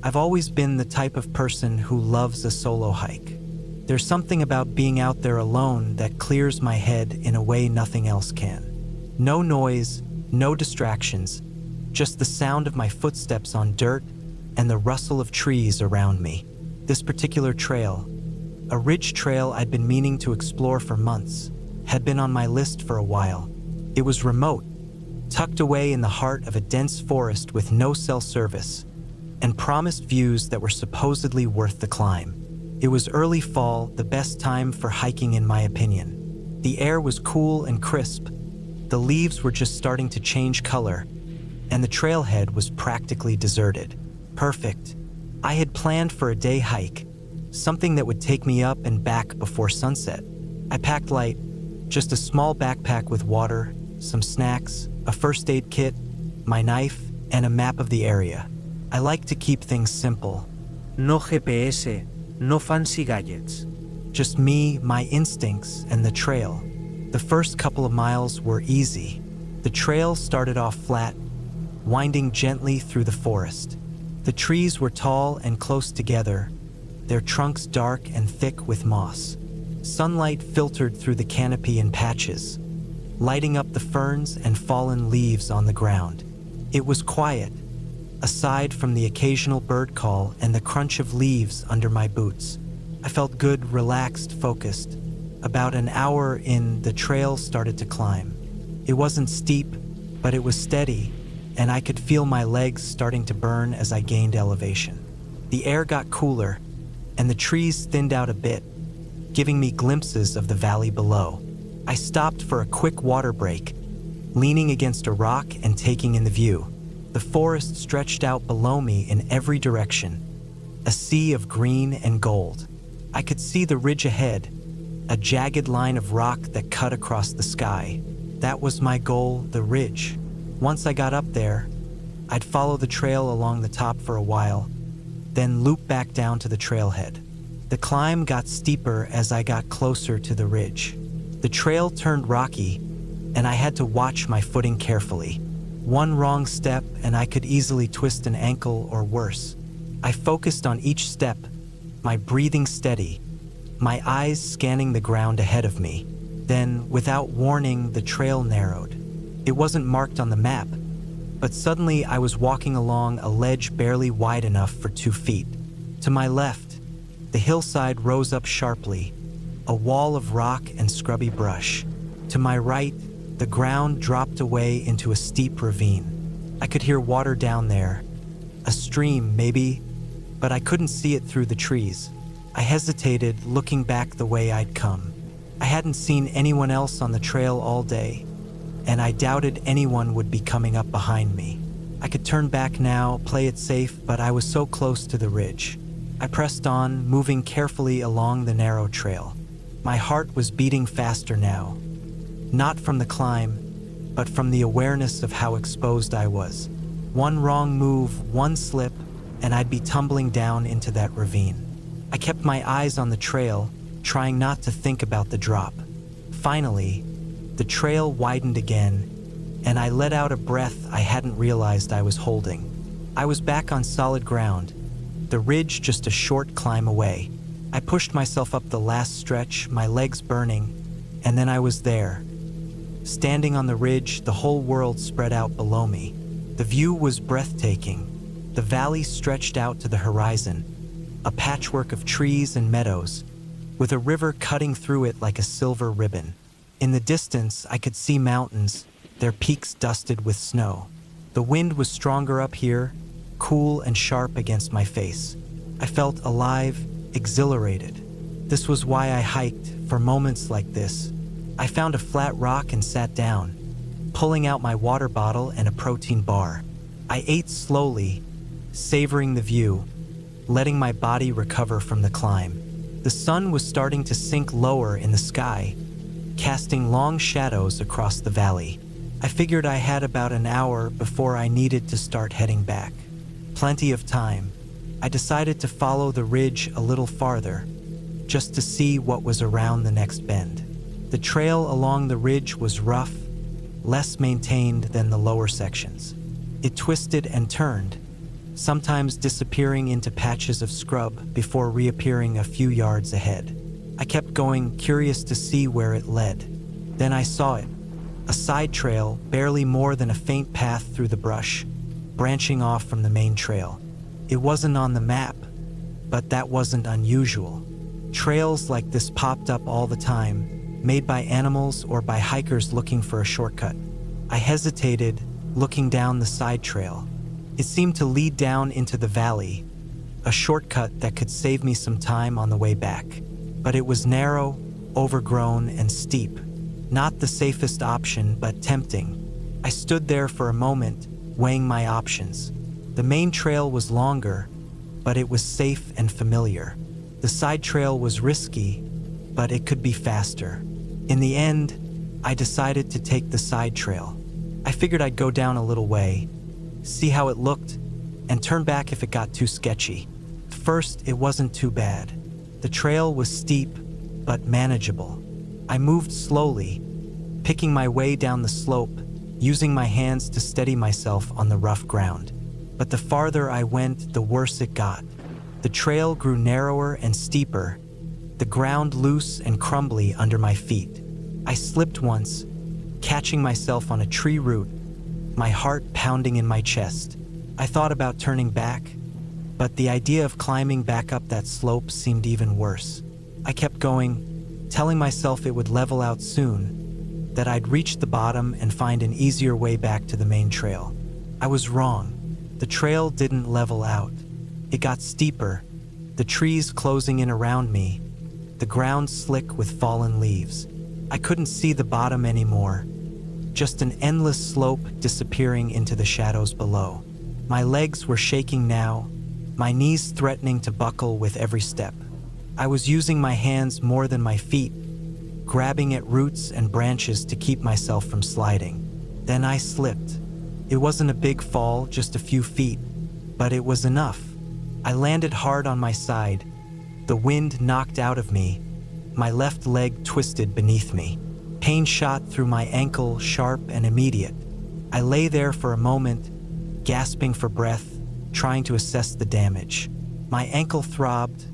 I've always been the type of person who loves a solo hike. There's something about being out there alone that clears my head in a way nothing else can. No noise, no distractions, just the sound of my footsteps on dirt and the rustle of trees around me. This particular trail, a ridge trail I'd been meaning to explore for months, had been on my list for a while. It was remote, tucked away in the heart of a dense forest with no cell service, and promised views that were supposedly worth the climb. It was early fall, the best time for hiking in my opinion. The air was cool and crisp, the leaves were just starting to change color, and the trailhead was practically deserted. Perfect. I had planned for a day hike, something that would take me up and back before sunset. I packed light, just a small backpack with water, some snacks, a first aid kit, my knife, and a map of the area. I like to keep things simple. No GPS, no fancy gadgets. Just me, my instincts, and the trail. The first couple of miles were easy. The trail started off flat, winding gently through the forest. The trees were tall and close together, their trunks dark and thick with moss. Sunlight filtered through the canopy in patches, lighting up the ferns and fallen leaves on the ground. It was quiet, aside from the occasional bird call and the crunch of leaves under my boots. I felt good, relaxed, focused. About an hour in, the trail started to climb. It wasn't steep, but it was steady, and I could feel my legs starting to burn as I gained elevation. The air got cooler, and the trees thinned out a bit, giving me glimpses of the valley below. I stopped for a quick water break, leaning against a rock and taking in the view. The forest stretched out below me in every direction, a sea of green and gold. I could see the ridge ahead, a jagged line of rock that cut across the sky. That was my goal, the ridge. Once I got up there, I'd follow the trail along the top for a while, then loop back down to the trailhead. The climb got steeper as I got closer to the ridge. The trail turned rocky, and I had to watch my footing carefully. One wrong step and I could easily twist an ankle or worse. I focused on each step, my breathing steady, my eyes scanning the ground ahead of me. Then, without warning, the trail narrowed. It wasn't marked on the map, but suddenly I was walking along a ledge barely wide enough for 2 feet. To my left, the hillside rose up sharply, a wall of rock and scrubby brush. To my right, the ground dropped away into a steep ravine. I could hear water down there, a stream maybe, but I couldn't see it through the trees. I hesitated, looking back the way I'd come. I hadn't seen anyone else on the trail all day, and I doubted anyone would be coming up behind me. I could turn back now, play it safe, but I was so close to the ridge. I pressed on, moving carefully along the narrow trail. My heart was beating faster now, not from the climb, but from the awareness of how exposed I was. One wrong move, one slip, and I'd be tumbling down into that ravine. I kept my eyes on the trail, trying not to think about the drop. Finally, the trail widened again, and I let out a breath I hadn't realized I was holding. I was back on solid ground, the ridge just a short climb away. I pushed myself up the last stretch, my legs burning, and then I was there. Standing on the ridge, the whole world spread out below me. The view was breathtaking. The valley stretched out to the horizon, a patchwork of trees and meadows, with a river cutting through it like a silver ribbon. In the distance, I could see mountains, their peaks dusted with snow. The wind was stronger up here, cool and sharp against my face. I felt alive, exhilarated. This was why I hiked, for moments like this. I found a flat rock and sat down, pulling out my water bottle and a protein bar. I ate slowly, savoring the view, letting my body recover from the climb. The sun was starting to sink lower in the sky, casting long shadows across the valley. I figured I had about an hour before I needed to start heading back. Plenty of time. I decided to follow the ridge a little farther, just to see what was around the next bend. The trail along the ridge was rough, less maintained than the lower sections. It twisted and turned, sometimes disappearing into patches of scrub before reappearing a few yards ahead. I kept going, curious to see where it led. Then I saw it. A side trail, barely more than a faint path through the brush, branching off from the main trail. It wasn't on the map, but that wasn't unusual. Trails like this popped up all the time, made by animals or by hikers looking for a shortcut. I hesitated, looking down the side trail. It seemed to lead down into the valley, a shortcut that could save me some time on the way back. But it was narrow, overgrown, and steep. Not the safest option, but tempting. I stood there for a moment, weighing my options. The main trail was longer, but it was safe and familiar. The side trail was risky, but it could be faster. In the end, I decided to take the side trail. I figured I'd go down a little way, see how it looked, and turn back if it got too sketchy. First, it wasn't too bad. The trail was steep, but manageable. I moved slowly, picking my way down the slope, using my hands to steady myself on the rough ground. But the farther I went, the worse it got. The trail grew narrower and steeper, the ground loose and crumbly under my feet. I slipped once, catching myself on a tree root, my heart pounding in my chest. I thought about turning back, but the idea of climbing back up that slope seemed even worse. I kept going, telling myself it would level out soon, that I'd reach the bottom and find an easier way back to the main trail. I was wrong. The trail didn't level out. It got steeper, the trees closing in around me, the ground slick with fallen leaves. I couldn't see the bottom anymore, just an endless slope disappearing into the shadows below. My legs were shaking now, my knees threatening to buckle with every step. I was using my hands more than my feet, grabbing at roots and branches to keep myself from sliding. Then I slipped. It wasn't a big fall, just a few feet, but it was enough. I landed hard on my side, the wind knocked out of me, my left leg twisted beneath me. Pain shot through my ankle, sharp and immediate. I lay there for a moment, gasping for breath, trying to assess the damage. My ankle throbbed,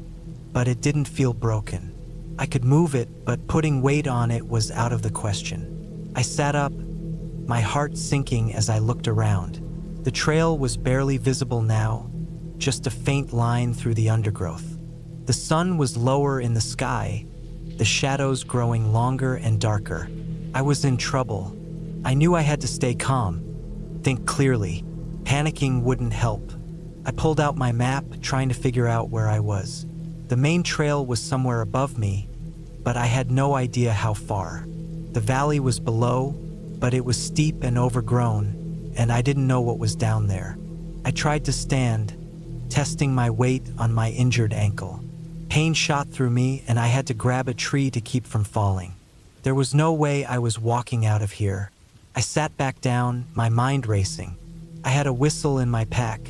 but it didn't feel broken. I could move it, but putting weight on it was out of the question. I sat up, my heart sinking as I looked around. The trail was barely visible now, just a faint line through the undergrowth. The sun was lower in the sky, the shadows growing longer and darker. I was in trouble. I knew I had to stay calm, think clearly. Panicking wouldn't help. I pulled out my map, trying to figure out where I was. The main trail was somewhere above me, but I had no idea how far. The valley was below, but it was steep and overgrown, and I didn't know what was down there. I tried to stand, testing my weight on my injured ankle. Pain shot through me, and I had to grab a tree to keep from falling. There was no way I was walking out of here. I sat back down, my mind racing. I had a whistle in my pack,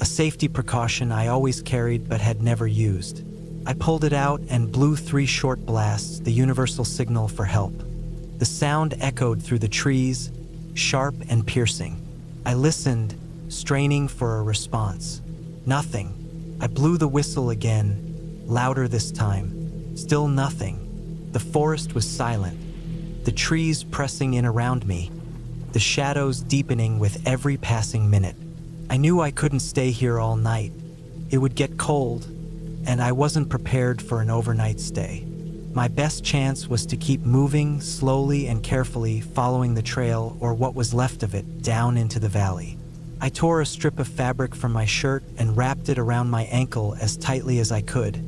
a safety precaution I always carried but had never used. I pulled it out and blew 3 short blasts, the universal signal for help. The sound echoed through the trees, sharp and piercing. I listened, straining for a response. Nothing. I blew the whistle again, louder this time. Still nothing. The forest was silent, the trees pressing in around me, the shadows deepening with every passing minute. I knew I couldn't stay here all night. It would get cold, and I wasn't prepared for an overnight stay. My best chance was to keep moving slowly and carefully, following the trail, or what was left of it, down into the valley. I tore a strip of fabric from my shirt and wrapped it around my ankle as tightly as I could,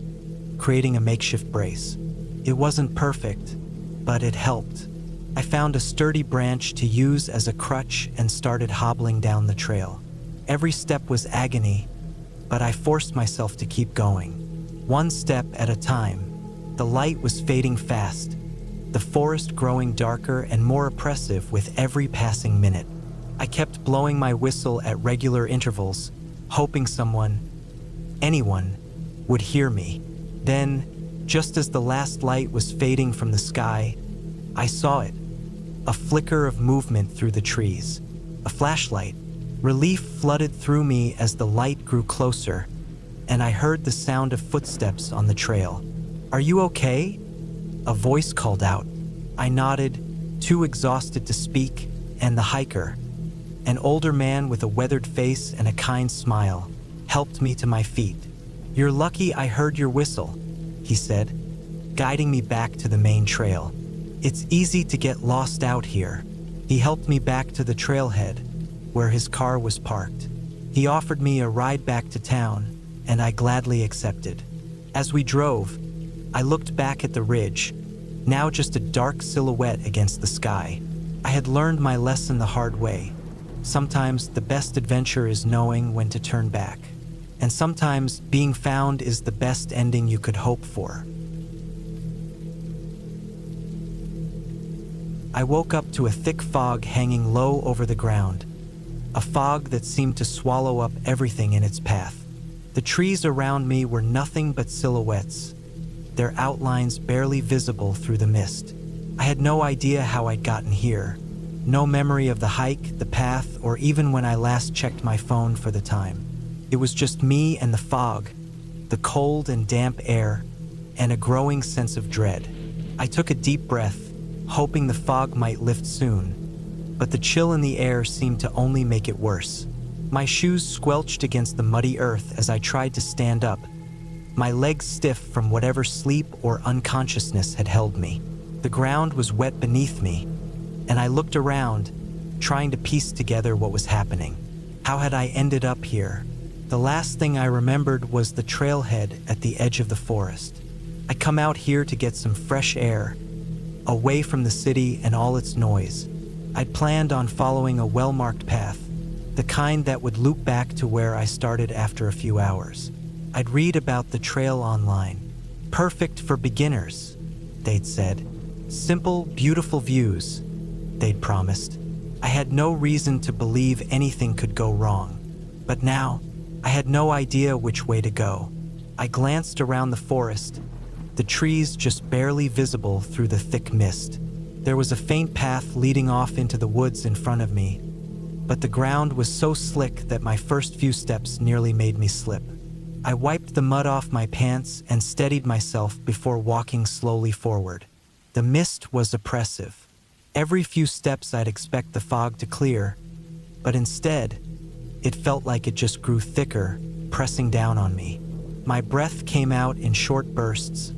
creating a makeshift brace. It wasn't perfect, but it helped. I found a sturdy branch to use as a crutch and started hobbling down the trail. Every step was agony, but I forced myself to keep going. One step at a time. The light was fading fast, the forest growing darker and more oppressive with every passing minute. I kept blowing my whistle at regular intervals, hoping anyone, would hear me. Then, just as the last light was fading from the sky, I saw it. A flicker of movement through the trees. A flashlight. Relief flooded through me as the light grew closer, and I heard the sound of footsteps on the trail. "Are you okay?" A voice called out. I nodded, too exhausted to speak, and the hiker, an older man with a weathered face and a kind smile, helped me to my feet. "You're lucky I heard your whistle," he said, guiding me back to the main trail. "It's easy to get lost out here." He helped me back to the trailhead, where his car was parked. He offered me a ride back to town, and I gladly accepted. As we drove, I looked back at the ridge, now just a dark silhouette against the sky. I had learned my lesson the hard way. Sometimes the best adventure is knowing when to turn back. And sometimes being found is the best ending you could hope for. I woke up to a thick fog hanging low over the ground, a fog that seemed to swallow up everything in its path. The trees around me were nothing but silhouettes, their outlines barely visible through the mist. I had no idea how I'd gotten here, no memory of the hike, the path, or even when I last checked my phone for the time. It was just me and the fog, the cold and damp air, and a growing sense of dread. I took a deep breath, hoping the fog might lift soon, but the chill in the air seemed to only make it worse. My shoes squelched against the muddy earth as I tried to stand up, my legs stiff from whatever sleep or unconsciousness had held me. The ground was wet beneath me, and I looked around, trying to piece together what was happening. How had I ended up here? The last thing I remembered was the trailhead at the edge of the forest. I'd come out here to get some fresh air, away from the city and all its noise. I'd planned on following a well-marked path, the kind that would loop back to where I started after a few hours. I'd read about the trail online. Perfect for beginners, they'd said. Simple, beautiful views, they'd promised. I had no reason to believe anything could go wrong. But now, I had no idea which way to go. I glanced around the forest, the trees just barely visible through the thick mist. There was a faint path leading off into the woods in front of me, but the ground was so slick that my first few steps nearly made me slip. I wiped the mud off my pants and steadied myself before walking slowly forward. The mist was oppressive. Every few steps I'd expect the fog to clear, but instead, it felt like it just grew thicker, pressing down on me. My breath came out in short bursts,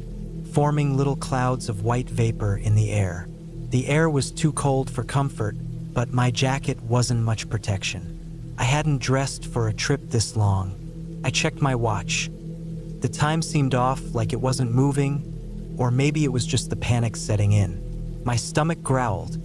forming little clouds of white vapor in the air. The air was too cold for comfort, but my jacket wasn't much protection. I hadn't dressed for a trip this long. I checked my watch. The time seemed off, like it wasn't moving, or maybe it was just the panic setting in. My stomach growled,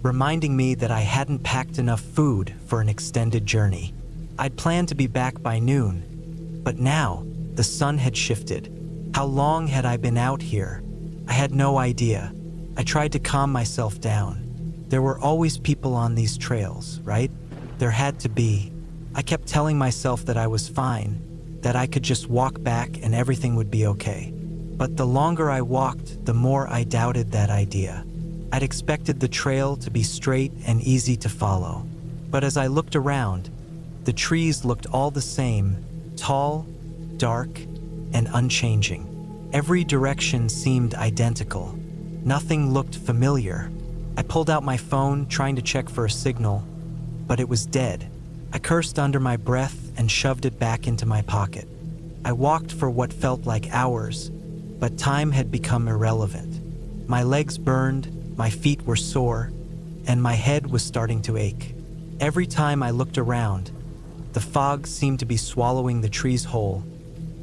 reminding me that I hadn't packed enough food for an extended journey. I'd planned to be back by noon, but now the sun had shifted. How long had I been out here? I had no idea. I tried to calm myself down. There were always people on these trails, right? There had to be. I kept telling myself that I was fine, that I could just walk back and everything would be okay. But the longer I walked, the more I doubted that idea. I'd expected the trail to be straight and easy to follow. But as I looked around, the trees looked all the same, tall, dark, and unchanging. Every direction seemed identical. Nothing looked familiar. I pulled out my phone, trying to check for a signal, but it was dead. I cursed under my breath and shoved it back into my pocket. I walked for what felt like hours, but time had become irrelevant. My legs burned, my feet were sore, and my head was starting to ache. Every time I looked around, the fog seemed to be swallowing the trees whole,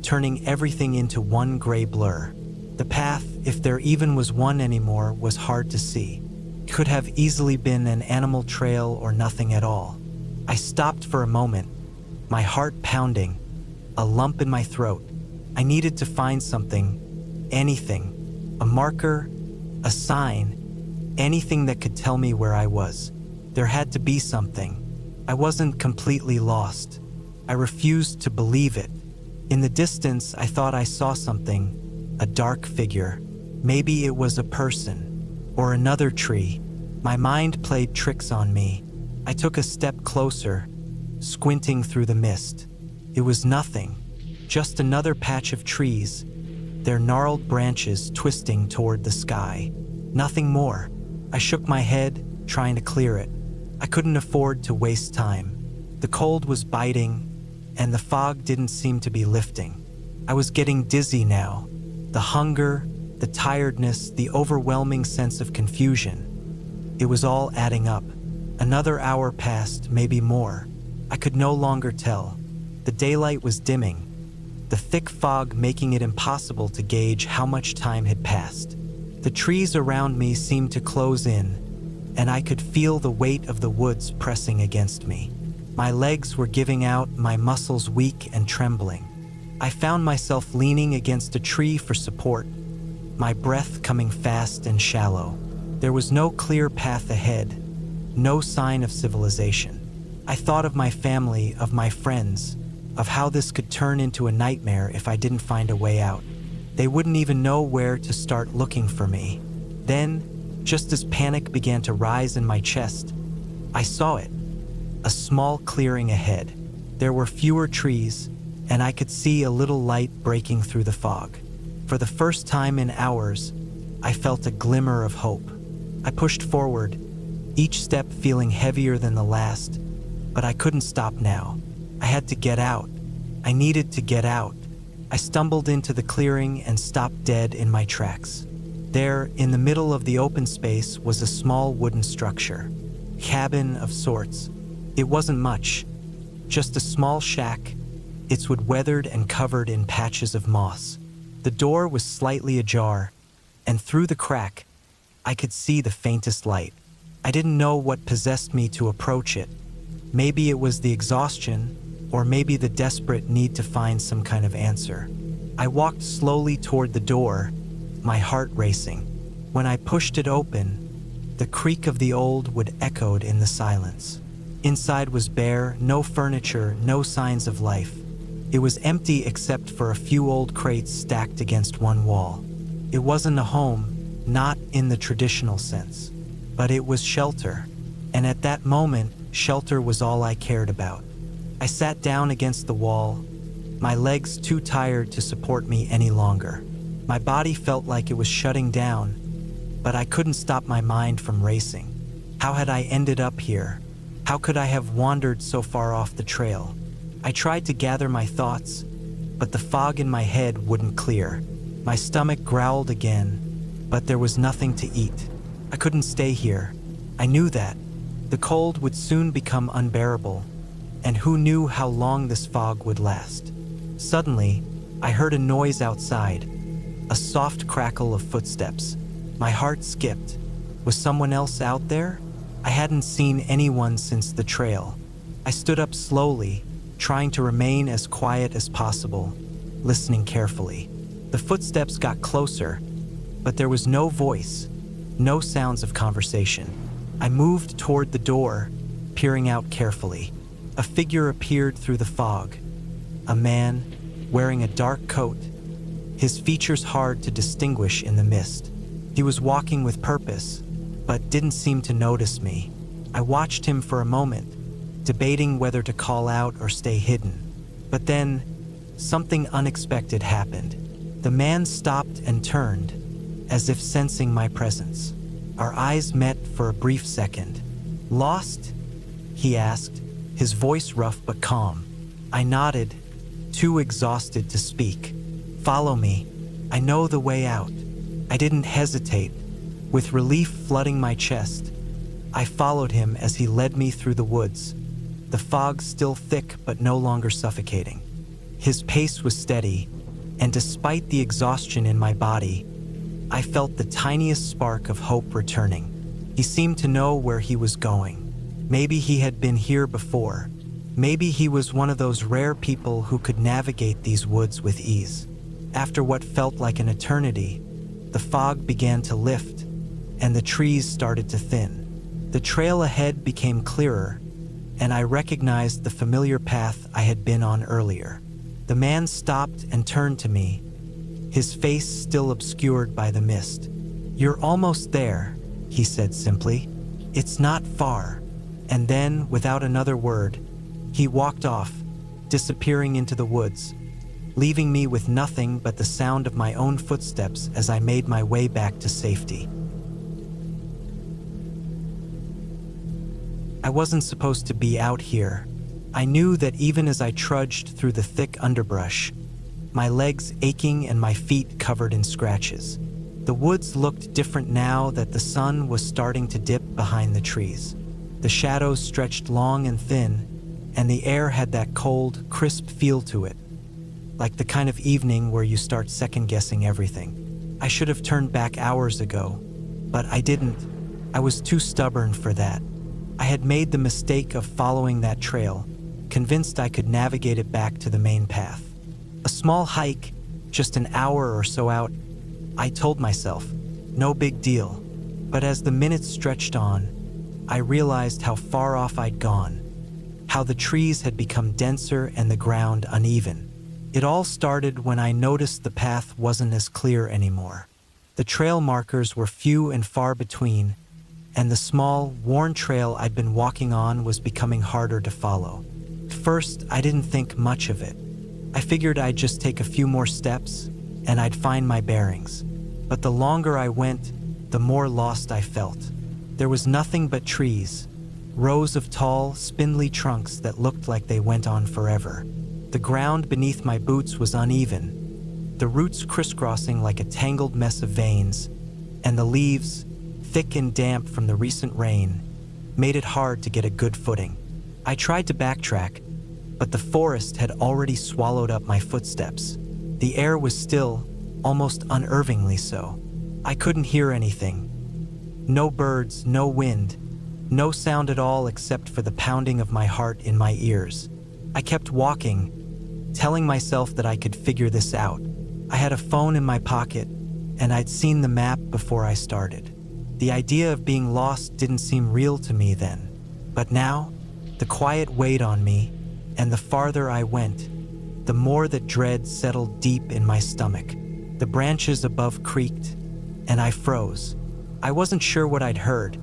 turning everything into one gray blur. The path, if there even was one anymore, was hard to see. It could have easily been an animal trail or nothing at all. I stopped for a moment, my heart pounding, a lump in my throat. I needed to find something, anything, a marker, a sign, anything that could tell me where I was. There had to be something. I wasn't completely lost. I refused to believe it. In the distance, I thought I saw something, a dark figure. Maybe it was a person, or another tree. My mind played tricks on me. I took a step closer, squinting through the mist. It was nothing, just another patch of trees, their gnarled branches twisting toward the sky. Nothing more. I shook my head, trying to clear it. I couldn't afford to waste time. The cold was biting, and the fog didn't seem to be lifting. I was getting dizzy now. The hunger, the tiredness, the overwhelming sense of confusion. It was all adding up. Another hour passed, maybe more. I could no longer tell. The daylight was dimming, the thick fog making it impossible to gauge how much time had passed. The trees around me seemed to close in, and I could feel the weight of the woods pressing against me. My legs were giving out, my muscles weak and trembling. I found myself leaning against a tree for support, my breath coming fast and shallow. There was no clear path ahead, no sign of civilization. I thought of my family, of my friends, of how this could turn into a nightmare if I didn't find a way out. They wouldn't even know where to start looking for me. Then, just as panic began to rise in my chest, I saw it. A small clearing ahead. There were fewer trees, and I could see a little light breaking through the fog. For the first time in hours, I felt a glimmer of hope. I pushed forward, each step feeling heavier than the last, but I couldn't stop now. I had to get out. I needed to get out. I stumbled into the clearing and stopped dead in my tracks. There, in the middle of the open space, was a small wooden structure. Cabin of sorts. It wasn't much, just a small shack, its wood weathered and covered in patches of moss. The door was slightly ajar, and through the crack, I could see the faintest light. I didn't know what possessed me to approach it. Maybe it was the exhaustion, or maybe the desperate need to find some kind of answer. I walked slowly toward the door, my heart racing. When I pushed it open, the creak of the old wood echoed in the silence. Inside was bare, no furniture, no signs of life. It was empty except for a few old crates stacked against one wall. It wasn't a home, not in the traditional sense, but it was shelter. And at that moment, shelter was all I cared about. I sat down against the wall, my legs too tired to support me any longer. My body felt like it was shutting down, but I couldn't stop my mind from racing. How had I ended up here? How could I have wandered so far off the trail? I tried to gather my thoughts, but the fog in my head wouldn't clear. My stomach growled again, but there was nothing to eat. I couldn't stay here. I knew that. The cold would soon become unbearable, and who knew how long this fog would last. Suddenly, I heard a noise outside, a soft crackle of footsteps. My heart skipped. Was someone else out there? I hadn't seen anyone since the trail. I stood up slowly, trying to remain as quiet as possible, listening carefully. The footsteps got closer, but there was no voice, no sounds of conversation. I moved toward the door, peering out carefully. A figure appeared through the fog. A man, wearing a dark coat, his features hard to distinguish in the mist. He was walking with purpose, but didn't seem to notice me. I watched him for a moment, debating whether to call out or stay hidden. But then, something unexpected happened. The man stopped and turned, as if sensing my presence. Our eyes met for a brief second. "Lost?" he asked, his voice rough but calm. I nodded, too exhausted to speak. "Follow me. I know the way out." I didn't hesitate. With relief flooding my chest, I followed him as he led me through the woods, the fog still thick but no longer suffocating. His pace was steady, and despite the exhaustion in my body, I felt the tiniest spark of hope returning. He seemed to know where he was going. Maybe he had been here before. Maybe he was one of those rare people who could navigate these woods with ease. After what felt like an eternity, the fog began to lift, and the trees started to thin. The trail ahead became clearer, and I recognized the familiar path I had been on earlier. The man stopped and turned to me, his face still obscured by the mist. "You're almost there," he said simply. "It's not far." And then, without another word, He walked off, disappearing into the woods, leaving me with nothing but the sound of my own footsteps as I made my way back to safety. I wasn't supposed to be out here. I knew that even as I trudged through the thick underbrush, my legs aching and my feet covered in scratches. The woods looked different now that the sun was starting to dip behind the trees. The shadows stretched long and thin, and the air had that cold, crisp feel to it, like the kind of evening where you start second-guessing everything. I should have turned back hours ago, but I didn't. I was too stubborn for that. I had made the mistake of following that trail, convinced I could navigate it back to the main path. A small hike, just an hour or so out, I told myself, no big deal. But as the minutes stretched on, I realized how far off I'd gone, how the trees had become denser and the ground uneven. It all started when I noticed the path wasn't as clear anymore. The trail markers were few and far between, and the small, worn trail I'd been walking on was becoming harder to follow. At first, I didn't think much of it. I figured I'd just take a few more steps, and I'd find my bearings. But the longer I went, the more lost I felt. There was nothing but trees, rows of tall, spindly trunks that looked like they went on forever. The ground beneath my boots was uneven, the roots crisscrossing like a tangled mess of veins, and the leaves, thick and damp from the recent rain, made it hard to get a good footing. I tried to backtrack, but the forest had already swallowed up my footsteps. The air was still, almost unnervingly so. I couldn't hear anything. No birds, no wind, no sound at all except for the pounding of my heart in my ears. I kept walking, telling myself that I could figure this out. I had a phone in my pocket, and I'd seen the map before I started. The idea of being lost didn't seem real to me then. But now, the quiet weighed on me, and the farther I went, the more that dread settled deep in my stomach. The branches above creaked, and I froze. I wasn't sure what I'd heard,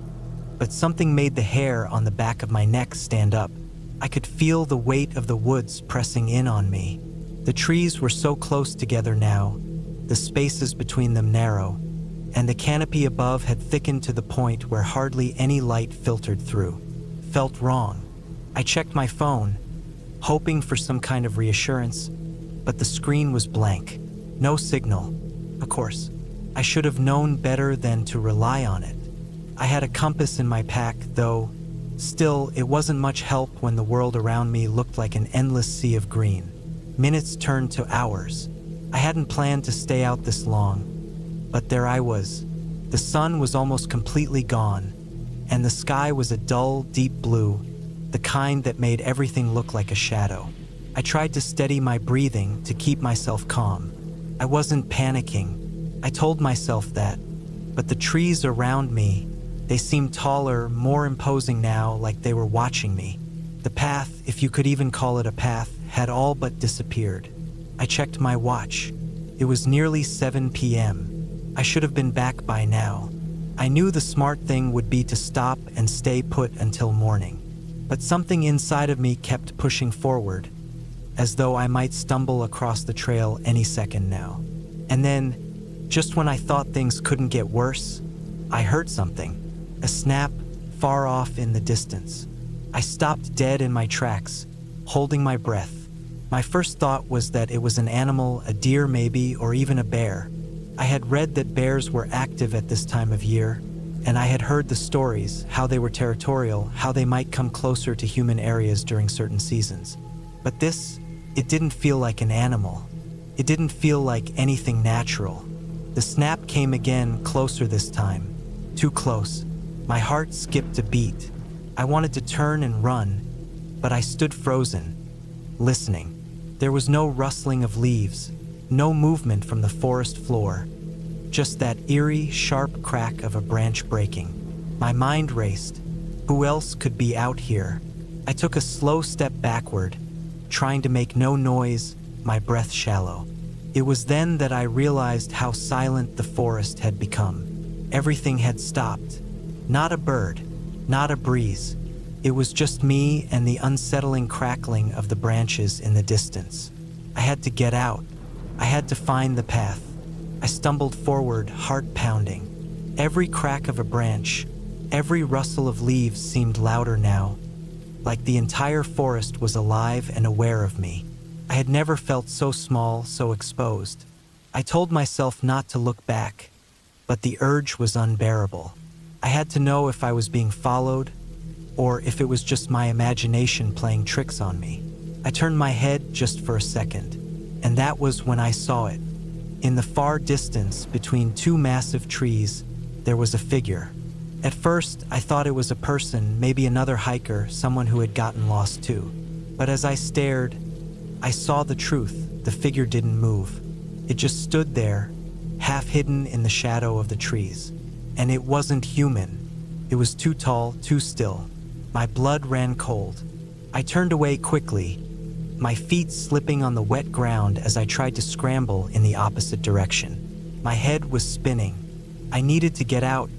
but something made the hair on the back of my neck stand up. I could feel the weight of the woods pressing in on me. The trees were so close together now, the spaces between them narrow, and the canopy above had thickened to the point where hardly any light filtered through. Felt wrong. I checked my phone, hoping for some kind of reassurance, but the screen was blank. No signal. Of course, I should have known better than to rely on it. I had a compass in my pack, though. Still, it wasn't much help when the world around me looked like an endless sea of green. Minutes turned to hours. I hadn't planned to stay out this long, but there I was. The sun was almost completely gone, and the sky was a dull, deep blue, the kind that made everything look like a shadow. I tried to steady my breathing to keep myself calm. I wasn't panicking. I told myself that, but the trees around me, they seemed taller, more imposing now, like they were watching me. The path, if you could even call it a path, had all but disappeared. I checked my watch. It was nearly 7 p.m. I should have been back by now. I knew the smart thing would be to stop and stay put until morning. But something inside of me kept pushing forward, as though I might stumble across the trail any second now. And then, just when I thought things couldn't get worse, I heard something. A snap far off in the distance. I stopped dead in my tracks, holding my breath. My first thought was that it was an animal, a deer maybe, or even a bear. I had read that bears were active at this time of year, and I had heard the stories, how they were territorial, how they might come closer to human areas during certain seasons. But this, it didn't feel like an animal. It didn't feel like anything natural. The snap came again, closer this time. Too close. My heart skipped a beat. I wanted to turn and run, but I stood frozen, listening. There was no rustling of leaves, no movement from the forest floor, just that eerie, sharp crack of a branch breaking. My mind raced. Who else could be out here? I took a slow step backward, trying to make no noise, my breath shallow. It was then that I realized how silent the forest had become. Everything had stopped. Not a bird, not a breeze, It was just me and the unsettling crackling of the branches in the distance. I had to get out. I had to find the path. I stumbled forward, heart pounding. Every crack of a branch, every rustle of leaves seemed louder now, like the entire forest was alive and aware of me. I had never felt so small, so exposed. I told myself not to look back, but the urge was unbearable. I had to know if I was being followed, or if it was just my imagination playing tricks on me. I turned my head just for a second, and that was when I saw it. In the far distance, between two massive trees, there was a figure. At first, I thought it was a person, maybe another hiker, someone who had gotten lost too. But as I stared, I saw the truth. The figure didn't move. It just stood there, half hidden in the shadow of the trees. And it wasn't human. It was too tall, too still. My blood ran cold. I turned away quickly, my feet slipping on the wet ground as I tried to scramble in the opposite direction. My head was spinning. I needed to get out,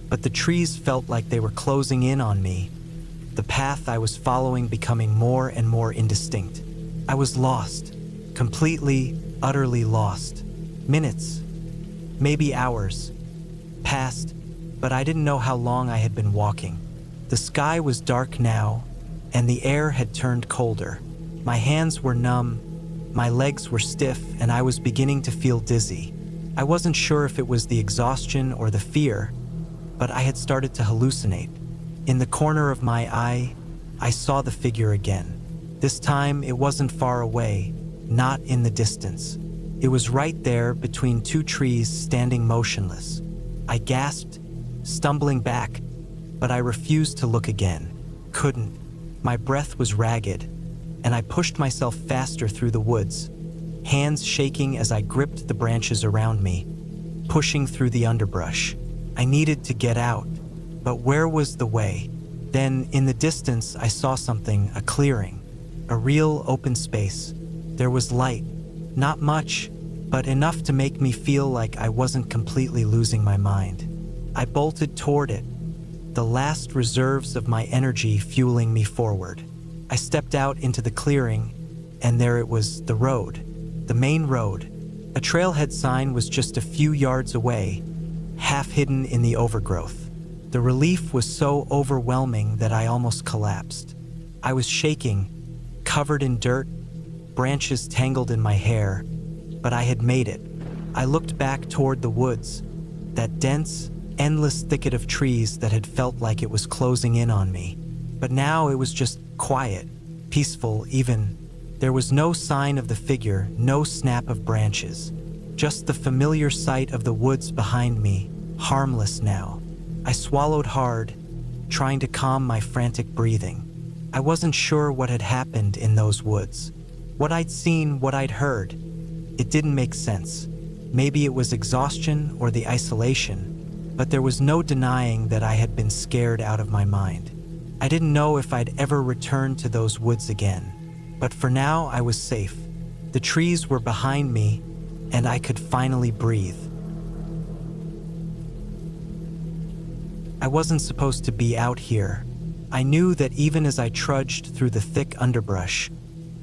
but the trees felt like they were closing in on me, the path I was following becoming more and more indistinct. I was lost, completely, utterly lost. Minutes, maybe hours, passed, but I didn't know how long I had been walking. The sky was dark now, and the air had turned colder. My hands were numb, my legs were stiff, and I was beginning to feel dizzy. I wasn't sure if it was the exhaustion or the fear, but I had started to hallucinate. In the corner of my eye, I saw the figure again. This time, it wasn't far away, not in the distance. It was right there between two trees, standing motionless. I gasped, stumbling back, but I refused to look again. Couldn't. My breath was ragged, and I pushed myself faster through the woods, hands shaking as I gripped the branches around me, pushing through the underbrush. I needed to get out, but where was the way? Then, in the distance, I saw something, a clearing, a real open space. There was light, not much, but enough to make me feel like I wasn't completely losing my mind. I bolted toward it, the last reserves of my energy fueling me forward. I stepped out into the clearing, and there it was, the road, the main road. A trailhead sign was just a few yards away, half hidden in the overgrowth. The relief was so overwhelming that I almost collapsed. I was shaking, covered in dirt, branches tangled in my hair, but I had made it. I looked back toward the woods, that dense, endless thicket of trees that had felt like it was closing in on me. But now it was just quiet, peaceful even. There was no sign of the figure, no snap of branches. Just the familiar sight of the woods behind me, harmless now. I swallowed hard, trying to calm my frantic breathing. I wasn't sure what had happened in those woods. What I'd seen, what I'd heard. It didn't make sense. Maybe it was exhaustion or the isolation, but there was no denying that I had been scared out of my mind. I didn't know if I'd ever return to those woods again, but for now I was safe. The trees were behind me, and I could finally breathe. I wasn't supposed to be out here. I knew that even as I trudged through the thick underbrush,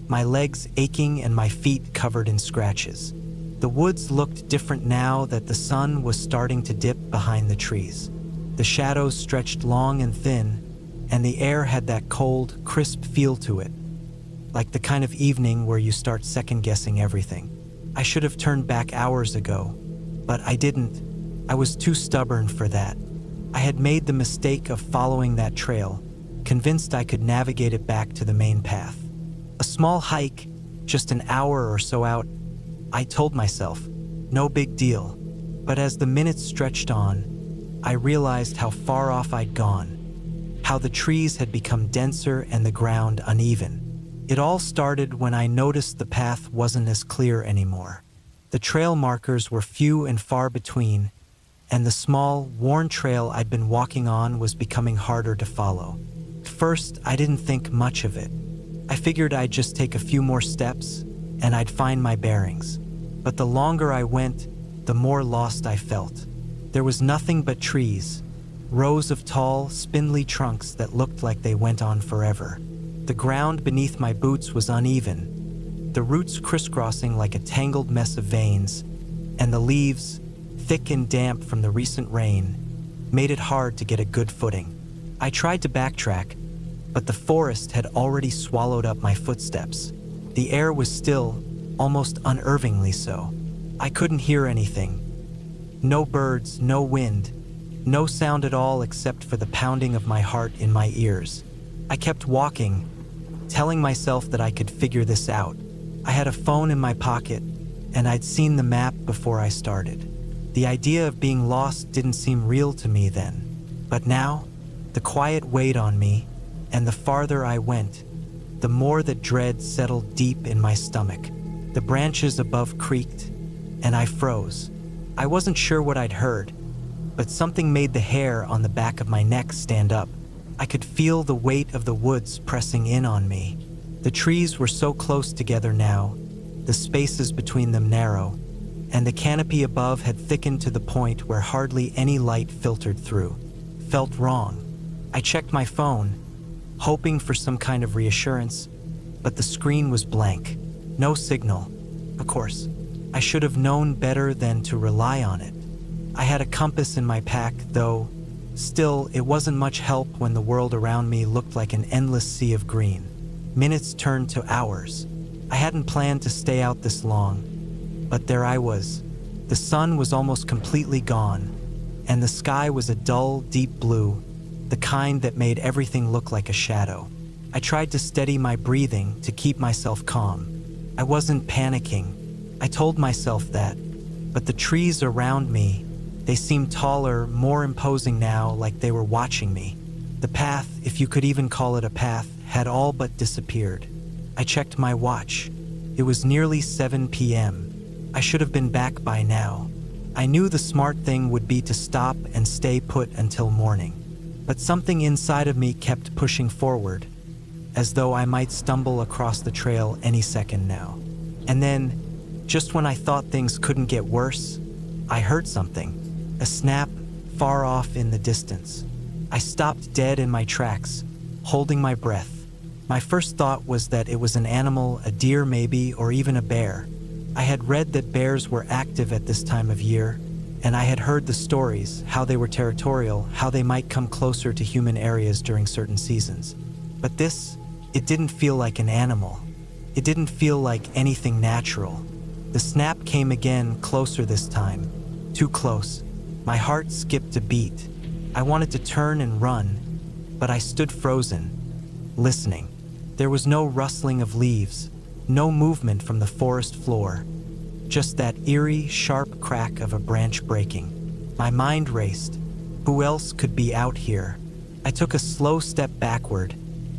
my legs aching and my feet covered in scratches. The woods looked different now that the sun was starting to dip behind the trees. The shadows stretched long and thin, and the air had that cold, crisp feel to it, like the kind of evening where you start second-guessing everything. I should have turned back hours ago, but I didn't. I was too stubborn for that. I had made the mistake of following that trail, convinced I could navigate it back to the main path. A small hike, just an hour or so out, I told myself, no big deal. But as the minutes stretched on, I realized how far off I'd gone, how the trees had become denser and the ground uneven. It all started when I noticed the path wasn't as clear anymore. The trail markers were few and far between, and the small, worn trail I'd been walking on was becoming harder to follow. At first, I didn't think much of it. I figured I'd just take a few more steps, and I'd find my bearings. But the longer I went, the more lost I felt. There was nothing but trees, rows of tall, spindly trunks that looked like they went on forever. The ground beneath my boots was uneven, the roots crisscrossing like a tangled mess of veins, and the leaves, thick and damp from the recent rain, made it hard to get a good footing. I tried to backtrack, but the forest had already swallowed up my footsteps. The air was still, almost unnervingly so. I couldn't hear anything. No birds, no wind, no sound at all except for the pounding of my heart in my ears. I kept walking, telling myself that I could figure this out. I had a phone in my pocket, and I'd seen the map before I started. The idea of being lost didn't seem real to me then. But now, the quiet weighed on me, and the farther I went, the more that dread settled deep in my stomach. The branches above creaked, and I froze. I wasn't sure what I'd heard, but something made the hair on the back of my neck stand up. I could feel the weight of the woods pressing in on me. The trees were so close together now, the spaces between them narrow, and the canopy above had thickened to the point where hardly any light filtered through. Felt wrong. I checked my phone, hoping for some kind of reassurance, but the screen was blank. No signal. Of course, I should have known better than to rely on it. I had a compass in my pack, though. Still, it wasn't much help when the world around me looked like an endless sea of green. Minutes turned to hours. I hadn't planned to stay out this long, but there I was. The sun was almost completely gone, and the sky was a dull, deep blue, the kind that made everything look like a shadow. I tried to steady my breathing to keep myself calm. I wasn't panicking. I told myself that, but the trees around me, they seemed taller, more imposing now, like they were watching me. The path, if you could even call it a path, had all but disappeared. I checked my watch. It was nearly 7 p.m. I should have been back by now. I knew the smart thing would be to stop and stay put until morning. But something inside of me kept pushing forward, as though I might stumble across the trail any second now. And then, just when I thought things couldn't get worse, I heard something. A snap, far off in the distance. I stopped dead in my tracks, holding my breath. My first thought was that it was an animal, a deer maybe, or even a bear. I had read that bears were active at this time of year, and I had heard the stories, how they were territorial, how they might come closer to human areas during certain seasons. But this, it didn't feel like an animal. It didn't feel like anything natural. The snap came again, closer this time. Too close. My heart skipped a beat. I wanted to turn and run, but I stood frozen, listening. There was no rustling of leaves, no movement from the forest floor, just that eerie, sharp crack of a branch breaking. My mind raced. Who else could be out here? I took a slow step backward,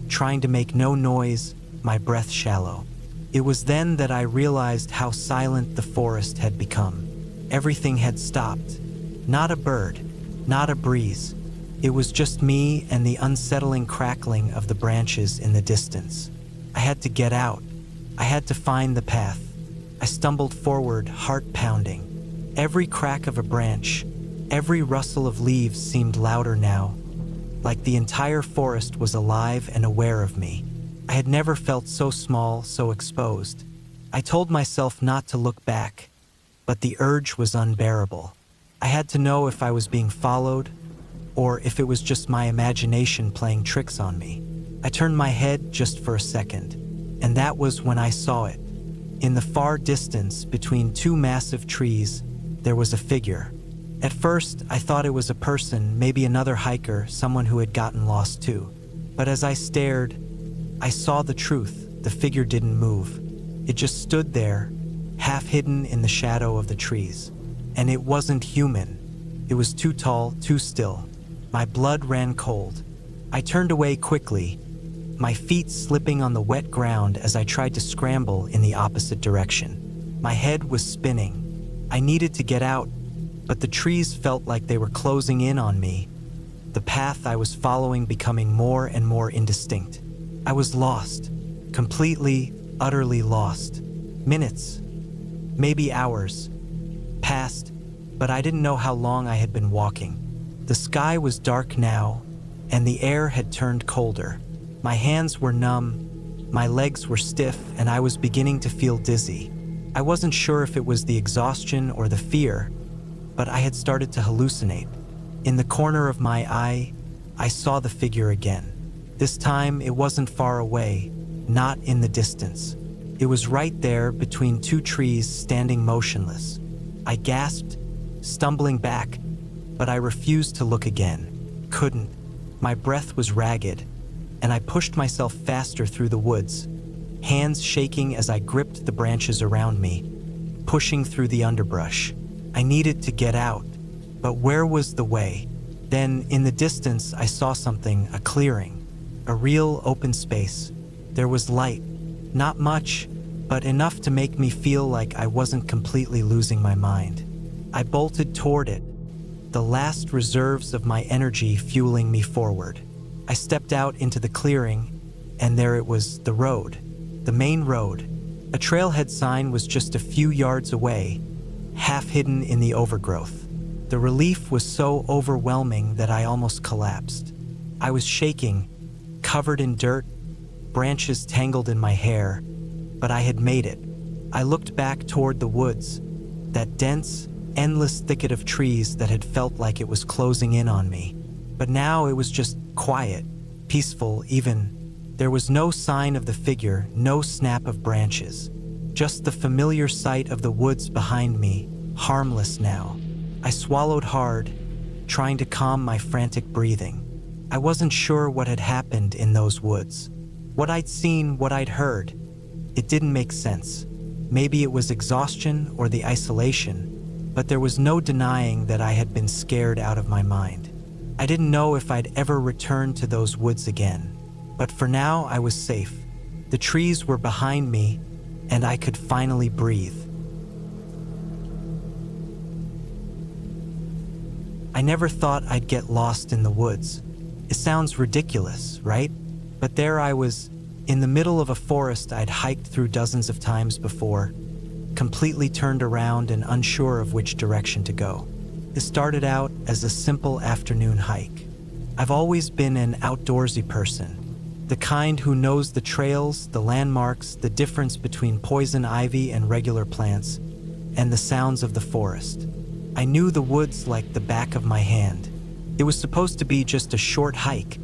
trying to make no noise, my breath shallow. It was then that I realized how silent the forest had become. Everything had stopped. Not a bird, not a breeze. It was just me and the unsettling crackling of the branches in the distance. I had to get out. I had to find the path. I stumbled forward, heart pounding. Every crack of a branch, every rustle of leaves seemed louder now, like the entire forest was alive and aware of me. I had never felt so small, so exposed. I told myself not to look back, but the urge was unbearable. I had to know if I was being followed, or if it was just my imagination playing tricks on me. I turned my head just for a second, and that was when I saw it. In the far distance, between two massive trees, there was a figure. At first, I thought it was a person, maybe another hiker, someone who had gotten lost too. But as I stared, I saw the truth. The figure didn't move. It just stood there, half hidden in the shadow of the trees. And it wasn't human. It was too tall, too still. My blood ran cold. I turned away quickly, my feet slipping on the wet ground as I tried to scramble in the opposite direction. My head was spinning. I needed to get out, but the trees felt like they were closing in on me, the path I was following becoming more and more indistinct. I was lost, completely, utterly lost. Minutes, maybe hours, passed, but I didn't know how long I had been walking. The sky was dark now, and the air had turned colder. My hands were numb, my legs were stiff, and I was beginning to feel dizzy. I wasn't sure if it was the exhaustion or the fear, but I had started to hallucinate. In the corner of my eye, I saw the figure again. This time, it wasn't far away, not in the distance. It was right there between two trees standing motionless. I gasped, stumbling back, but I refused to look again. Couldn't. My breath was ragged, and I pushed myself faster through the woods, hands shaking as I gripped the branches around me, pushing through the underbrush. I needed to get out, but where was the way? Then, in the distance, I saw something, a clearing, a real open space. There was light, not much, but enough to make me feel like I wasn't completely losing my mind. I bolted toward it, the last reserves of my energy fueling me forward. I stepped out into the clearing, and there it was, the road, the main road. A trailhead sign was just a few yards away, half hidden in the overgrowth. The relief was so overwhelming that I almost collapsed. I was shaking, covered in dirt, branches tangled in my hair, but I had made it. I looked back toward the woods, that dense, endless thicket of trees that had felt like it was closing in on me. But now it was just quiet, peaceful even. There was no sign of the figure, no snap of branches. Just the familiar sight of the woods behind me, harmless now. I swallowed hard, trying to calm my frantic breathing. I wasn't sure what had happened in those woods. What I'd seen, what I'd heard. It didn't make sense. Maybe it was exhaustion or the isolation, but there was no denying that I had been scared out of my mind. I didn't know if I'd ever return to those woods again, but for now I was safe. The trees were behind me, and I could finally breathe. I never thought I'd get lost in the woods. It sounds ridiculous, right? But there I was, in the middle of a forest I'd hiked through dozens of times before, completely turned around and unsure of which direction to go. It started out as a simple afternoon hike. I've always been an outdoorsy person, the kind who knows the trails, the landmarks, the difference between poison ivy and regular plants, and the sounds of the forest. I knew the woods like the back of my hand. It was supposed to be just a short hike,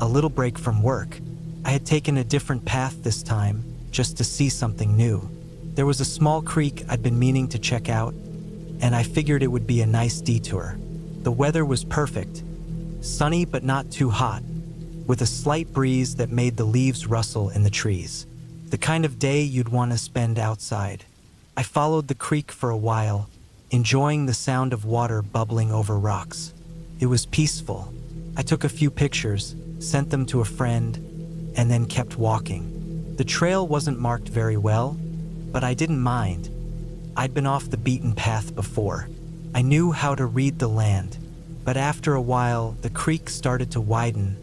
a little break from work. I had taken a different path this time, just to see something new. There was a small creek I'd been meaning to check out, and I figured it would be a nice detour. The weather was perfect, sunny but not too hot, with a slight breeze that made the leaves rustle in the trees. The kind of day you'd want to spend outside. I followed the creek for a while, enjoying the sound of water bubbling over rocks. It was peaceful. I took a few pictures, sent them to a friend, and then kept walking. The trail wasn't marked very well, but I didn't mind. I'd been off the beaten path before. I knew how to read the land, but after a while, the creek started to widen,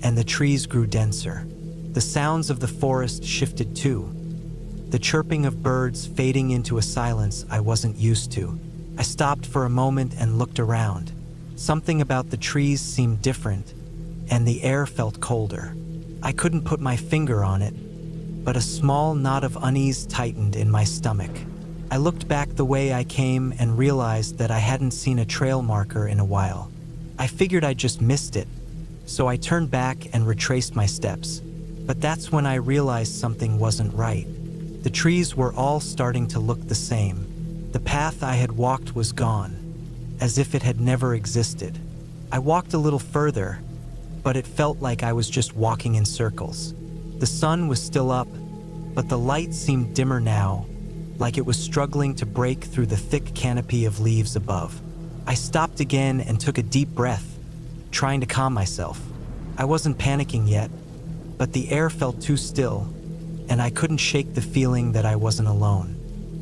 and the trees grew denser. The sounds of the forest shifted too, the chirping of birds fading into a silence I wasn't used to. I stopped for a moment and looked around. Something about the trees seemed different, and the air felt colder. I couldn't put my finger on it, but a small knot of unease tightened in my stomach. I looked back the way I came and realized that I hadn't seen a trail marker in a while. I figured I'd just missed it, so I turned back and retraced my steps. But that's when I realized something wasn't right. The trees were all starting to look the same. The path I had walked was gone, as if it had never existed. I walked a little further, but it felt like I was just walking in circles. The sun was still up, but the light seemed dimmer now, like it was struggling to break through the thick canopy of leaves above. I stopped again and took a deep breath, trying to calm myself. I wasn't panicking yet, but the air felt too still, and I couldn't shake the feeling that I wasn't alone.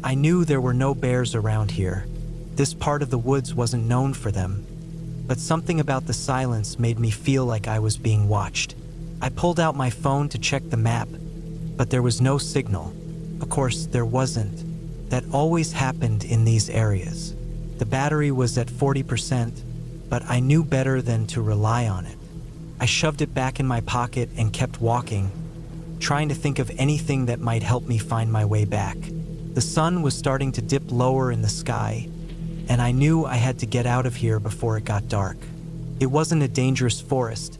I knew there were no bears around here. This part of the woods wasn't known for them, but something about the silence made me feel like I was being watched. I pulled out my phone to check the map, but there was no signal. Of course, there wasn't. That always happened in these areas. The battery was at 40%, but I knew better than to rely on it. I shoved it back in my pocket and kept walking, trying to think of anything that might help me find my way back. The sun was starting to dip lower in the sky, and I knew I had to get out of here before it got dark. It wasn't a dangerous forest,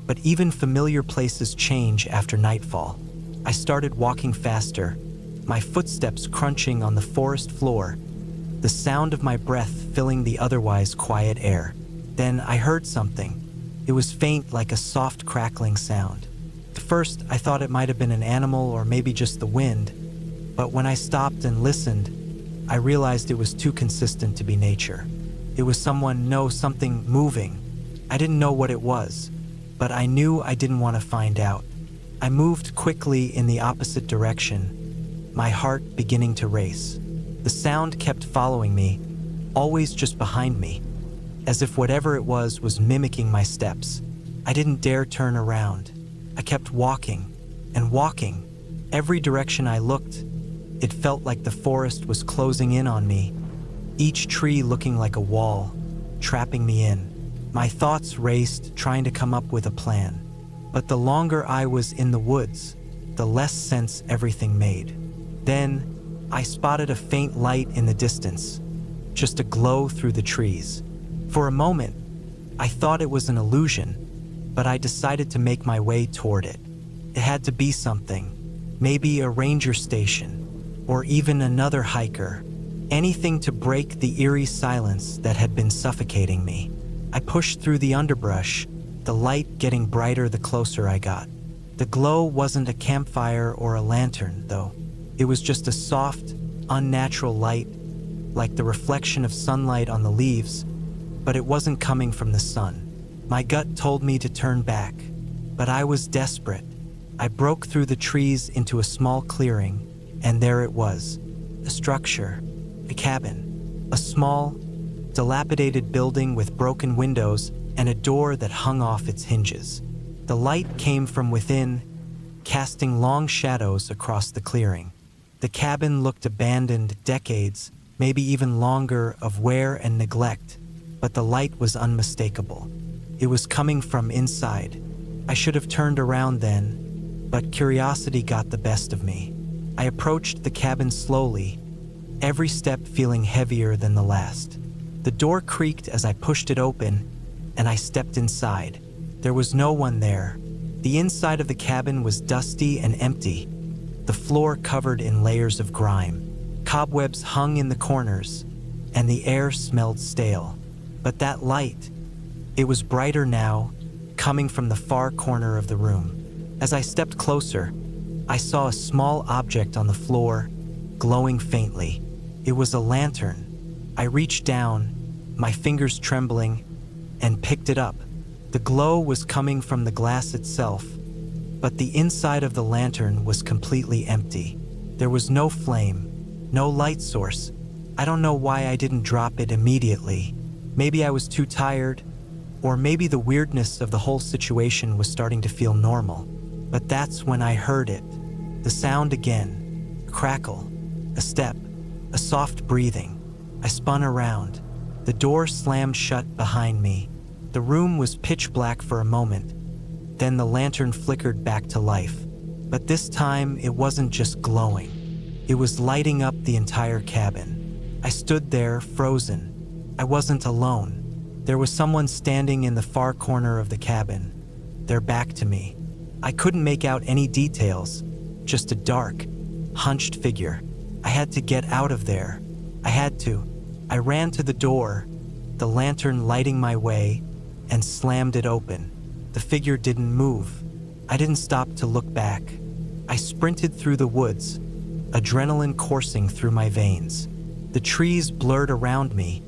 but even familiar places change after nightfall. I started walking faster, my footsteps crunching on the forest floor, the sound of my breath filling the otherwise quiet air. Then I heard something. It was faint, like a soft crackling sound. At first, I thought it might have been an animal or maybe just the wind, but when I stopped and listened, I realized it was too consistent to be nature. It was something moving. I didn't know what it was, but I knew I didn't want to find out. I moved quickly in the opposite direction, my heart beginning to race. The sound kept following me, always just behind me, as if whatever it was mimicking my steps. I didn't dare turn around. I kept walking and walking. Every direction I looked, it felt like the forest was closing in on me, each tree looking like a wall, trapping me in. My thoughts raced, trying to come up with a plan. But the longer I was in the woods, the less sense everything made. Then, I spotted a faint light in the distance, just a glow through the trees. For a moment, I thought it was an illusion, but I decided to make my way toward it. It had to be something, maybe a ranger station, or even another hiker, anything to break the eerie silence that had been suffocating me. I pushed through the underbrush, the light getting brighter the closer I got. The glow wasn't a campfire or a lantern, though. It was just a soft, unnatural light, like the reflection of sunlight on the leaves, but it wasn't coming from the sun. My gut told me to turn back, but I was desperate. I broke through the trees into a small clearing, and there it was, a structure, a cabin, a small, dilapidated building with broken windows and a door that hung off its hinges. The light came from within, casting long shadows across the clearing. The cabin looked abandoned, decades, maybe even longer, of wear and neglect, but the light was unmistakable. It was coming from inside. I should have turned around then, but curiosity got the best of me. I approached the cabin slowly, every step feeling heavier than the last. The door creaked as I pushed it open, and I stepped inside. There was no one there. The inside of the cabin was dusty and empty, the floor covered in layers of grime. Cobwebs hung in the corners, and the air smelled stale. But that light, it was brighter now, coming from the far corner of the room. As I stepped closer, I saw a small object on the floor, glowing faintly. It was a lantern. I reached down, my fingers trembling, and picked it up. The glow was coming from the glass itself, but the inside of the lantern was completely empty. There was no flame, no light source. I don't know why I didn't drop it immediately. Maybe I was too tired, or maybe the weirdness of the whole situation was starting to feel normal. But that's when I heard it. The sound again, a crackle, a step, a soft breathing. I spun around. The door slammed shut behind me. The room was pitch black for a moment. Then the lantern flickered back to life. But this time, it wasn't just glowing. It was lighting up the entire cabin. I stood there, frozen. I wasn't alone. There was someone standing in the far corner of the cabin, their back to me. I couldn't make out any details, just a dark, hunched figure. I had to get out of there. I had to. I ran to the door, the lantern lighting my way, and slammed it open. The figure didn't move. I didn't stop to look back. I sprinted through the woods, adrenaline coursing through my veins. The trees blurred around me,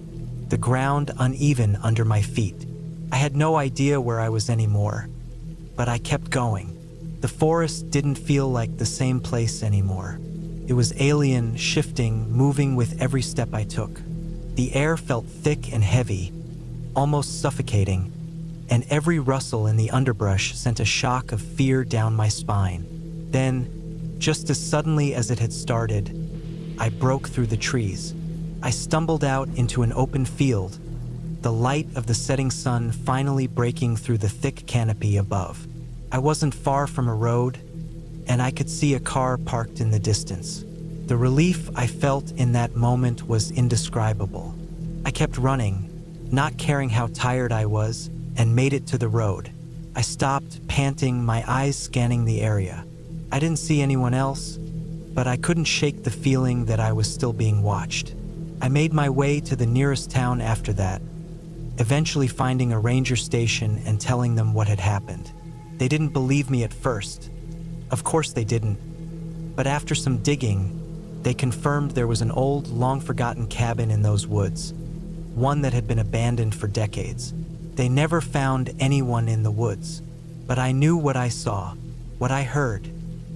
the ground uneven under my feet. I had no idea where I was anymore, but I kept going. The forest didn't feel like the same place anymore. It was alien, shifting, moving with every step I took. The air felt thick and heavy, almost suffocating, and every rustle in the underbrush sent a shock of fear down my spine. Then, just as suddenly as it had started, I broke through the trees. I stumbled out into an open field, the light of the setting sun finally breaking through the thick canopy above. I wasn't far from a road, and I could see a car parked in the distance. The relief I felt in that moment was indescribable. I kept running, not caring how tired I was, and made it to the road. I stopped, panting, my eyes scanning the area. I didn't see anyone else, but I couldn't shake the feeling that I was still being watched. I made my way to the nearest town after that, eventually finding a ranger station and telling them what had happened. They didn't believe me at first. Of course they didn't. But after some digging, they confirmed there was an old, long-forgotten cabin in those woods, one that had been abandoned for decades. They never found anyone in the woods, but I knew what I saw, what I heard,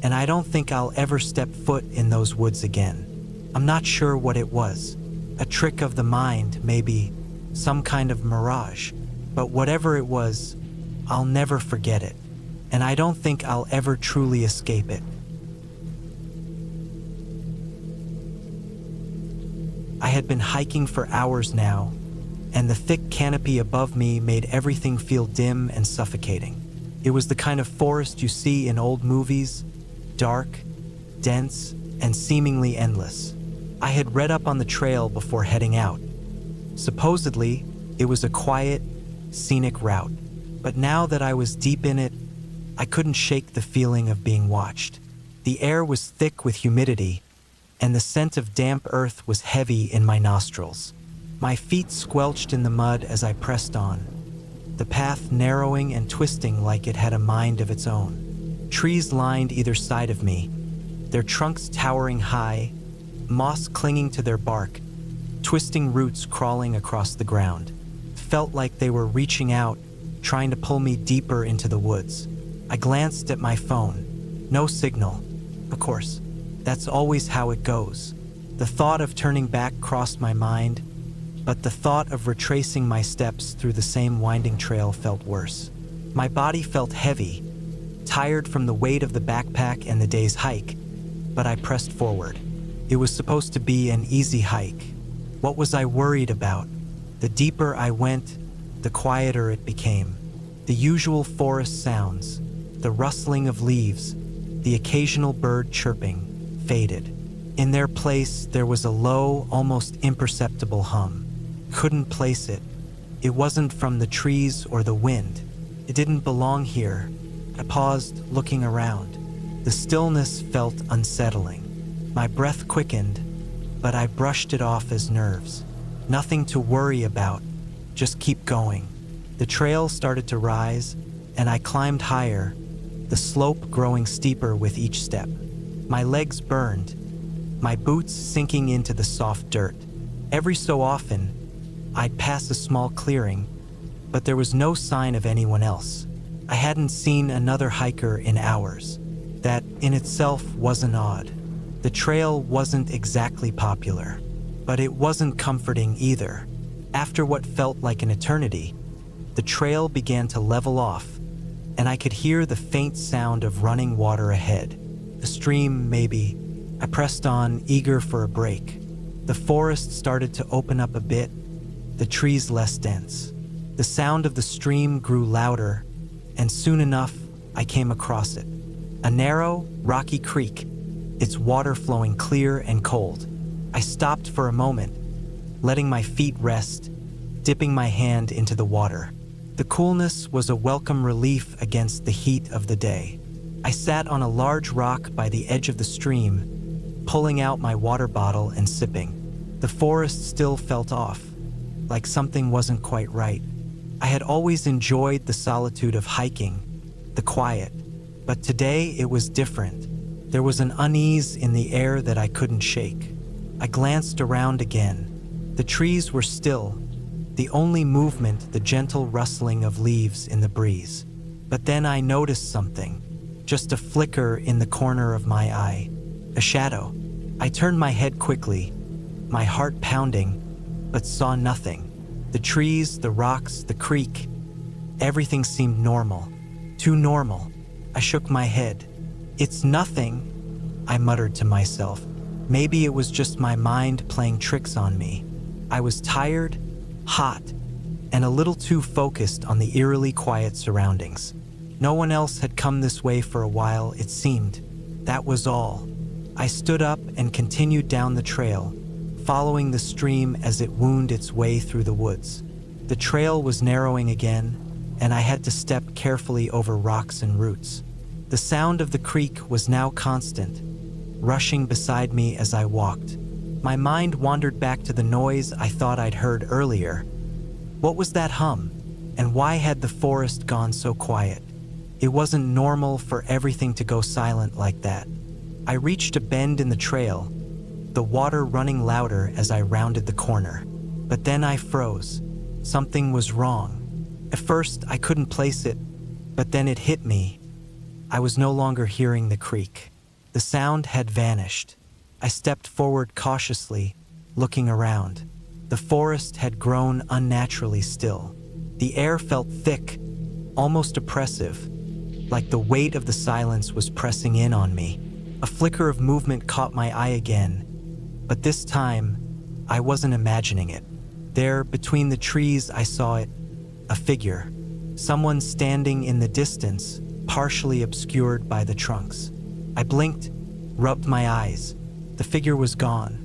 and I don't think I'll ever step foot in those woods again. I'm not sure what it was. A trick of the mind, maybe, some kind of mirage. But whatever it was, I'll never forget it, and I don't think I'll ever truly escape it. I had been hiking for hours now, and the thick canopy above me made everything feel dim and suffocating. It was the kind of forest you see in old movies, dark, dense, and seemingly endless. I had read up on the trail before heading out. Supposedly, it was a quiet, scenic route, but now that I was deep in it, I couldn't shake the feeling of being watched. The air was thick with humidity, and the scent of damp earth was heavy in my nostrils. My feet squelched in the mud as I pressed on, the path narrowing and twisting like it had a mind of its own. Trees lined either side of me, their trunks towering high, moss clinging to their bark, twisting roots crawling across the ground. Felt like they were reaching out, trying to pull me deeper into the woods. I glanced at my phone. No signal. Of course, that's always how it goes. The thought of turning back crossed my mind, but the thought of retracing my steps through the same winding trail felt worse. My body felt heavy, tired from the weight of the backpack and the day's hike, but I pressed forward. It was supposed to be an easy hike. What was I worried about? The deeper I went, the quieter it became. The usual forest sounds, the rustling of leaves, the occasional bird chirping, faded. In their place, there was a low, almost imperceptible hum. Couldn't place it. It wasn't from the trees or the wind. It didn't belong here. I paused, looking around. The stillness felt unsettling. My breath quickened, but I brushed it off as nerves. Nothing to worry about, just keep going. The trail started to rise, and I climbed higher, the slope growing steeper with each step. My legs burned, my boots sinking into the soft dirt. Every so often, I'd pass a small clearing, but there was no sign of anyone else. I hadn't seen another hiker in hours. That in itself wasn't odd. The trail wasn't exactly popular, but it wasn't comforting either. After what felt like an eternity, the trail began to level off, and I could hear the faint sound of running water ahead. A stream, maybe. I pressed on, eager for a break. The forest started to open up a bit, the trees less dense. The sound of the stream grew louder, and soon enough, I came across it. A narrow, rocky creek, its water flowing clear and cold. I stopped for a moment, letting my feet rest, dipping my hand into the water. The coolness was a welcome relief against the heat of the day. I sat on a large rock by the edge of the stream, pulling out my water bottle and sipping. The forest still felt off, like something wasn't quite right. I had always enjoyed the solitude of hiking, the quiet, but today it was different. There was an unease in the air that I couldn't shake. I glanced around again. The trees were still, the only movement the gentle rustling of leaves in the breeze. But then I noticed something, just a flicker in the corner of my eye, a shadow. I turned my head quickly, my heart pounding, but saw nothing. The trees, the rocks, the creek, everything seemed normal, too normal. I shook my head. It's nothing, I muttered to myself. Maybe it was just my mind playing tricks on me. I was tired, hot, and a little too focused on the eerily quiet surroundings. No one else had come this way for a while, it seemed. That was all. I stood up and continued down the trail, following the stream as it wound its way through the woods. The trail was narrowing again, and I had to step carefully over rocks and roots. The sound of the creek was now constant, rushing beside me as I walked. My mind wandered back to the noise I thought I'd heard earlier. What was that hum? And why had the forest gone so quiet? It wasn't normal for everything to go silent like that. I reached a bend in the trail, the water running louder as I rounded the corner. But then I froze. Something was wrong. At first, I couldn't place it, but then it hit me. I was no longer hearing the creek. The sound had vanished. I stepped forward cautiously, looking around. The forest had grown unnaturally still. The air felt thick, almost oppressive, like the weight of the silence was pressing in on me. A flicker of movement caught my eye again, but this time, I wasn't imagining it. There, between the trees, I saw it, a figure. Someone standing in the distance, partially obscured by the trunks. I blinked, rubbed my eyes. The figure was gone,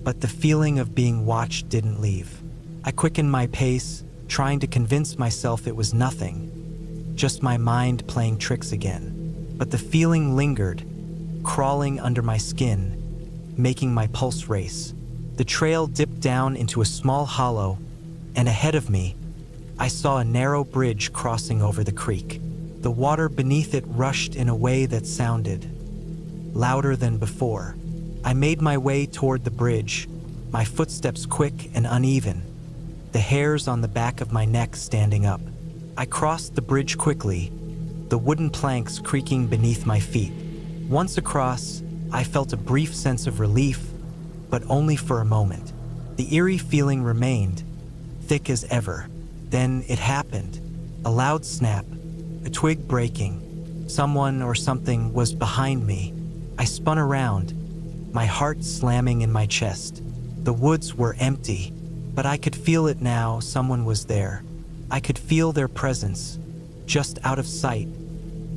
but the feeling of being watched didn't leave. I quickened my pace, trying to convince myself it was nothing, just my mind playing tricks again. But the feeling lingered, crawling under my skin, making my pulse race. The trail dipped down into a small hollow, and ahead of me, I saw a narrow bridge crossing over the creek. The water beneath it rushed in a way that sounded louder than before. I made my way toward the bridge, my footsteps quick and uneven, the hairs on the back of my neck standing up. I crossed the bridge quickly, the wooden planks creaking beneath my feet. Once across, I felt a brief sense of relief, but only for a moment. The eerie feeling remained, thick as ever. Then it happened. A loud snap, a twig breaking. Someone or something was behind me. I spun around, my heart slamming in my chest. The woods were empty, but I could feel it now. Someone was there. I could feel their presence, just out of sight,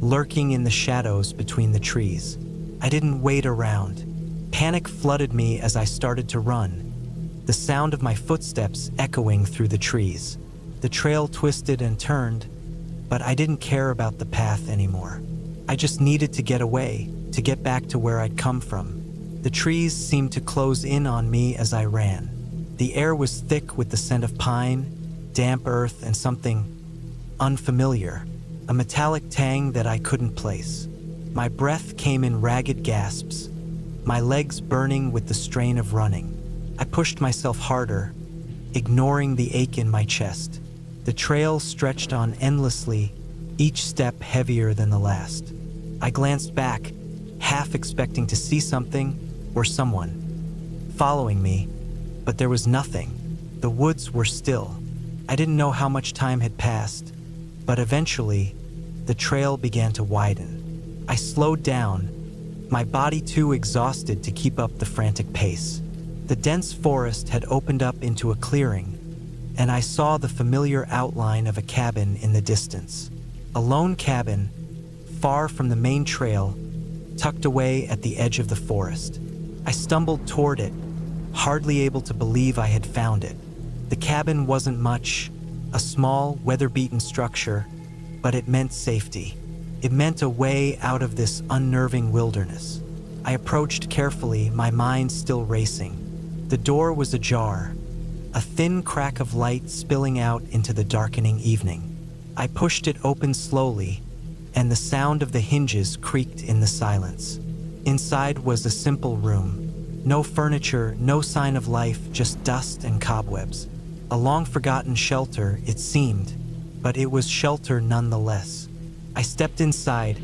lurking in the shadows between the trees. I didn't wait around. Panic flooded me as I started to run, the sound of my footsteps echoing through the trees. The trail twisted and turned, but I didn't care about the path anymore. I just needed to get away, to get back to where I'd come from. The trees seemed to close in on me as I ran. The air was thick with the scent of pine, damp earth, and something unfamiliar, a metallic tang that I couldn't place. My breath came in ragged gasps, my legs burning with the strain of running. I pushed myself harder, ignoring the ache in my chest. The trail stretched on endlessly, each step heavier than the last. I glanced back, half expecting to see something or someone following me, but there was nothing. The woods were still. I didn't know how much time had passed, but eventually, the trail began to widen. I slowed down, my body too exhausted to keep up the frantic pace. The dense forest had opened up into a clearing, and I saw the familiar outline of a cabin in the distance. A lone cabin, far from the main trail, tucked away at the edge of the forest. I stumbled toward it, hardly able to believe I had found it. The cabin wasn't much, a small, weather-beaten structure, but it meant safety. It meant a way out of this unnerving wilderness. I approached carefully, my mind still racing. The door was ajar, a thin crack of light spilling out into the darkening evening. I pushed it open slowly, and the sound of the hinges creaked in the silence. Inside was a simple room. No furniture, no sign of life, just dust and cobwebs. A long-forgotten shelter, it seemed, but it was shelter nonetheless. I stepped inside,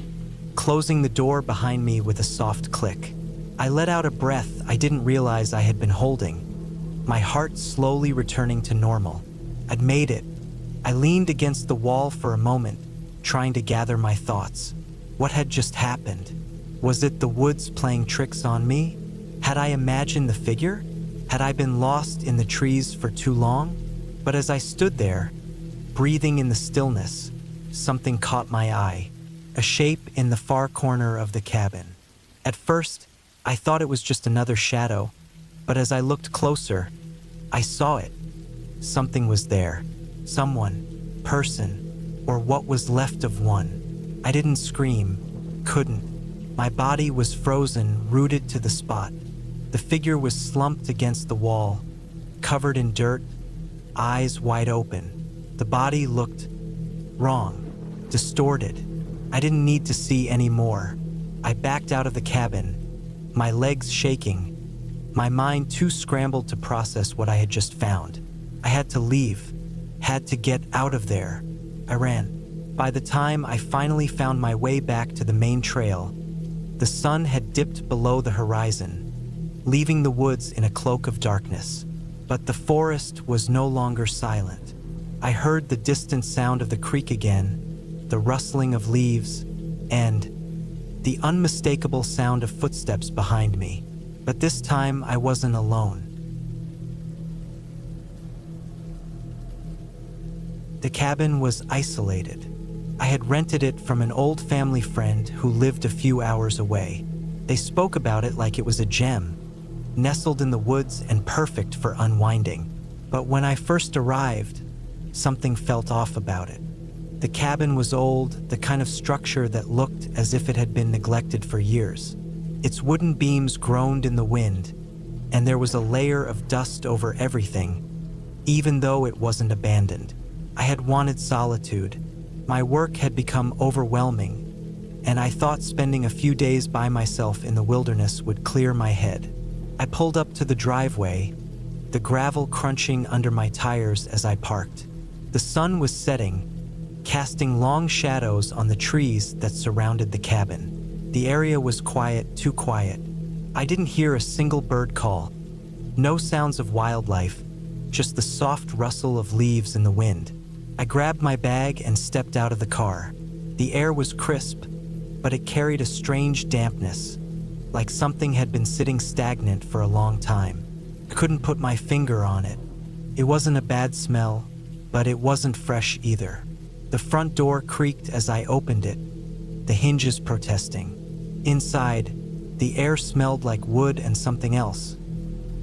closing the door behind me with a soft click. I let out a breath I didn't realize I had been holding, my heart slowly returning to normal. I'd made it. I leaned against the wall for a moment, trying to gather my thoughts. What had just happened? Was it the woods playing tricks on me? Had I imagined the figure? Had I been lost in the trees for too long? But as I stood there, breathing in the stillness, something caught my eye, a shape in the far corner of the cabin. At first, I thought it was just another shadow, but as I looked closer, I saw it. Something was there. Someone, person, or what was left of one. I didn't scream, couldn't. My body was frozen, rooted to the spot. The figure was slumped against the wall, covered in dirt, eyes wide open. The body looked wrong, distorted. I didn't need to see any more. I backed out of the cabin, my legs shaking, my mind too scrambled to process what I had just found. I had to leave, had to get out of there. I ran. By the time I finally found my way back to the main trail, the sun had dipped below the horizon, leaving the woods in a cloak of darkness. But the forest was no longer silent. I heard the distant sound of the creek again, the rustling of leaves, and the unmistakable sound of footsteps behind me. But this time I wasn't alone. The cabin was isolated. I had rented it from an old family friend who lived a few hours away. They spoke about it like it was a gem, nestled in the woods and perfect for unwinding. But when I first arrived, something felt off about it. The cabin was old, the kind of structure that looked as if it had been neglected for years. Its wooden beams groaned in the wind, and there was a layer of dust over everything, even though it wasn't abandoned. I had wanted solitude. My work had become overwhelming, and I thought spending a few days by myself in the wilderness would clear my head. I pulled up to the driveway, the gravel crunching under my tires as I parked. The sun was setting, casting long shadows on the trees that surrounded the cabin. The area was quiet, too quiet. I didn't hear a single bird call. No sounds of wildlife, just the soft rustle of leaves in the wind. I grabbed my bag and stepped out of the car. The air was crisp, but it carried a strange dampness, like something had been sitting stagnant for a long time. I couldn't put my finger on it. It wasn't a bad smell, but it wasn't fresh either. The front door creaked as I opened it, the hinges protesting. Inside, the air smelled like wood and something else,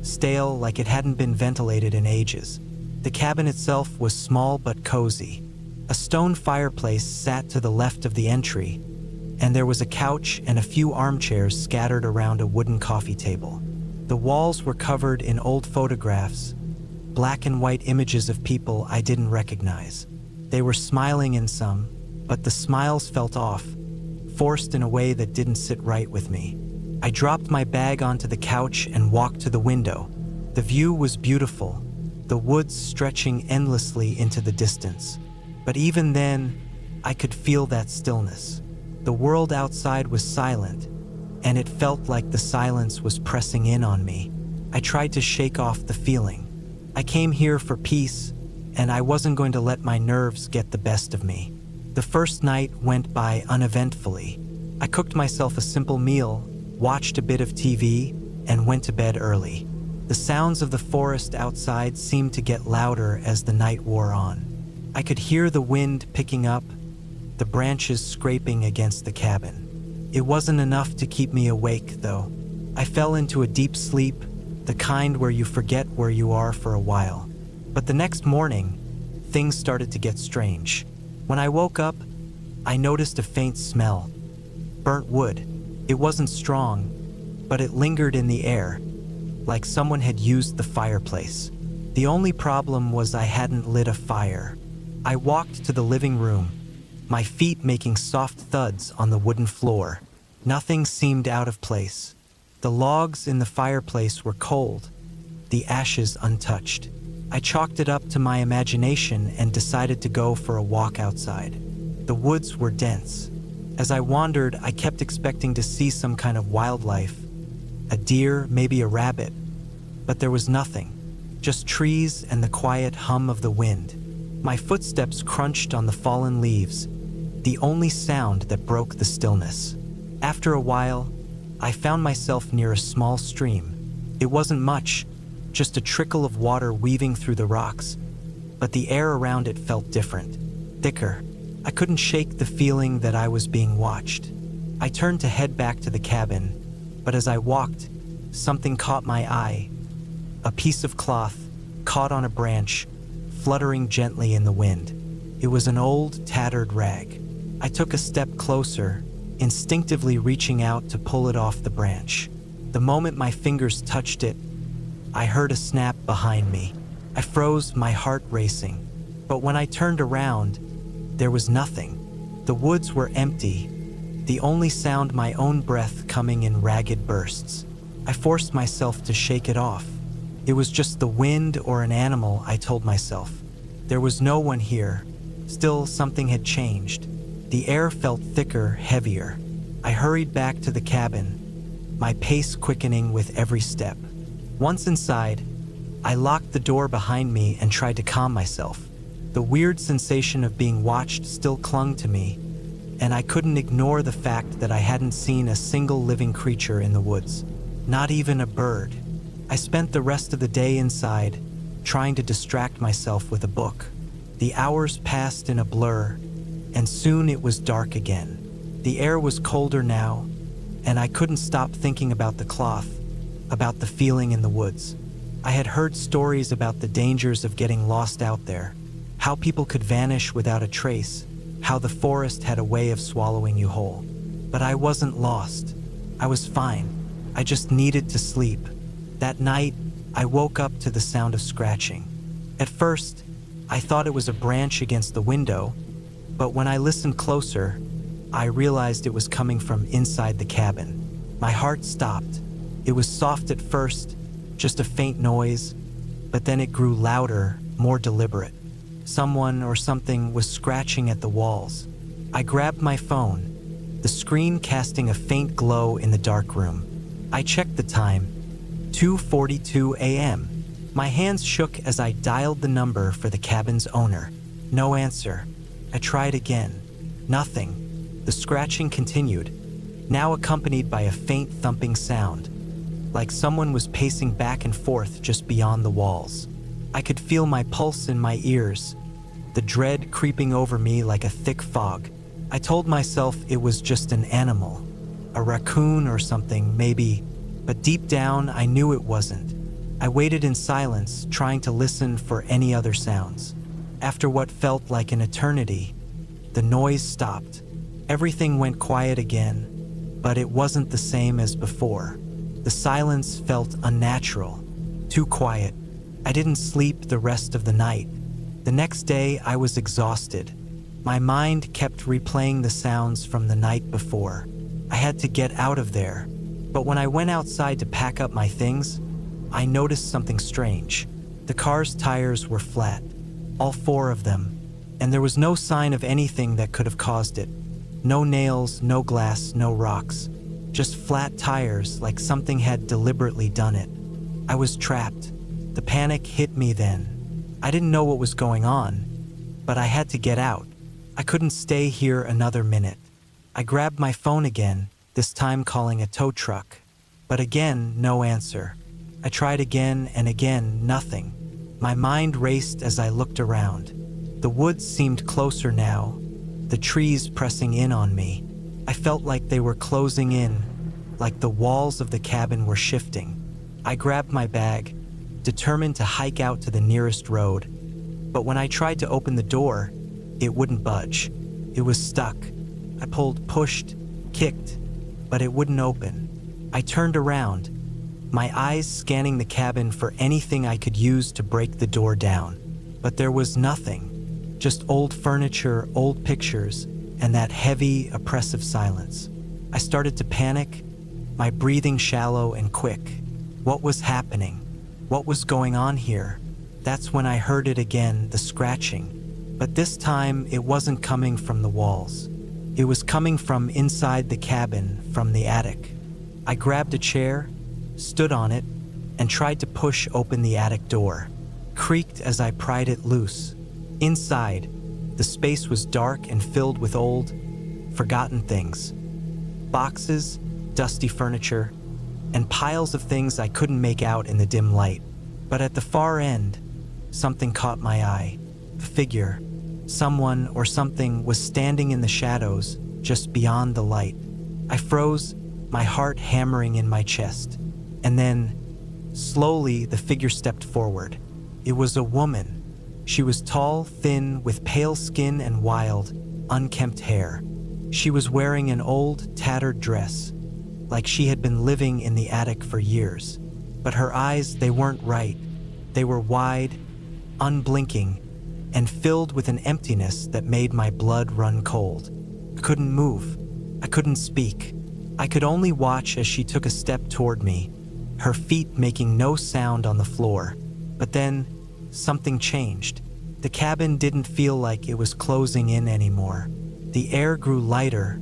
stale, like it hadn't been ventilated in ages. The cabin itself was small but cozy. A stone fireplace sat to the left of the entry, and there was a couch and a few armchairs scattered around a wooden coffee table. The walls were covered in old photographs, black and white images of people I didn't recognize. They were smiling in some, but the smiles felt off, forced in a way that didn't sit right with me. I dropped my bag onto the couch and walked to the window. The view was beautiful, the woods stretching endlessly into the distance. But even then, I could feel that stillness. The world outside was silent, and it felt like the silence was pressing in on me. I tried to shake off the feeling. I came here for peace, and I wasn't going to let my nerves get the best of me. The first night went by uneventfully. I cooked myself a simple meal, watched a bit of TV, and went to bed early. The sounds of the forest outside seemed to get louder as the night wore on. I could hear the wind picking up, the branches scraping against the cabin. It wasn't enough to keep me awake, though. I fell into a deep sleep, the kind where you forget where you are for a while. But the next morning, things started to get strange. When I woke up, I noticed a faint smell. Burnt wood. It wasn't strong, but it lingered in the air, like someone had used the fireplace. The only problem was I hadn't lit a fire. I walked to the living room, my feet making soft thuds on the wooden floor. Nothing seemed out of place. The logs in the fireplace were cold, the ashes untouched. I chalked it up to my imagination and decided to go for a walk outside. The woods were dense. As I wandered, I kept expecting to see some kind of wildlife, a deer, maybe a rabbit, but there was nothing, just trees and the quiet hum of the wind. My footsteps crunched on the fallen leaves, the only sound that broke the stillness. After a while, I found myself near a small stream. It wasn't much, just a trickle of water weaving through the rocks, but the air around it felt different, thicker. I couldn't shake the feeling that I was being watched. I turned to head back to the cabin, but as I walked, something caught my eye. A piece of cloth, caught on a branch, fluttering gently in the wind. It was an old, tattered rag. I took a step closer, instinctively reaching out to pull it off the branch. The moment my fingers touched it, I heard a snap behind me. I froze, my heart racing. But when I turned around, there was nothing. The woods were empty, the only sound my own breath coming in ragged bursts. I forced myself to shake it off. It was just the wind or an animal, I told myself. There was no one here. Still, something had changed. The air felt thicker, heavier. I hurried back to the cabin, my pace quickening with every step. Once inside, I locked the door behind me and tried to calm myself. The weird sensation of being watched still clung to me, and I couldn't ignore the fact that I hadn't seen a single living creature in the woods, not even a bird. I spent the rest of the day inside, trying to distract myself with a book. The hours passed in a blur, and soon it was dark again. The air was colder now, and I couldn't stop thinking about the cloth, about the feeling in the woods. I had heard stories about the dangers of getting lost out there, how people could vanish without a trace, how the forest had a way of swallowing you whole. But I wasn't lost. I was fine. I just needed to sleep. That night, I woke up to the sound of scratching. At first, I thought it was a branch against the window, but when I listened closer, I realized it was coming from inside the cabin. My heart stopped. It was soft at first, just a faint noise, but then it grew louder, more deliberate. Someone or something was scratching at the walls. I grabbed my phone, the screen casting a faint glow in the dark room. I checked the time, 2:42 a.m. My hands shook as I dialed the number for the cabin's owner. No answer. I tried again. Nothing. The scratching continued, now accompanied by a faint thumping sound, like someone was pacing back and forth just beyond the walls. I could feel my pulse in my ears, the dread creeping over me like a thick fog. I told myself it was just an animal, a raccoon or something, maybe, but deep down I knew it wasn't. I waited in silence, trying to listen for any other sounds. After what felt like an eternity, the noise stopped. Everything went quiet again, but it wasn't the same as before. The silence felt unnatural, too quiet. I didn't sleep the rest of the night. The next day, I was exhausted. My mind kept replaying the sounds from the night before. I had to get out of there. But when I went outside to pack up my things, I noticed something strange. The car's tires were flat, all 4 of them, and there was no sign of anything that could have caused it. No nails, no glass, no rocks. Just flat tires, like something had deliberately done it. I was trapped. The panic hit me then. I didn't know what was going on, but I had to get out. I couldn't stay here another minute. I grabbed my phone again, this time calling a tow truck. But again, no answer. I tried again and again, nothing. My mind raced as I looked around. The woods seemed closer now, the trees pressing in on me. I felt like they were closing in, like the walls of the cabin were shifting. I grabbed my bag, determined to hike out to the nearest road. But when I tried to open the door, it wouldn't budge. It was stuck. I pulled, pushed, kicked, but it wouldn't open. I turned around, my eyes scanning the cabin for anything I could use to break the door down. But there was nothing, just old furniture, old pictures, and that heavy, oppressive silence. I started to panic, my breathing shallow and quick. What was happening? What was going on here? That's when I heard it again, the scratching. But this time, it wasn't coming from the walls. It was coming from inside the cabin, from the attic. I grabbed a chair, stood on it, and tried to push open the attic door. Creaked as I pried it loose. Inside, the space was dark and filled with old, forgotten things. Boxes, dusty furniture, and piles of things I couldn't make out in the dim light. But at the far end, something caught my eye. A figure, someone or something, was standing in the shadows just beyond the light. I froze, my heart hammering in my chest. And then, slowly, the figure stepped forward. It was a woman. She was tall, thin, with pale skin and wild, unkempt hair. She was wearing an old, tattered dress, like she had been living in the attic for years. But her eyes, they weren't right. They were wide, unblinking, and filled with an emptiness that made my blood run cold. I couldn't move. I couldn't speak. I could only watch as she took a step toward me, her feet making no sound on the floor. But then, something changed. The cabin didn't feel like it was closing in anymore. The air grew lighter,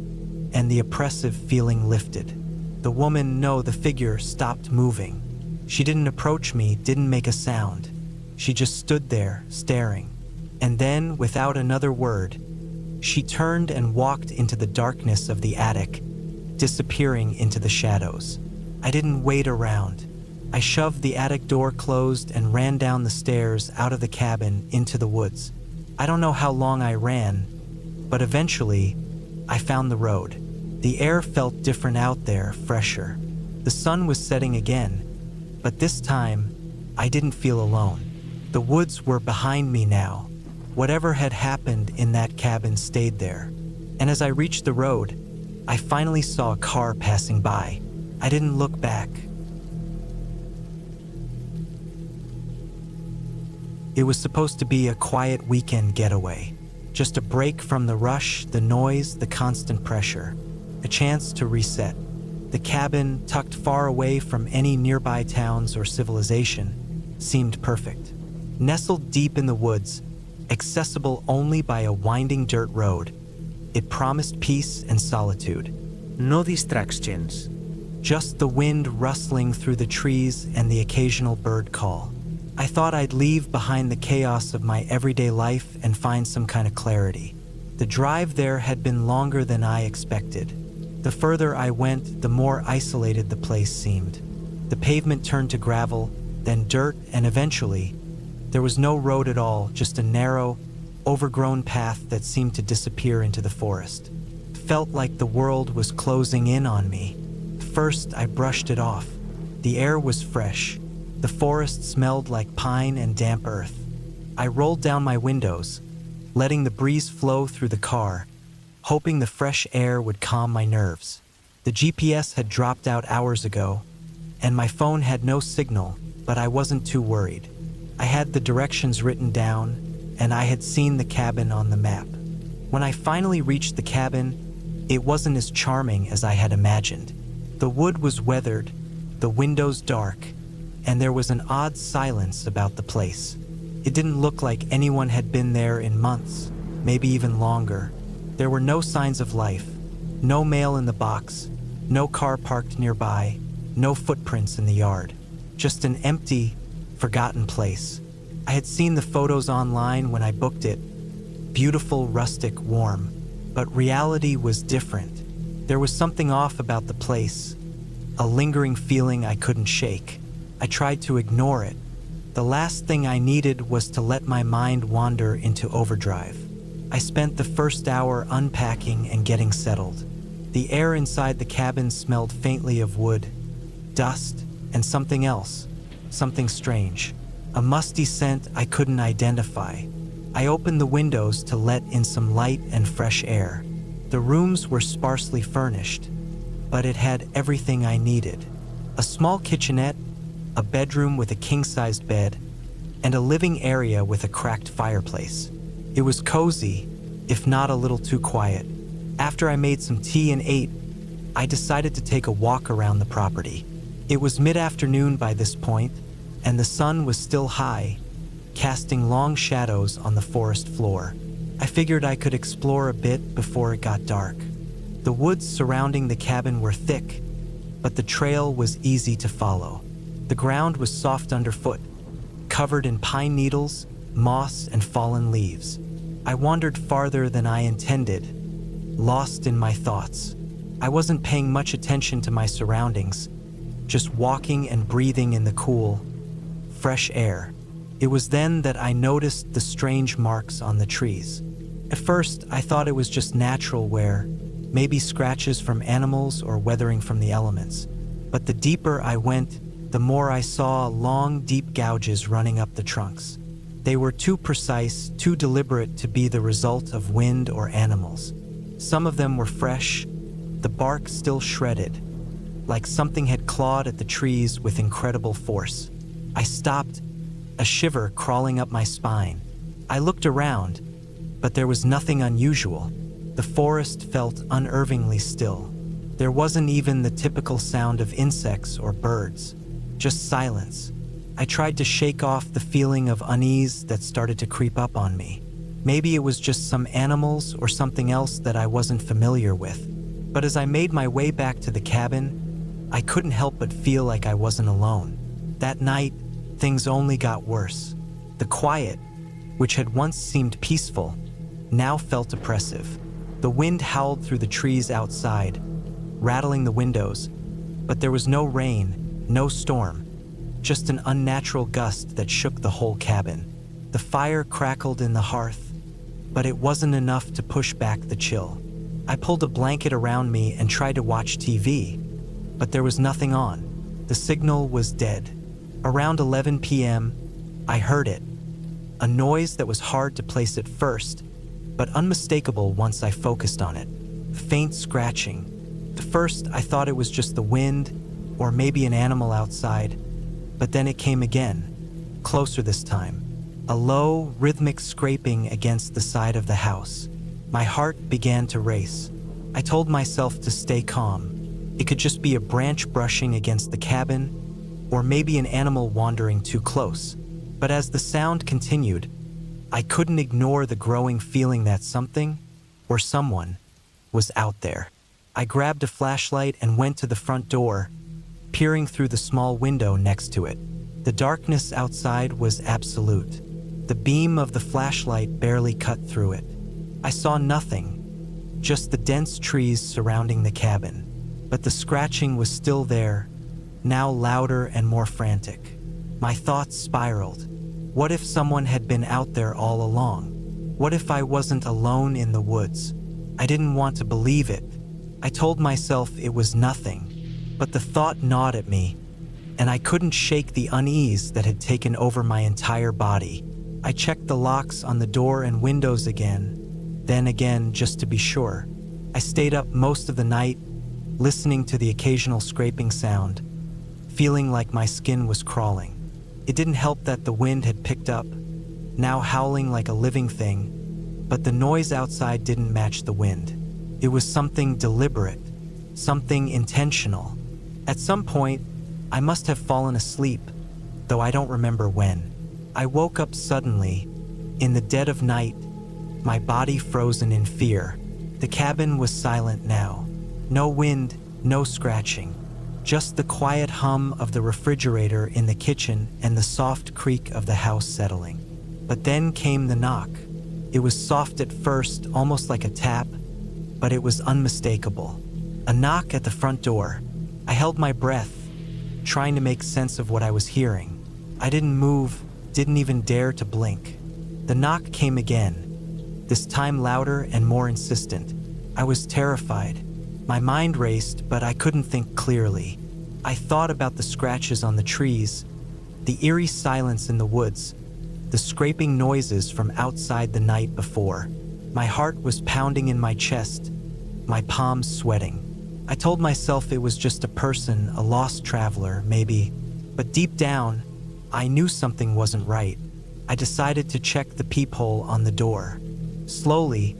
and the oppressive feeling lifted. The woman, no, the figure, stopped moving. She didn't approach me, didn't make a sound. She just stood there, staring. And then, without another word, she turned and walked into the darkness of the attic, disappearing into the shadows. I didn't wait around. I shoved the attic door closed and ran down the stairs out of the cabin into the woods. I don't know how long I ran, but eventually, I found the road. The air felt different out there, fresher. The sun was setting again, but this time, I didn't feel alone. The woods were behind me now. Whatever had happened in that cabin stayed there. And as I reached the road, I finally saw a car passing by. I didn't look back. It was supposed to be a quiet weekend getaway. Just a break from the rush, the noise, the constant pressure. A chance to reset. The cabin, tucked far away from any nearby towns or civilization, seemed perfect. Nestled deep in the woods, accessible only by a winding dirt road, it promised peace and solitude. No distractions. Just the wind rustling through the trees and the occasional bird call. I thought I'd leave behind the chaos of my everyday life and find some kind of clarity. The drive there had been longer than I expected. The further I went, the more isolated the place seemed. The pavement turned to gravel, then dirt, and eventually, there was no road at all, just a narrow, overgrown path that seemed to disappear into the forest. It felt like the world was closing in on me. First, I brushed it off. The air was fresh. The forest smelled like pine and damp earth. I rolled down my windows, letting the breeze flow through the car, hoping the fresh air would calm my nerves. The GPS had dropped out hours ago, and my phone had no signal, but I wasn't too worried. I had the directions written down, and I had seen the cabin on the map. When I finally reached the cabin, it wasn't as charming as I had imagined. The wood was weathered, the windows dark, and there was an odd silence about the place. It didn't look like anyone had been there in months, maybe even longer. There were no signs of life, no mail in the box, no car parked nearby, no footprints in the yard. Just an empty, forgotten place. I had seen the photos online when I booked it. Beautiful, rustic, warm. But reality was different. There was something off about the place, a lingering feeling I couldn't shake. I tried to ignore it. The last thing I needed was to let my mind wander into overdrive. I spent the first hour unpacking and getting settled. The air inside the cabin smelled faintly of wood, dust, and something else, something strange. A musty scent I couldn't identify. I opened the windows to let in some light and fresh air. The rooms were sparsely furnished, but it had everything I needed. A small kitchenette, a bedroom with a king-sized bed, and a living area with a cracked fireplace. It was cozy, if not a little too quiet. After I made some tea and ate, I decided to take a walk around the property. It was mid-afternoon by this point, and the sun was still high, casting long shadows on the forest floor. I figured I could explore a bit before it got dark. The woods surrounding the cabin were thick, but the trail was easy to follow. The ground was soft underfoot, covered in pine needles, moss, and fallen leaves. I wandered farther than I intended, lost in my thoughts. I wasn't paying much attention to my surroundings, just walking and breathing in the cool, fresh air. It was then that I noticed the strange marks on the trees. At first, I thought it was just natural wear, maybe scratches from animals or weathering from the elements. But the deeper I went, the more I saw long, deep gouges running up the trunks. They were too precise, too deliberate to be the result of wind or animals. Some of them were fresh, the bark still shredded, like something had clawed at the trees with incredible force. I stopped, a shiver crawling up my spine. I looked around, but there was nothing unusual. The forest felt unnervingly still. There wasn't even the typical sound of insects or birds, just silence. I tried to shake off the feeling of unease that started to creep up on me. Maybe it was just some animals or something else that I wasn't familiar with. But as I made my way back to the cabin, I couldn't help but feel like I wasn't alone. That night, things only got worse. The quiet, which had once seemed peaceful, now felt oppressive. The wind howled through the trees outside, rattling the windows, but there was no rain, no storm, just an unnatural gust that shook the whole cabin. The fire crackled in the hearth, but it wasn't enough to push back the chill. I pulled a blanket around me and tried to watch TV, but there was nothing on. The signal was dead. Around 11 p.m., I heard it, a noise that was hard to place at first, but unmistakable once I focused on it. Faint scratching. At first, I thought it was just the wind, or maybe an animal outside, but then it came again, closer this time. A low, rhythmic scraping against the side of the house. My heart began to race. I told myself to stay calm. It could just be a branch brushing against the cabin, or maybe an animal wandering too close. But as the sound continued, I couldn't ignore the growing feeling that something, or someone, was out there. I grabbed a flashlight and went to the front door, peering through the small window next to it. The darkness outside was absolute. The beam of the flashlight barely cut through it. I saw nothing, just the dense trees surrounding the cabin. But the scratching was still there, now louder and more frantic. My thoughts spiraled. What if someone had been out there all along? What if I wasn't alone in the woods? I didn't want to believe it. I told myself it was nothing, but the thought gnawed at me, and I couldn't shake the unease that had taken over my entire body. I checked the locks on the door and windows again, then again just to be sure. I stayed up most of the night, listening to the occasional scraping sound, feeling like my skin was crawling. It didn't help that the wind had picked up, now howling like a living thing, but the noise outside didn't match the wind. It was something deliberate, something intentional. At some point, I must have fallen asleep, though I don't remember when. I woke up suddenly, in the dead of night, my body frozen in fear. The cabin was silent now. No wind, no scratching. Just the quiet hum of the refrigerator in the kitchen and the soft creak of the house settling. But then came the knock. It was soft at first, almost like a tap, but it was unmistakable. A knock at the front door. I held my breath, trying to make sense of what I was hearing. I didn't move, didn't even dare to blink. The knock came again, this time louder and more insistent. I was terrified. My mind raced, but I couldn't think clearly. I thought about the scratches on the trees, the eerie silence in the woods, the scraping noises from outside the night before. My heart was pounding in my chest, my palms sweating. I told myself it was just a person, a lost traveler, maybe. But deep down, I knew something wasn't right. I decided to check the peephole on the door. Slowly,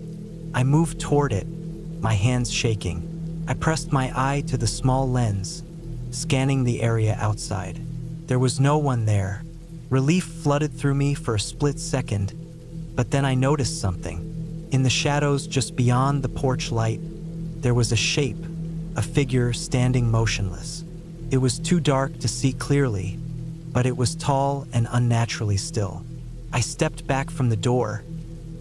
I moved toward it, my hands shaking. I pressed my eye to the small lens, scanning the area outside. There was no one there. Relief flooded through me for a split second, but then I noticed something. In the shadows just beyond the porch light, there was a shape, a figure standing motionless. It was too dark to see clearly, but it was tall and unnaturally still. I stepped back from the door,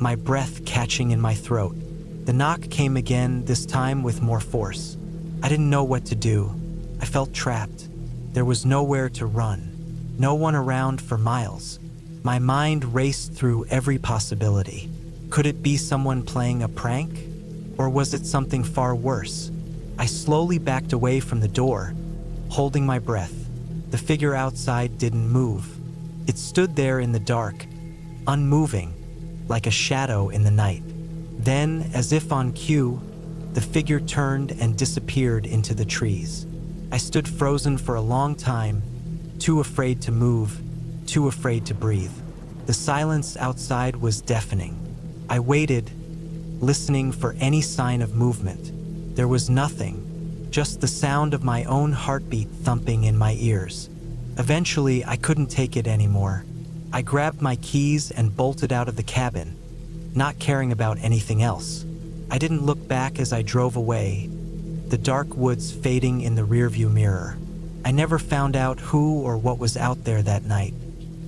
my breath catching in my throat. The knock came again, this time with more force. I didn't know what to do. I felt trapped. There was nowhere to run, no one around for miles. My mind raced through every possibility. Could it be someone playing a prank? Or was it something far worse? I slowly backed away from the door, holding my breath. The figure outside didn't move. It stood there in the dark, unmoving, like a shadow in the night. Then, as if on cue, the figure turned and disappeared into the trees. I stood frozen for a long time, too afraid to move, too afraid to breathe. The silence outside was deafening. I waited, listening for any sign of movement. There was nothing, just the sound of my own heartbeat thumping in my ears. Eventually, I couldn't take it anymore. I grabbed my keys and bolted out of the cabin, not caring about anything else. I didn't look back as I drove away, the dark woods fading in the rearview mirror. I never found out who or what was out there that night,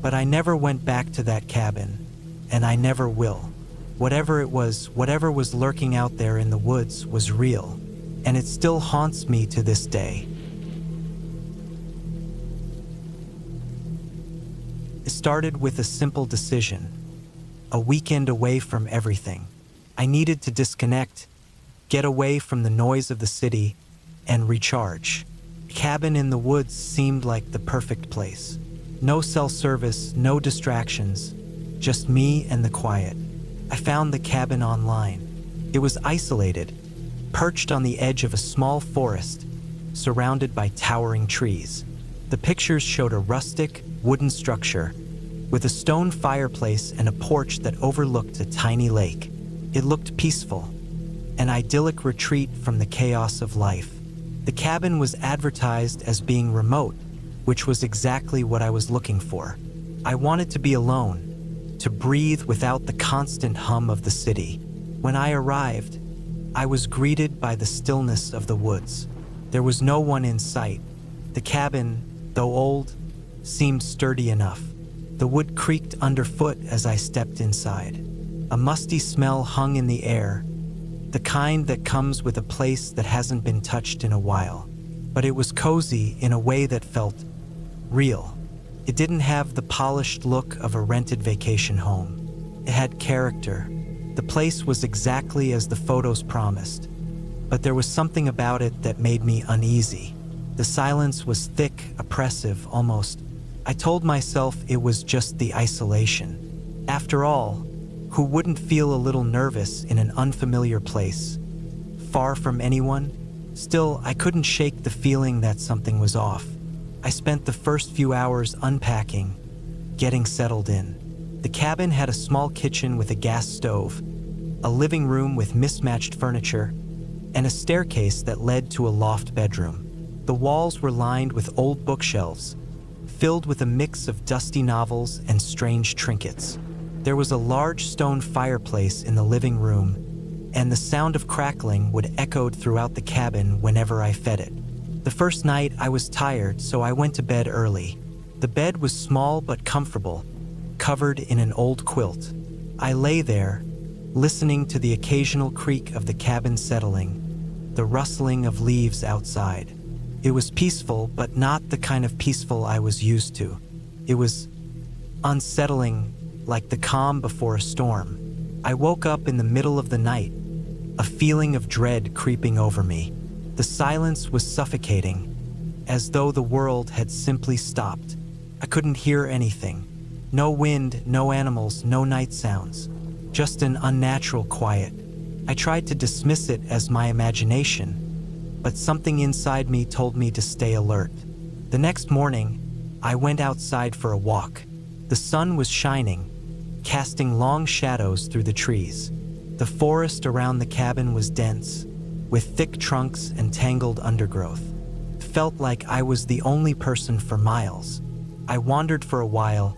but I never went back to that cabin, and I never will. Whatever it was, whatever was lurking out there in the woods was real, and it still haunts me to this day. It started with a simple decision, a weekend away from everything. I needed to disconnect, get away from the noise of the city, and recharge. A cabin in the woods seemed like the perfect place. No cell service, no distractions, just me and the quiet. I found the cabin online. It was isolated, perched on the edge of a small forest, surrounded by towering trees. The pictures showed a rustic, wooden structure with a stone fireplace and a porch that overlooked a tiny lake. It looked peaceful, an idyllic retreat from the chaos of life. The cabin was advertised as being remote, which was exactly what I was looking for. I wanted to be alone, to breathe without the constant hum of the city. When I arrived, I was greeted by the stillness of the woods. There was no one in sight. The cabin, though old, seemed sturdy enough. The wood creaked underfoot as I stepped inside. A musty smell hung in the air, the kind that comes with a place that hasn't been touched in a while. But it was cozy in a way that felt real. It didn't have the polished look of a rented vacation home. It had character. The place was exactly as the photos promised, but there was something about it that made me uneasy. The silence was thick, oppressive, almost. I told myself it was just the isolation. After all, who wouldn't feel a little nervous in an unfamiliar place, far from anyone? Still, I couldn't shake the feeling that something was off. I spent the first few hours unpacking, getting settled in. The cabin had a small kitchen with a gas stove, a living room with mismatched furniture, and a staircase that led to a loft bedroom. The walls were lined with old bookshelves, filled with a mix of dusty novels and strange trinkets. There was a large stone fireplace in the living room, and the sound of crackling would echo throughout the cabin whenever I fed it. The first night I was tired, so I went to bed early. The bed was small but comfortable, covered in an old quilt. I lay there, listening to the occasional creak of the cabin settling, the rustling of leaves outside. It was peaceful, but not the kind of peaceful I was used to. It was unsettling, like the calm before a storm. I woke up in the middle of the night, a feeling of dread creeping over me. The silence was suffocating, as though the world had simply stopped. I couldn't hear anything. No wind, no animals, no night sounds. Just an unnatural quiet. I tried to dismiss it as my imagination, but something inside me told me to stay alert. The next morning, I went outside for a walk. The sun was shining, casting long shadows through the trees. The forest around the cabin was dense, with thick trunks and tangled undergrowth. It felt like I was the only person for miles. I wandered for a while,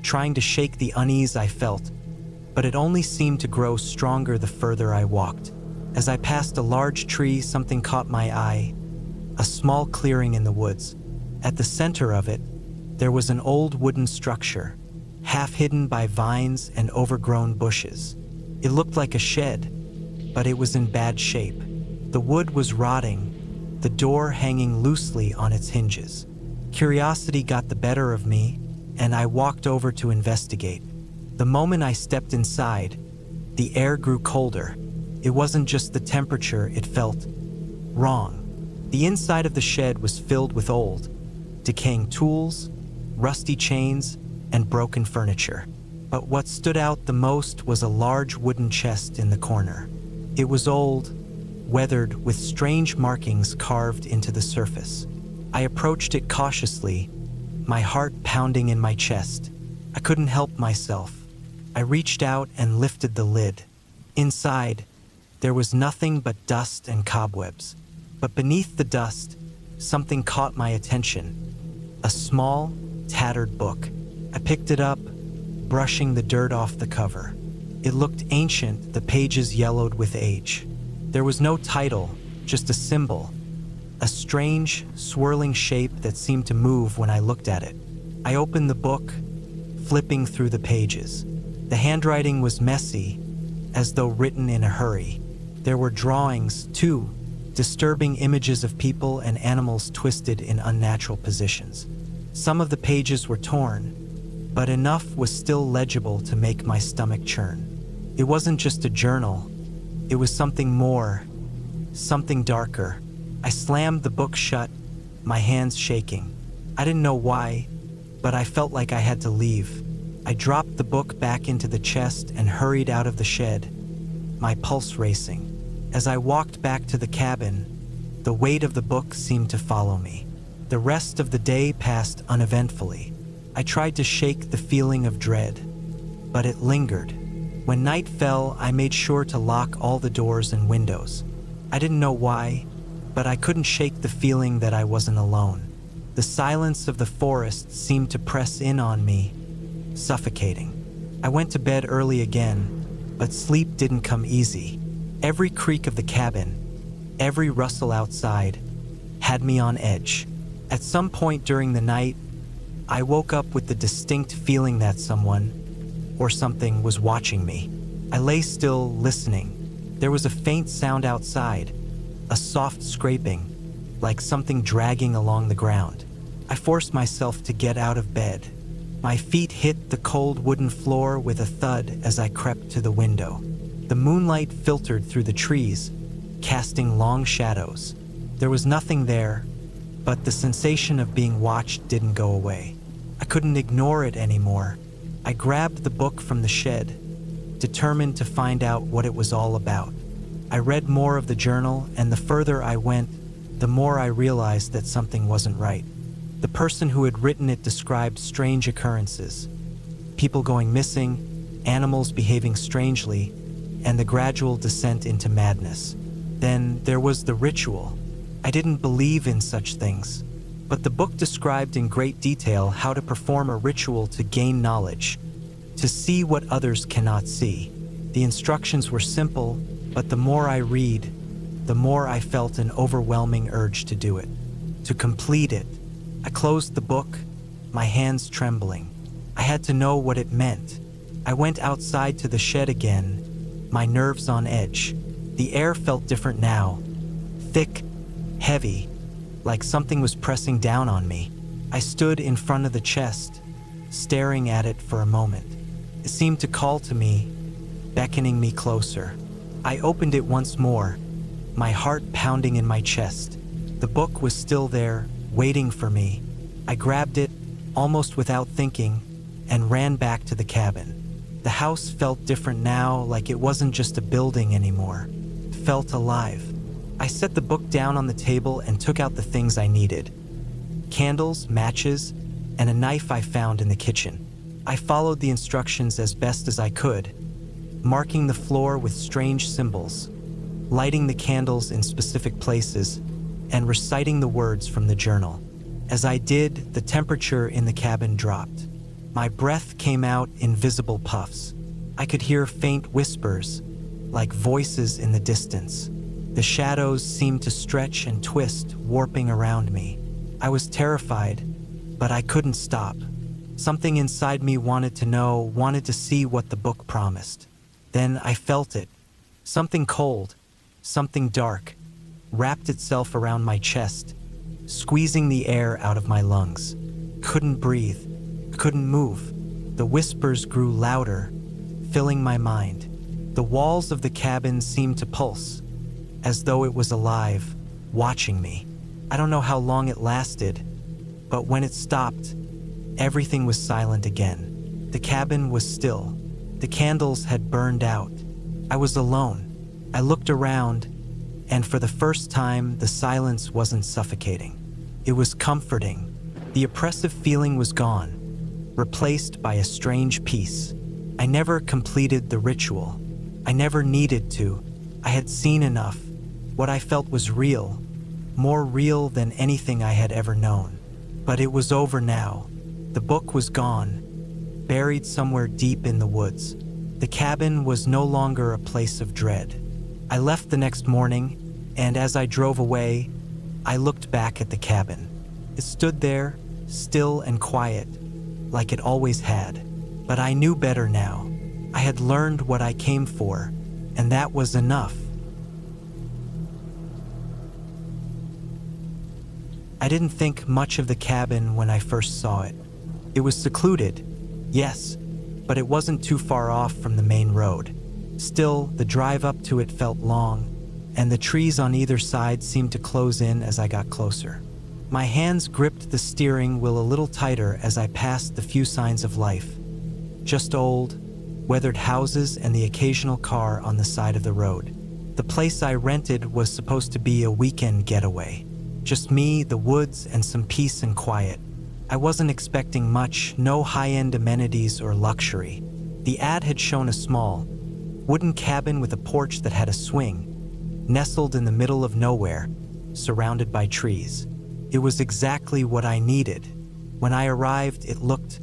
trying to shake the unease I felt, but it only seemed to grow stronger the further I walked. As I passed a large tree, something caught my eye, a small clearing in the woods. At the center of it, there was an old wooden structure, half hidden by vines and overgrown bushes. It looked like a shed, but it was in bad shape. The wood was rotting, the door hanging loosely on its hinges. Curiosity got the better of me, and I walked over to investigate. The moment I stepped inside, the air grew colder. It wasn't just the temperature, it felt wrong. The inside of the shed was filled with old, decaying tools, rusty chains, and broken furniture. But what stood out the most was a large wooden chest in the corner. It was old, weathered, with strange markings carved into the surface. I approached it cautiously, my heart pounding in my chest. I couldn't help myself. I reached out and lifted the lid. Inside, there was nothing but dust and cobwebs. But beneath the dust, something caught my attention. A small, tattered book. I picked it up, brushing the dirt off the cover. It looked ancient, the pages yellowed with age. There was no title, just a symbol. A strange, swirling shape that seemed to move when I looked at it. I opened the book, flipping through the pages. The handwriting was messy, as though written in a hurry. There were drawings, too, disturbing images of people and animals twisted in unnatural positions. Some of the pages were torn, but enough was still legible to make my stomach churn. It wasn't just a journal, it was something more, something darker. I slammed the book shut, my hands shaking. I didn't know why, but I felt like I had to leave. I dropped the book back into the chest and hurried out of the shed, my pulse racing. As I walked back to the cabin, the weight of the book seemed to follow me. The rest of the day passed uneventfully. I tried to shake the feeling of dread, but it lingered. When night fell, I made sure to lock all the doors and windows. I didn't know why, but I couldn't shake the feeling that I wasn't alone. The silence of the forest seemed to press in on me, suffocating. I went to bed early again, but sleep didn't come easy. Every creak of the cabin, every rustle outside, had me on edge. At some point during the night, I woke up with the distinct feeling that someone, or something, was watching me. I lay still, listening. There was a faint sound outside, a soft scraping, like something dragging along the ground. I forced myself to get out of bed. My feet hit the cold wooden floor with a thud as I crept to the window. The moonlight filtered through the trees, casting long shadows. There was nothing there, but the sensation of being watched didn't go away. I couldn't ignore it anymore. I grabbed the book from the shed, determined to find out what it was all about. I read more of the journal, and the further I went, the more I realized that something wasn't right. The person who had written it described strange occurrences, people going missing, animals behaving strangely, and the gradual descent into madness. Then there was the ritual. I didn't believe in such things, but the book described in great detail how to perform a ritual to gain knowledge, to see what others cannot see. The instructions were simple, but the more I read, the more I felt an overwhelming urge to do it, to complete it. I closed the book, my hands trembling. I had to know what it meant. I went outside to the shed again, my nerves on edge. The air felt different now, thick, heavy, like something was pressing down on me. I stood in front of the chest, staring at it for a moment. It seemed to call to me, beckoning me closer. I opened it once more, my heart pounding in my chest. The book was still there, waiting for me. I grabbed it, almost without thinking, and ran back to the cabin. The house felt different now, like it wasn't just a building anymore. It felt alive. I set the book down on the table and took out the things I needed. Candles, matches, and a knife I found in the kitchen. I followed the instructions as best as I could, marking the floor with strange symbols, lighting the candles in specific places, and reciting the words from the journal. As I did, the temperature in the cabin dropped. My breath came out in visible puffs. I could hear faint whispers, like voices in the distance. The shadows seemed to stretch and twist, warping around me. I was terrified, but I couldn't stop. Something inside me wanted to know, wanted to see what the book promised. Then I felt it. Something cold, something dark, wrapped itself around my chest, squeezing the air out of my lungs. Couldn't breathe. I couldn't move. The whispers grew louder, filling my mind. The walls of the cabin seemed to pulse, as though it was alive, watching me. I don't know how long it lasted, but when it stopped, everything was silent again. The cabin was still. The candles had burned out. I was alone. I looked around, and for the first time, the silence wasn't suffocating. It was comforting. The oppressive feeling was gone, replaced by a strange peace. I never completed the ritual. I never needed to. I had seen enough. What I felt was real, more real than anything I had ever known. But it was over now. The book was gone, buried somewhere deep in the woods. The cabin was no longer a place of dread. I left the next morning, and as I drove away, I looked back at the cabin. It stood there, still and quiet, like it always had. But I knew better now. I had learned what I came for, and that was enough. I didn't think much of the cabin when I first saw it. It was secluded, yes, but it wasn't too far off from the main road. Still, the drive up to it felt long, and the trees on either side seemed to close in as I got closer. My hands gripped the steering wheel a little tighter as I passed the few signs of life. Just old, weathered houses and the occasional car on the side of the road. The place I rented was supposed to be a weekend getaway. Just me, the woods, and some peace and quiet. I wasn't expecting much, no high-end amenities or luxury. The ad had shown a small, wooden cabin with a porch that had a swing, nestled in the middle of nowhere, surrounded by trees. It was exactly what I needed. When I arrived, it looked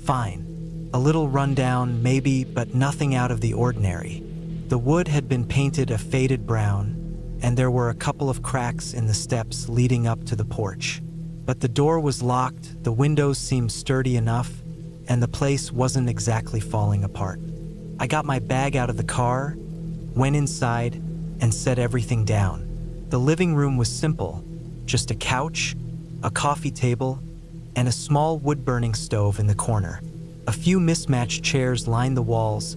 fine. A little rundown, maybe, but nothing out of the ordinary. The wood had been painted a faded brown, and there were a couple of cracks in the steps leading up to the porch. But the door was locked, the windows seemed sturdy enough, and the place wasn't exactly falling apart. I got my bag out of the car, went inside, and set everything down. The living room was simple, just a couch, a coffee table, and a small wood-burning stove in the corner. A few mismatched chairs lined the walls,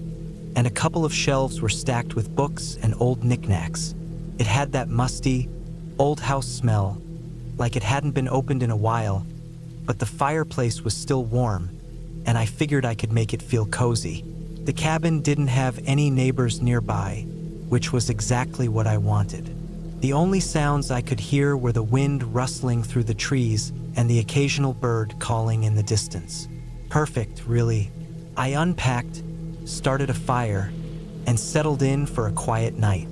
and a couple of shelves were stacked with books and old knickknacks. It had that musty, old house smell, like it hadn't been opened in a while, but the fireplace was still warm, and I figured I could make it feel cozy. The cabin didn't have any neighbors nearby, which was exactly what I wanted. The only sounds I could hear were the wind rustling through the trees and the occasional bird calling in the distance. Perfect, really. I unpacked, started a fire, and settled in for a quiet night.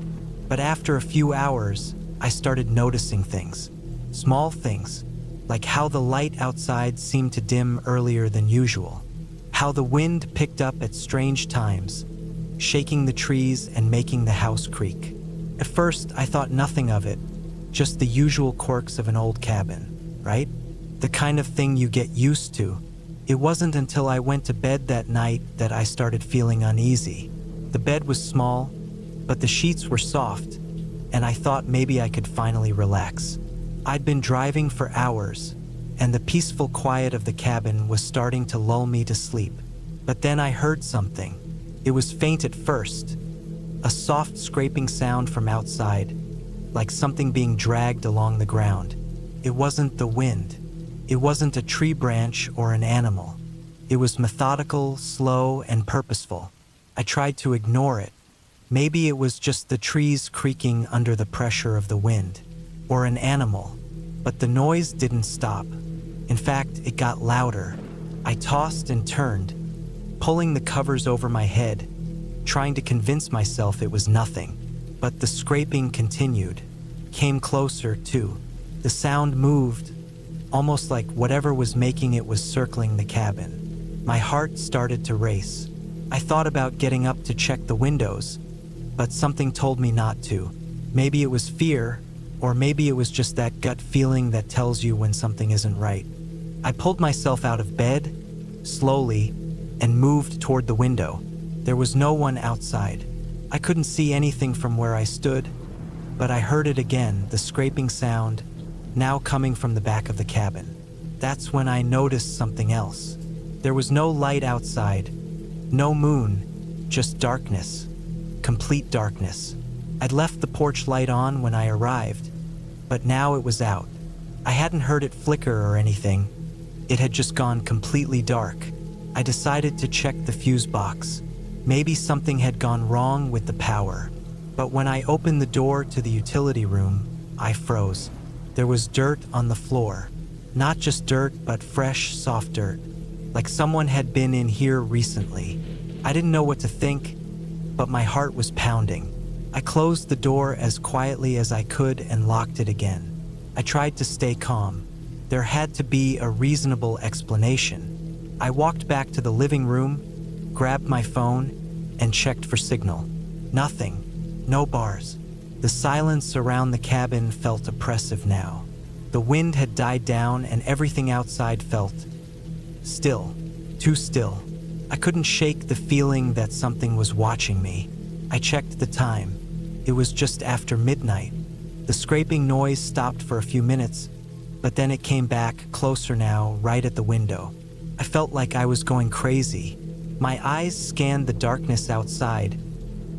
But after a few hours, I started noticing things. Small things, like how the light outside seemed to dim earlier than usual. How the wind picked up at strange times, shaking the trees and making the house creak. At first, I thought nothing of it, just the usual quirks of an old cabin, right? The kind of thing you get used to. It wasn't until I went to bed that night that I started feeling uneasy. The bed was small, but the sheets were soft, and I thought maybe I could finally relax. I'd been driving for hours, and the peaceful quiet of the cabin was starting to lull me to sleep. But then I heard something. It was faint at first, a soft scraping sound from outside, like something being dragged along the ground. It wasn't the wind. It wasn't a tree branch or an animal. It was methodical, slow, and purposeful. I tried to ignore it. Maybe it was just the trees creaking under the pressure of the wind, or an animal. But the noise didn't stop. In fact, it got louder. I tossed and turned, pulling the covers over my head, trying to convince myself it was nothing. But the scraping continued, came closer too. The sound moved, almost like whatever was making it was circling the cabin. My heart started to race. I thought about getting up to check the windows, but something told me not to. Maybe it was fear, or maybe it was just that gut feeling that tells you when something isn't right. I pulled myself out of bed, slowly, and moved toward the window. There was no one outside. I couldn't see anything from where I stood, but I heard it again, the scraping sound, now coming from the back of the cabin. That's when I noticed something else. There was no light outside, no moon, just darkness, complete darkness. I'd left the porch light on when I arrived, but now it was out. I hadn't heard it flicker or anything. It had just gone completely dark. I decided to check the fuse box. Maybe something had gone wrong with the power. But when I opened the door to the utility room, I froze. There was dirt on the floor. Not just dirt, but fresh, soft dirt. Like someone had been in here recently. I didn't know what to think, but my heart was pounding. I closed the door as quietly as I could and locked it again. I tried to stay calm. There had to be a reasonable explanation. I walked back to the living room, grabbed my phone, and checked for signal. Nothing. No bars. The silence around the cabin felt oppressive now. The wind had died down and everything outside felt still. Too still. I couldn't shake the feeling that something was watching me. I checked the time. It was just after midnight. The scraping noise stopped for a few minutes, but then it came back, closer now, right at the window. I felt like I was going crazy. My eyes scanned the darkness outside,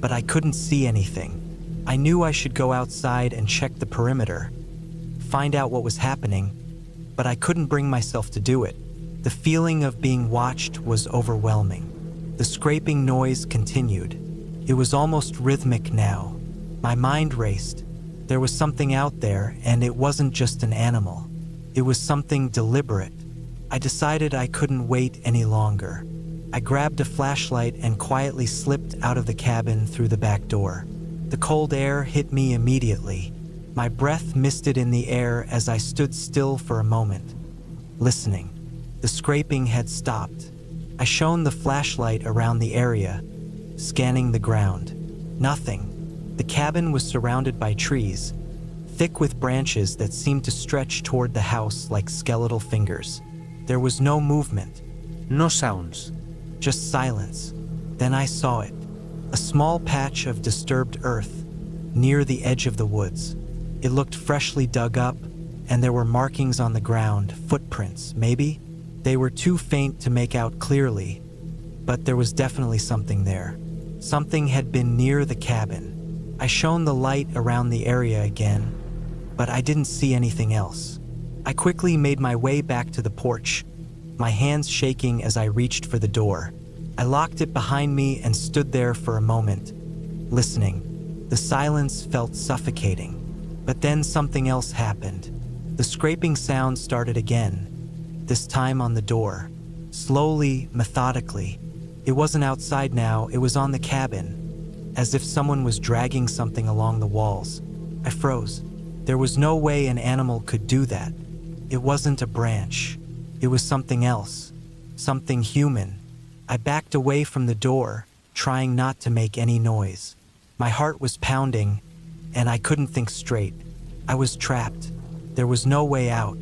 but I couldn't see anything. I knew I should go outside and check the perimeter, find out what was happening, but I couldn't bring myself to do it. The feeling of being watched was overwhelming. The scraping noise continued. It was almost rhythmic now. My mind raced. There was something out there, and it wasn't just an animal. It was something deliberate. I decided I couldn't wait any longer. I grabbed a flashlight and quietly slipped out of the cabin through the back door. The cold air hit me immediately. My breath misted in the air as I stood still for a moment, listening. The scraping had stopped. I shone the flashlight around the area, scanning the ground. Nothing. The cabin was surrounded by trees, thick with branches that seemed to stretch toward the house like skeletal fingers. There was no movement. No sounds. Just silence. Then I saw it. A small patch of disturbed earth near the edge of the woods. It looked freshly dug up, and there were markings on the ground, footprints, maybe? They were too faint to make out clearly, but there was definitely something there. Something had been near the cabin. I shone the light around the area again, but I didn't see anything else. I quickly made my way back to the porch, my hands shaking as I reached for the door. I locked it behind me and stood there for a moment, listening. The silence felt suffocating. But then something else happened. The scraping sound started again, this time on the door. Slowly, methodically. It wasn't outside now, it was on the cabin, as if someone was dragging something along the walls. I froze. There was no way an animal could do that. It wasn't a branch. It was something else. Something human. I backed away from the door, trying not to make any noise. My heart was pounding, and I couldn't think straight. I was trapped. There was no way out.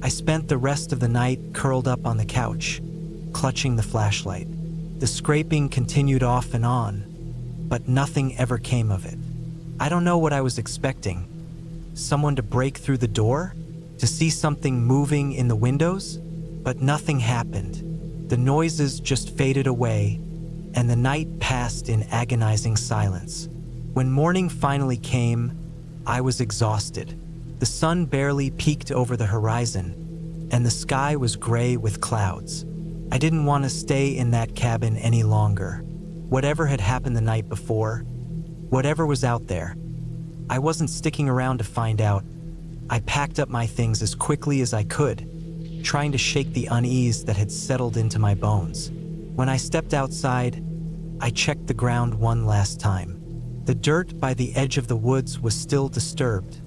I spent the rest of the night curled up on the couch, clutching the flashlight. The scraping continued off and on, but nothing ever came of it. I don't know what I was expecting. Someone to break through the door? To see something moving in the windows? But nothing happened. The noises just faded away, and the night passed in agonizing silence. When morning finally came, I was exhausted. The sun barely peeked over the horizon, and the sky was gray with clouds. I didn't want to stay in that cabin any longer. Whatever had happened the night before, whatever was out there, I wasn't sticking around to find out. I packed up my things as quickly as I could, trying to shake the unease that had settled into my bones. When I stepped outside, I checked the ground one last time. The dirt by the edge of the woods was still disturbed,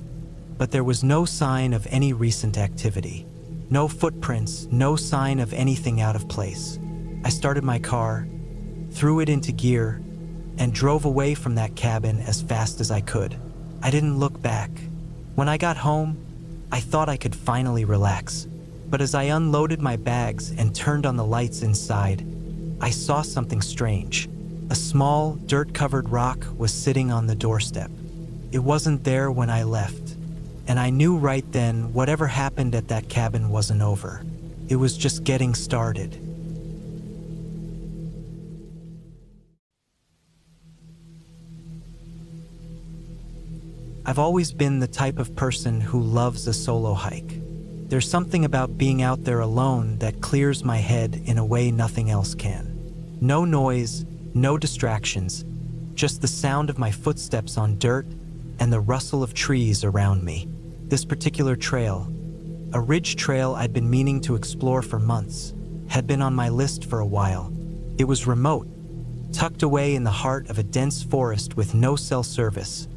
but there was no sign of any recent activity. No footprints, no sign of anything out of place. I started my car, threw it into gear, and drove away from that cabin as fast as I could. I didn't look back. When I got home, I thought I could finally relax. But as I unloaded my bags and turned on the lights inside, I saw something strange. A small, dirt-covered rock was sitting on the doorstep. It wasn't there when I left, and I knew right then whatever happened at that cabin wasn't over. It was just getting started. I've always been the type of person who loves a solo hike. There's something about being out there alone that clears my head in a way nothing else can. No noise, no distractions, just the sound of my footsteps on dirt and the rustle of trees around me. This particular trail, a ridge trail I'd been meaning to explore for months, had been on my list for a while. It was remote, tucked away in the heart of a dense forest with no cell service,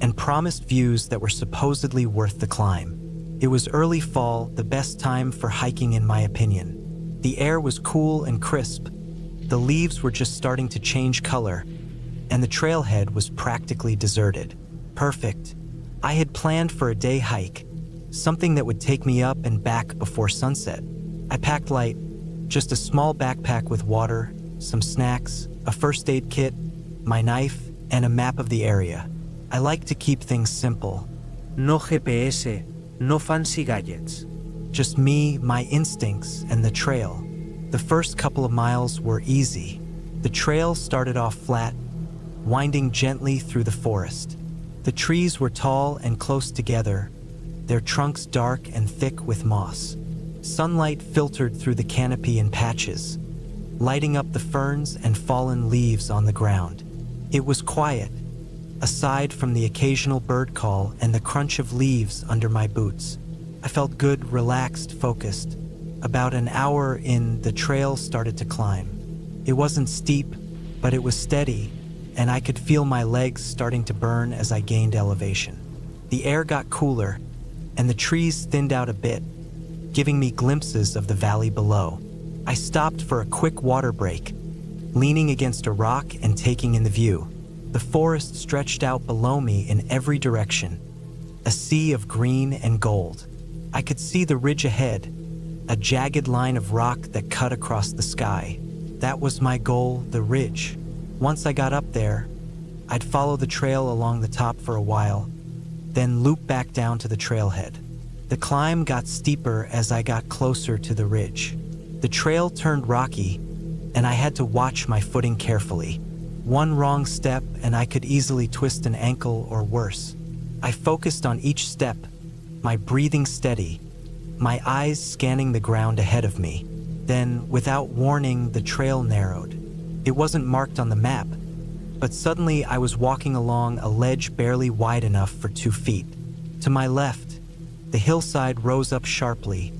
and promised views that were supposedly worth the climb. It was early fall, the best time for hiking in my opinion. The air was cool and crisp, the leaves were just starting to change color, and the trailhead was practically deserted. Perfect. I had planned for a day hike, something that would take me up and back before sunset. I packed light, just a small backpack with water, some snacks, a first aid kit, my knife, and a map of the area. I like to keep things simple. No GPS, no fancy gadgets. Just me, my instincts, and the trail. The first couple of miles were easy. The trail started off flat, winding gently through the forest. The trees were tall and close together, their trunks dark and thick with moss. Sunlight filtered through the canopy in patches, lighting up the ferns and fallen leaves on the ground. It was quiet, aside from the occasional bird call and the crunch of leaves under my boots. I felt good, relaxed, focused. About an hour in, the trail started to climb. It wasn't steep, but it was steady, and I could feel my legs starting to burn as I gained elevation. The air got cooler, and the trees thinned out a bit, giving me glimpses of the valley below. I stopped for a quick water break, leaning against a rock and taking in the view. The forest stretched out below me in every direction, a sea of green and gold. I could see the ridge ahead, a jagged line of rock that cut across the sky. That was my goal, the ridge. Once I got up there, I'd follow the trail along the top for a while, then loop back down to the trailhead. The climb got steeper as I got closer to the ridge. The trail turned rocky, and I had to watch my footing carefully. One wrong step and I could easily twist an ankle or worse. I focused on each step, my breathing steady, my eyes scanning the ground ahead of me. Then, without warning, the trail narrowed. It wasn't marked on the map, but suddenly I was walking along a ledge barely wide enough for 2 feet. To my left, the hillside rose up sharply,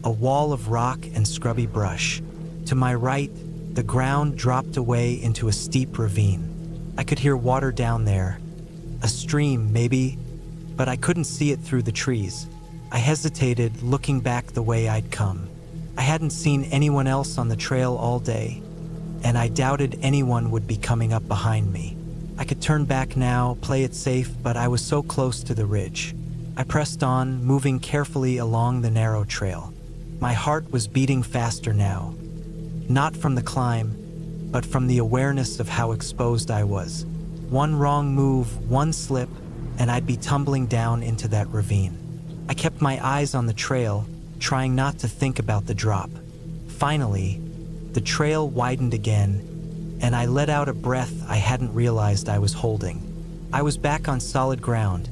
a wall of rock and scrubby brush. To my right, the ground dropped away into a steep ravine. I could hear water down there, a stream maybe, but I couldn't see it through the trees. I hesitated, looking back the way I'd come. I hadn't seen anyone else on the trail all day, and I doubted anyone would be coming up behind me. I could turn back now, play it safe, but I was so close to the ridge. I pressed on, moving carefully along the narrow trail. My heart was beating faster now, not from the climb, but from the awareness of how exposed I was. One wrong move, one slip, and I'd be tumbling down into that ravine. I kept my eyes on the trail, trying not to think about the drop. Finally, the trail widened again, and I let out a breath I hadn't realized I was holding. I was back on solid ground,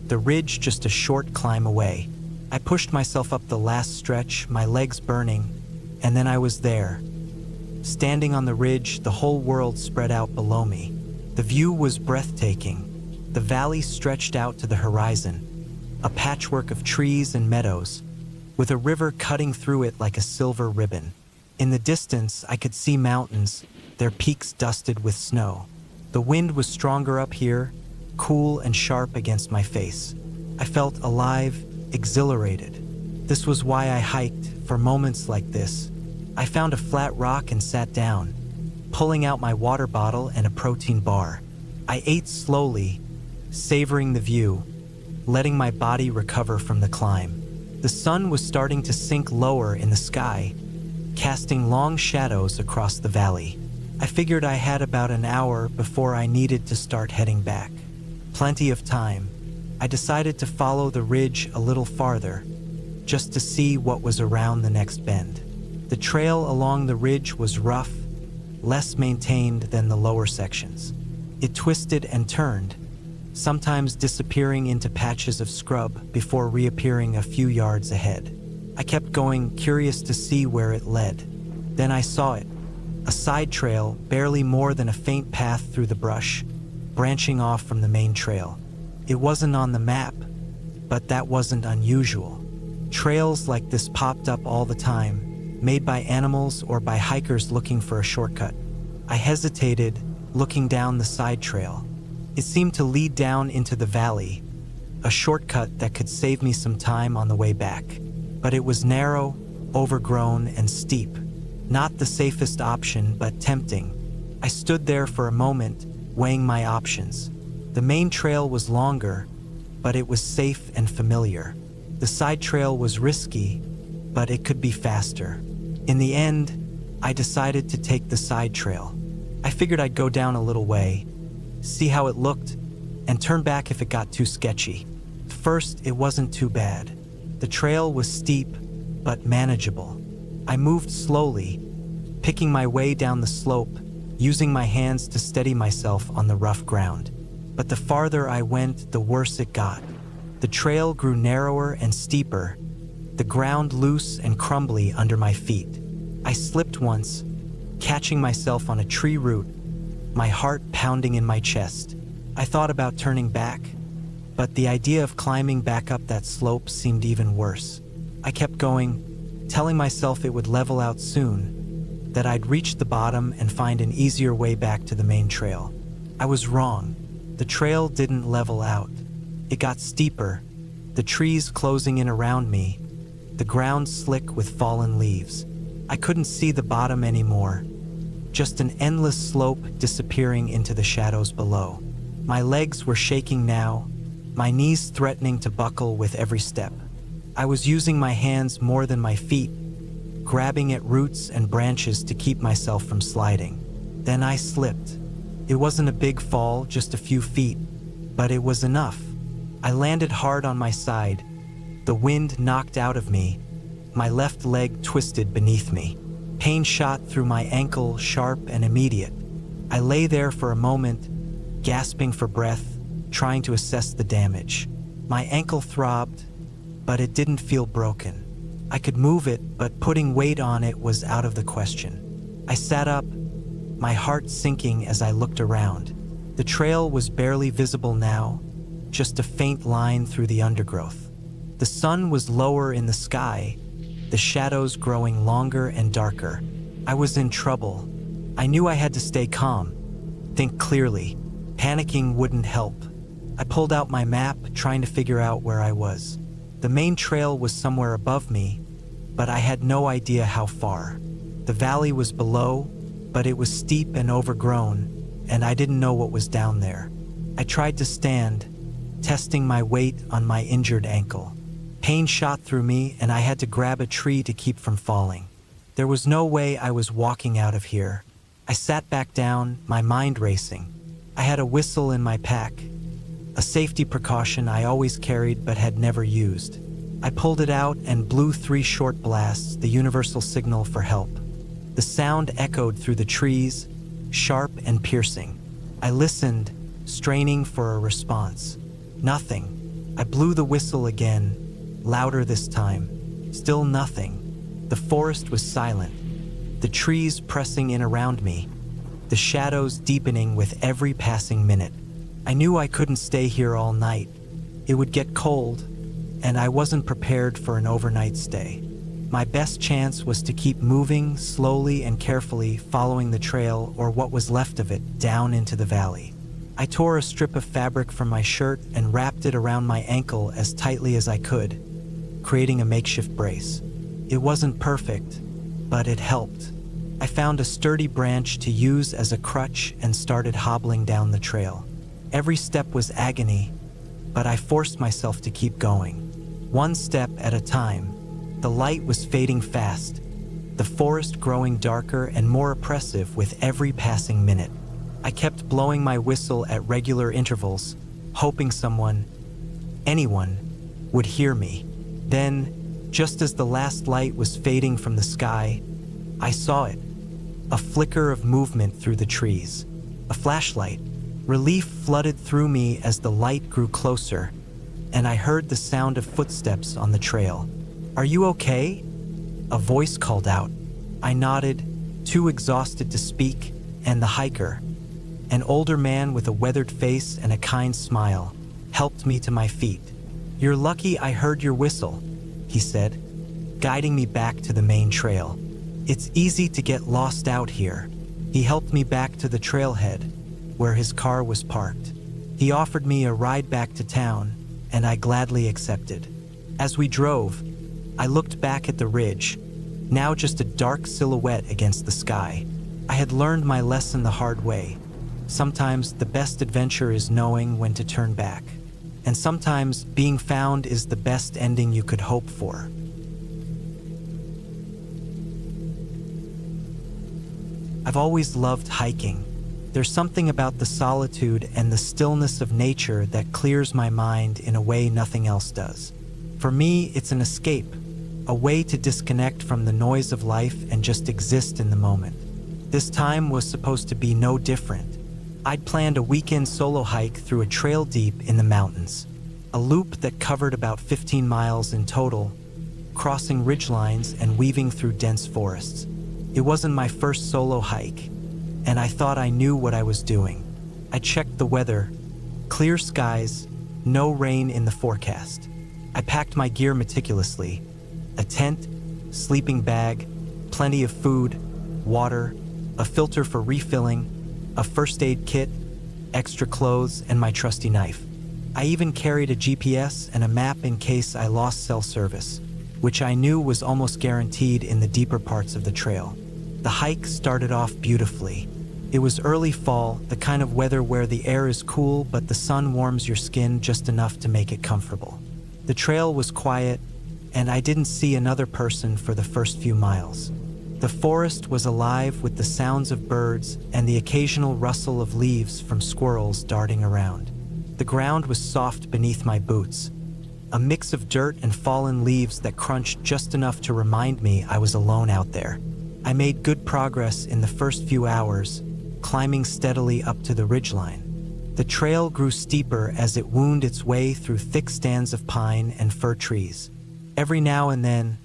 the ridge just a short climb away. I pushed myself up the last stretch, my legs burning, and then I was there. Standing on the ridge, the whole world spread out below me. The view was breathtaking. The valley stretched out to the horizon, a patchwork of trees and meadows, with a river cutting through it like a silver ribbon. In the distance, I could see mountains, their peaks dusted with snow. The wind was stronger up here, cool and sharp against my face. I felt alive, exhilarated. This was why I hiked, for moments like this. I found a flat rock and sat down, pulling out my water bottle and a protein bar. I ate slowly, savoring the view, letting my body recover from the climb. The sun was starting to sink lower in the sky, casting long shadows across the valley. I figured I had about an hour before I needed to start heading back. Plenty of time. I decided to follow the ridge a little farther, just to see what was around the next bend. The trail along the ridge was rough, less maintained than the lower sections. It twisted and turned, sometimes disappearing into patches of scrub before reappearing a few yards ahead. I kept going, curious to see where it led. Then I saw it, a side trail, barely more than a faint path through the brush, branching off from the main trail. It wasn't on the map, but that wasn't unusual. Trails like this popped up all the time, made by animals or by hikers looking for a shortcut. I hesitated, looking down the side trail. It seemed to lead down into the valley, a shortcut that could save me some time on the way back. But it was narrow, overgrown, and steep. Not the safest option, but tempting. I stood there for a moment, weighing my options. The main trail was longer, but it was safe and familiar. The side trail was risky, but it could be faster. In the end, I decided to take the side trail. I figured I'd go down a little way, see how it looked, and turn back if it got too sketchy. First, it wasn't too bad. The trail was steep, but manageable. I moved slowly, picking my way down the slope, using my hands to steady myself on the rough ground. But the farther I went, the worse it got. The trail grew narrower and steeper, the ground loose and crumbly under my feet. I slipped once, catching myself on a tree root, my heart pounding in my chest. I thought about turning back, but the idea of climbing back up that slope seemed even worse. I kept going, telling myself it would level out soon, that I'd reach the bottom and find an easier way back to the main trail. I was wrong. The trail didn't level out. It got steeper, the trees closing in around me, the ground slick with fallen leaves. I couldn't see the bottom anymore, just an endless slope disappearing into the shadows below. My legs were shaking now, my knees threatening to buckle with every step. I was using my hands more than my feet, grabbing at roots and branches to keep myself from sliding. Then I slipped. It wasn't a big fall, just a few feet, but it was enough. I landed hard on my side, the wind knocked out of me, my left leg twisted beneath me. Pain shot through my ankle, sharp and immediate. I lay there for a moment, gasping for breath, trying to assess the damage. My ankle throbbed, but it didn't feel broken. I could move it, but putting weight on it was out of the question. I sat up, my heart sinking as I looked around. The trail was barely visible now, just a faint line through the undergrowth. The sun was lower in the sky, the shadows growing longer and darker. I was in trouble. I knew I had to stay calm, think clearly. Panicking wouldn't help. I pulled out my map, trying to figure out where I was. The main trail was somewhere above me, but I had no idea how far. The valley was below, but it was steep and overgrown, and I didn't know what was down there. I tried to stand, testing my weight on my injured ankle. Pain shot through me, and I had to grab a tree to keep from falling. There was no way I was walking out of here. I sat back down, my mind racing. I had a whistle in my pack, a safety precaution I always carried but had never used. I pulled it out and blew 3 short blasts, the universal signal for help. The sound echoed through the trees, sharp and piercing. I listened, straining for a response. Nothing. I blew the whistle again, louder this time. Still nothing. The forest was silent, the trees pressing in around me, the shadows deepening with every passing minute. I knew I couldn't stay here all night. It would get cold, and I wasn't prepared for an overnight stay. My best chance was to keep moving slowly and carefully, following the trail, or what was left of it, down into the valley. I tore a strip of fabric from my shirt and wrapped it around my ankle as tightly as I could, creating a makeshift brace. It wasn't perfect, but it helped. I found a sturdy branch to use as a crutch and started hobbling down the trail. Every step was agony, but I forced myself to keep going. One step at a time. The light was fading fast, the forest growing darker and more oppressive with every passing minute. I kept blowing my whistle at regular intervals, hoping someone, anyone, would hear me. Then, just as the last light was fading from the sky, I saw it. A flicker of movement through the trees. A flashlight. Relief flooded through me as the light grew closer, and I heard the sound of footsteps on the trail. "Are you okay?" A voice called out. I nodded, too exhausted to speak, and the hiker, an older man with a weathered face and a kind smile, helped me to my feet. "You're lucky I heard your whistle," he said, guiding me back to the main trail. "It's easy to get lost out here." He helped me back to the trailhead, where his car was parked. He offered me a ride back to town, and I gladly accepted. As we drove, I looked back at the ridge, now just a dark silhouette against the sky. I had learned my lesson the hard way. Sometimes the best adventure is knowing when to turn back. And sometimes being found is the best ending you could hope for. I've always loved hiking. There's something about the solitude and the stillness of nature that clears my mind in a way nothing else does. For me, it's an escape, a way to disconnect from the noise of life and just exist in the moment. This time was supposed to be no different. I'd planned a weekend solo hike through a trail deep in the mountains, a loop that covered about 15 miles in total, crossing ridgelines and weaving through dense forests. It wasn't my first solo hike, and I thought I knew what I was doing. I checked the weather, clear skies, no rain in the forecast. I packed my gear meticulously, a tent, sleeping bag, plenty of food, water, a filter for refilling, a first aid kit, extra clothes, and my trusty knife. I even carried a GPS and a map in case I lost cell service, which I knew was almost guaranteed in the deeper parts of the trail. The hike started off beautifully. It was early fall, the kind of weather where the air is cool but the sun warms your skin just enough to make it comfortable. The trail was quiet, and I didn't see another person for the first few miles. The forest was alive with the sounds of birds and the occasional rustle of leaves from squirrels darting around. The ground was soft beneath my boots, a mix of dirt and fallen leaves that crunched just enough to remind me I was alone out there. I made good progress in the first few hours, climbing steadily up to the ridgeline. The trail grew steeper as it wound its way through thick stands of pine and fir trees. Every now and then,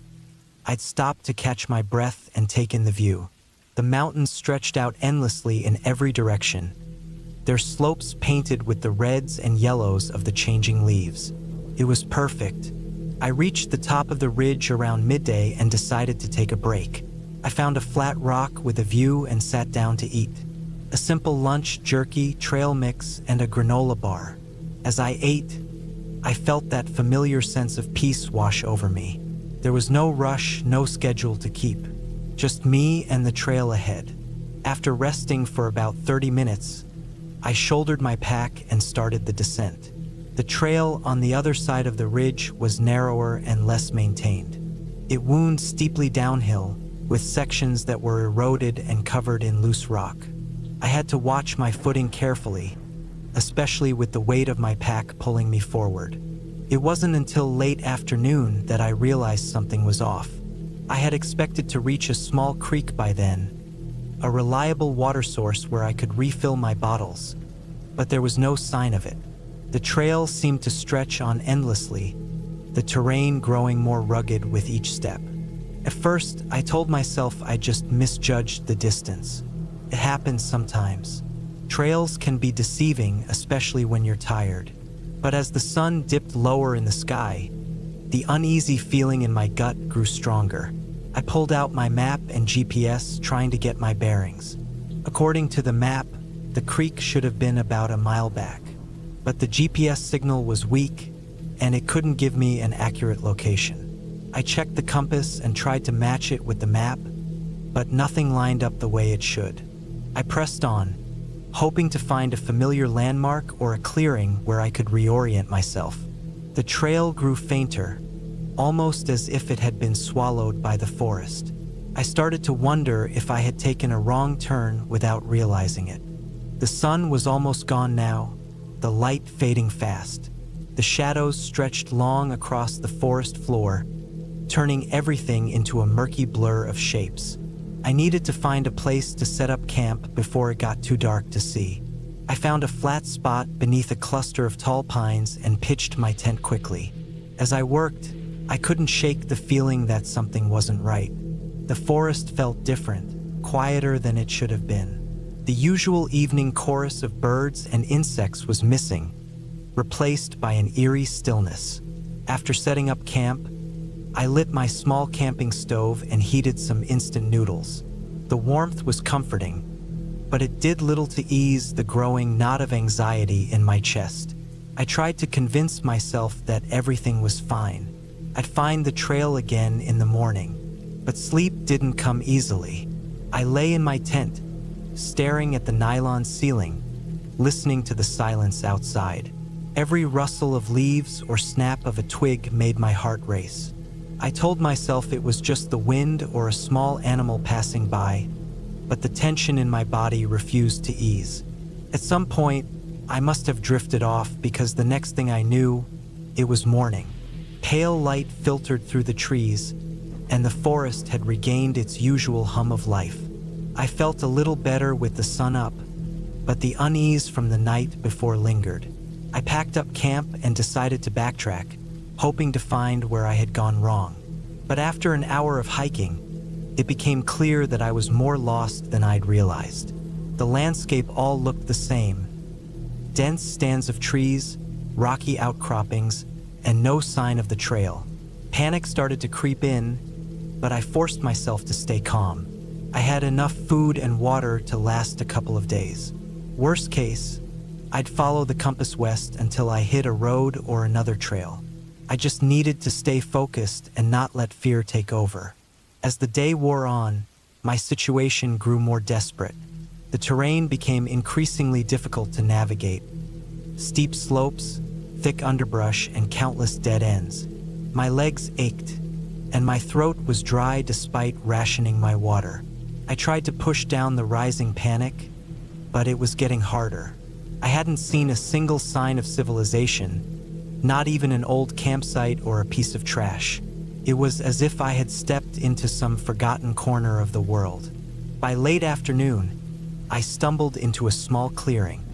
I'd stop to catch my breath and take in the view. The mountains stretched out endlessly in every direction, their slopes painted with the reds and yellows of the changing leaves. It was perfect. I reached the top of the ridge around midday and decided to take a break. I found a flat rock with a view and sat down to eat. A simple lunch, jerky, trail mix, and a granola bar. As I ate, I felt that familiar sense of peace wash over me. There was no rush, no schedule to keep. Just me and the trail ahead. After resting for about 30 minutes, I shouldered my pack and started the descent. The trail on the other side of the ridge was narrower and less maintained. It wound steeply downhill, with sections that were eroded and covered in loose rock. I had to watch my footing carefully, especially with the weight of my pack pulling me forward. It wasn't until late afternoon that I realized something was off. I had expected to reach a small creek by then, a reliable water source where I could refill my bottles, but there was no sign of it. The trail seemed to stretch on endlessly, the terrain growing more rugged with each step. At first, I told myself I just misjudged the distance. It happens sometimes. Trails can be deceiving, especially when you're tired. But as the sun dipped lower in the sky, the uneasy feeling in my gut grew stronger. I pulled out my map and GPS, trying to get my bearings. According to the map, the creek should have been about a mile back. But the GPS signal was weak, and it couldn't give me an accurate location. I checked the compass and tried to match it with the map, but nothing lined up the way it should. I pressed on, hoping to find a familiar landmark or a clearing where I could reorient myself. The trail grew fainter, almost as if it had been swallowed by the forest. I started to wonder if I had taken a wrong turn without realizing it. The sun was almost gone now, the light fading fast. The shadows stretched long across the forest floor, turning everything into a murky blur of shapes. I needed to find a place to set up camp before it got too dark to see. I found a flat spot beneath a cluster of tall pines and pitched my tent quickly. As I worked, I couldn't shake the feeling that something wasn't right. The forest felt different, quieter than it should have been. The usual evening chorus of birds and insects was missing, replaced by an eerie stillness. After setting up camp, I lit my small camping stove and heated some instant noodles. The warmth was comforting, but it did little to ease the growing knot of anxiety in my chest. I tried to convince myself that everything was fine. I'd find the trail again in the morning, but sleep didn't come easily. I lay in my tent, staring at the nylon ceiling, listening to the silence outside. Every rustle of leaves or snap of a twig made my heart race. I told myself it was just the wind or a small animal passing by, but the tension in my body refused to ease. At some point, I must have drifted off because the next thing I knew, it was morning. Pale light filtered through the trees, and the forest had regained its usual hum of life. I felt a little better with the sun up, but the unease from the night before lingered. I packed up camp and decided to backtrack, hoping to find where I had gone wrong. But after an hour of hiking, it became clear that I was more lost than I'd realized. The landscape all looked the same. Dense stands of trees, rocky outcroppings, and no sign of the trail. Panic started to creep in, but I forced myself to stay calm. I had enough food and water to last a couple of days. Worst case, I'd follow the compass west until I hit a road or another trail. I just needed to stay focused and not let fear take over. As the day wore on, my situation grew more desperate. The terrain became increasingly difficult to navigate. Steep slopes, thick underbrush, and countless dead ends. My legs ached, and my throat was dry despite rationing my water. I tried to push down the rising panic, but it was getting harder. I hadn't seen a single sign of civilization, not even an old campsite or a piece of trash. It was as if I had stepped into some forgotten corner of the world. By late afternoon, I stumbled into a small clearing.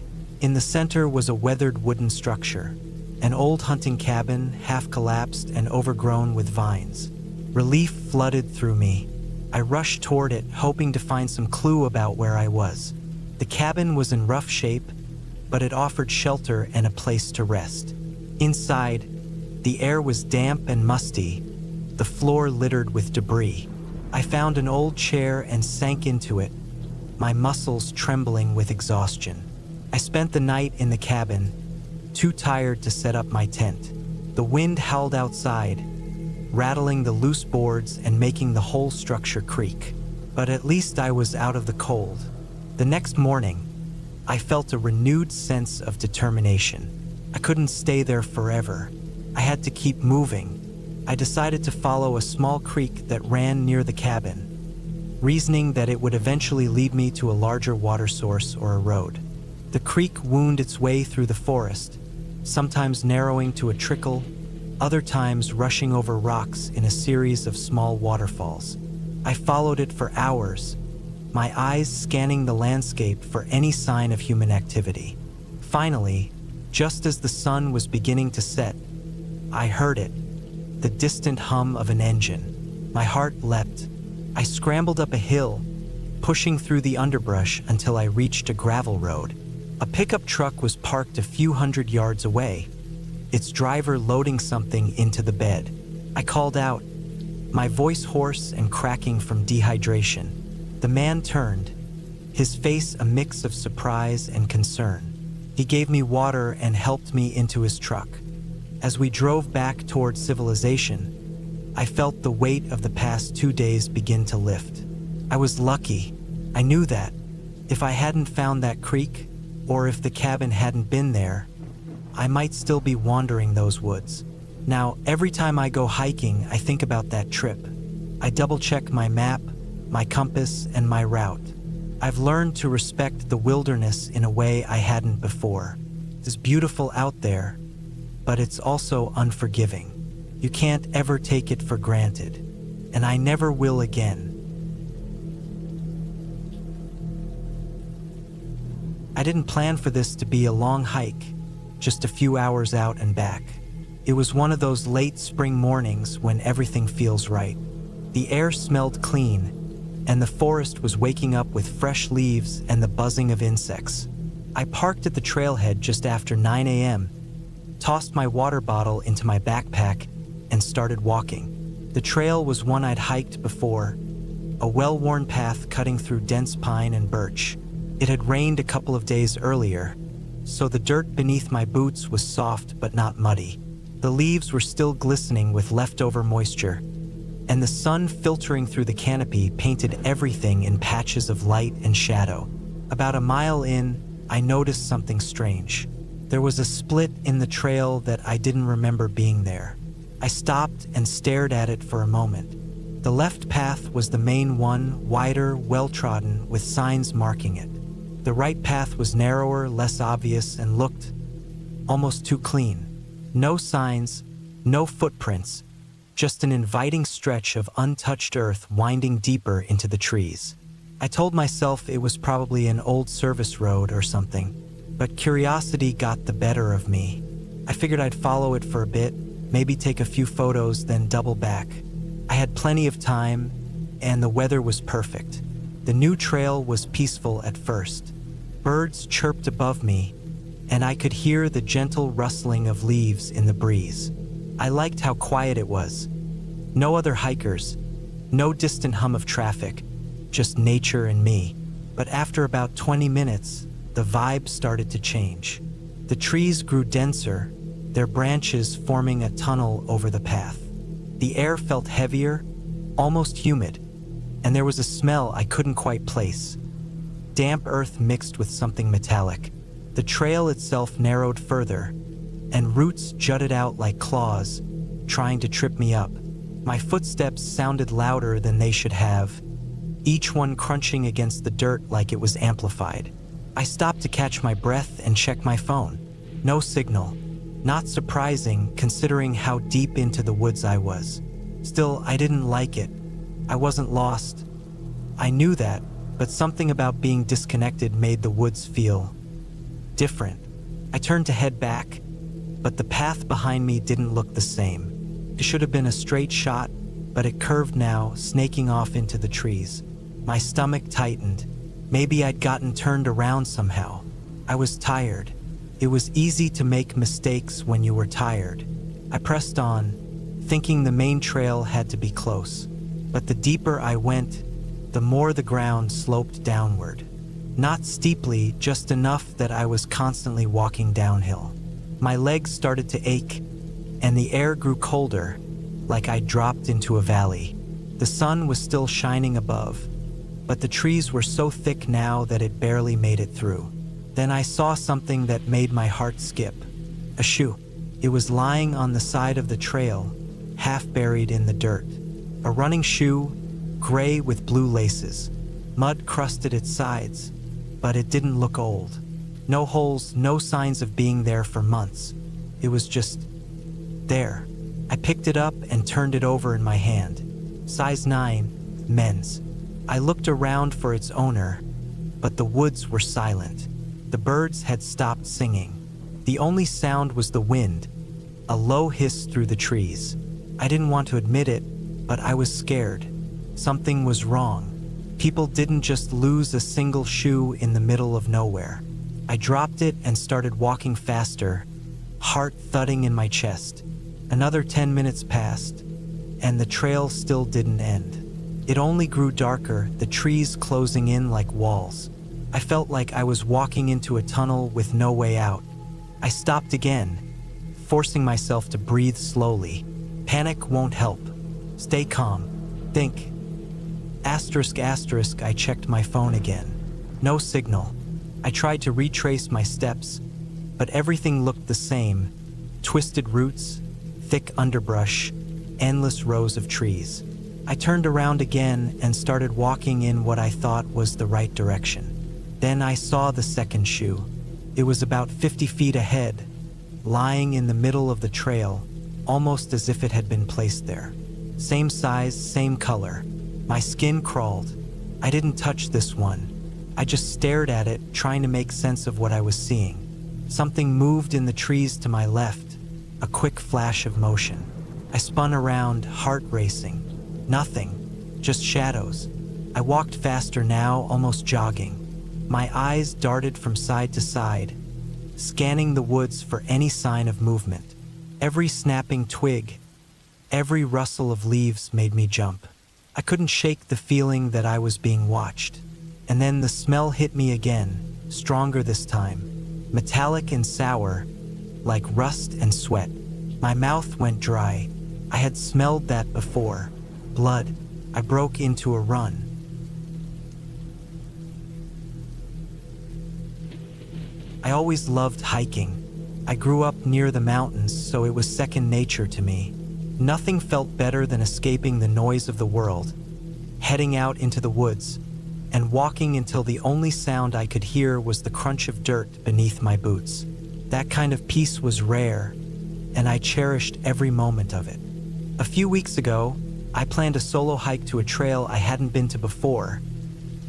In the center was a weathered wooden structure, an old hunting cabin, half collapsed and overgrown with vines. Relief flooded through me. I rushed toward it, hoping to find some clue about where I was. The cabin was in rough shape, but it offered shelter and a place to rest. Inside, the air was damp and musty, the floor littered with debris. I found an old chair and sank into it, my muscles trembling with exhaustion. I spent the night in the cabin, too tired to set up my tent. The wind howled outside, rattling the loose boards and making the whole structure creak. But at least I was out of the cold. The next morning, I felt a renewed sense of determination. I couldn't stay there forever. I had to keep moving. I decided to follow a small creek that ran near the cabin, reasoning that it would eventually lead me to a larger water source or a road. The creek wound its way through the forest, sometimes narrowing to a trickle, other times rushing over rocks in a series of small waterfalls. I followed it for hours, my eyes scanning the landscape for any sign of human activity. Finally, just as the sun was beginning to set, I heard it, the distant hum of an engine. My heart leapt. I scrambled up a hill, pushing through the underbrush until I reached a gravel road. A pickup truck was parked a few hundred yards away, its driver loading something into the bed. I called out, my voice hoarse and cracking from dehydration. The man turned, his face a mix of surprise and concern. He gave me water and helped me into his truck. As we drove back toward civilization, I felt the weight of the past 2 days begin to lift. I was lucky. I knew that. If I hadn't found that creek, or if the cabin hadn't been there, I might still be wandering those woods. Now, every time I go hiking, I think about that trip. I double-check my map, my compass, and my route. I've learned to respect the wilderness in a way I hadn't before. It's beautiful out there, but it's also unforgiving. You can't ever take it for granted, and I never will again. I didn't plan for this to be a long hike, just a few hours out and back. It was one of those late spring mornings when everything feels right. The air smelled clean, and the forest was waking up with fresh leaves and the buzzing of insects. I parked at the trailhead just after 9 a.m., tossed my water bottle into my backpack, and started walking. The trail was one I'd hiked before, a well-worn path cutting through dense pine and birch. It had rained a couple of days earlier, so the dirt beneath my boots was soft but not muddy. The leaves were still glistening with leftover moisture, and the sun filtering through the canopy painted everything in patches of light and shadow. About a mile in, I noticed something strange. There was a split in the trail that I didn't remember being there. I stopped and stared at it for a moment. The left path was the main one, wider, well-trodden, with signs marking it. The right path was narrower, less obvious, and looked almost too clean. No signs, no footprints, just an inviting stretch of untouched earth winding deeper into the trees. I told myself it was probably an old service road or something, but curiosity got the better of me. I figured I'd follow it for a bit, maybe take a few photos, then double back. I had plenty of time, and the weather was perfect. The new trail was peaceful at first. Birds chirped above me, and I could hear the gentle rustling of leaves in the breeze. I liked how quiet it was. No other hikers, no distant hum of traffic, just nature and me. But after about 20 minutes, the vibe started to change. The trees grew denser, their branches forming a tunnel over the path. The air felt heavier, almost humid, and there was a smell I couldn't quite place. Damp earth mixed with something metallic. The trail itself narrowed further, and roots jutted out like claws, trying to trip me up. My footsteps sounded louder than they should have, each one crunching against the dirt like it was amplified. I stopped to catch my breath and check my phone. No signal. Not surprising, considering how deep into the woods I was. Still, I didn't like it. I wasn't lost. I knew that, but something about being disconnected made the woods feel different. I turned to head back, but the path behind me didn't look the same. It should have been a straight shot, but it curved now, snaking off into the trees. My stomach tightened. Maybe I'd gotten turned around somehow. I was tired. It was easy to make mistakes when you were tired. I pressed on, thinking the main trail had to be close. But the deeper I went, the more the ground sloped downward. Not steeply, just enough that I was constantly walking downhill. My legs started to ache, and the air grew colder, like I'd dropped into a valley. The sun was still shining above, but the trees were so thick now that it barely made it through. Then I saw something that made my heart skip. A shoe. It was lying on the side of the trail, half buried in the dirt. A running shoe, gray with blue laces. Mud crusted its sides, but it didn't look old. No holes, no signs of being there for months. It was just there. I picked it up and turned it over in my hand. Size 9, men's. I looked around for its owner, but the woods were silent. The birds had stopped singing. The only sound was the wind, a low hiss through the trees. I didn't want to admit it, but I was scared. Something was wrong. People didn't just lose a single shoe in the middle of nowhere. I dropped it and started walking faster, heart thudding in my chest. Another 10 minutes passed, and the trail still didn't end. It only grew darker, the trees closing in like walls. I felt like I was walking into a tunnel with no way out. I stopped again, forcing myself to breathe slowly. Panic won't help. Stay calm. Think. Asterisk, I checked my phone again. No signal. I tried to retrace my steps, but everything looked the same. Twisted roots, thick underbrush, endless rows of trees. I turned around again and started walking in what I thought was the right direction. Then I saw the second shoe. It was about 50 feet ahead, lying in the middle of the trail, almost as if it had been placed there. Same size, same color. My skin crawled. I didn't touch this one, I just stared at it, trying to make sense of what I was seeing. Something moved in the trees to my left, a quick flash of motion. I spun around, heart racing. Nothing, just shadows. I walked faster now, almost jogging. My eyes darted from side to side, scanning the woods for any sign of movement. Every snapping twig, every rustle of leaves made me jump. I couldn't shake the feeling that I was being watched. And then the smell hit me again, stronger this time, metallic and sour, like rust and sweat. My mouth went dry. I had smelled that before. Blood. I broke into a run. I always loved hiking. I grew up near the mountains, so it was second nature to me. Nothing felt better than escaping the noise of the world, heading out into the woods, and walking until the only sound I could hear was the crunch of dirt beneath my boots. That kind of peace was rare, and I cherished every moment of it. A few weeks ago, I planned a solo hike to a trail I hadn't been to before.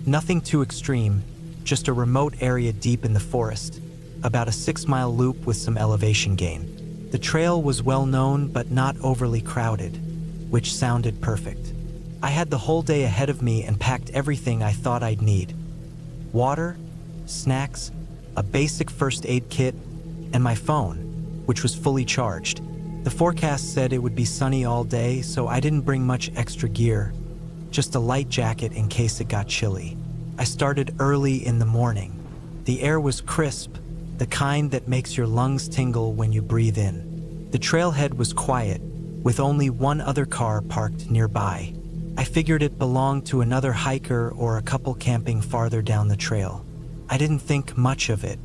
Nothing too extreme, just a remote area deep in the forest, about a 6-mile loop with some elevation gain. The trail was well known but not overly crowded, which sounded perfect. I had the whole day ahead of me and packed everything I thought I'd need. Water, snacks, a basic first aid kit, and my phone, which was fully charged. The forecast said it would be sunny all day, so I didn't bring much extra gear, just a light jacket in case it got chilly. I started early in the morning. The air was crisp, the kind that makes your lungs tingle when you breathe in. The trailhead was quiet, with only one other car parked nearby. I figured it belonged to another hiker or a couple camping farther down the trail. I didn't think much of it.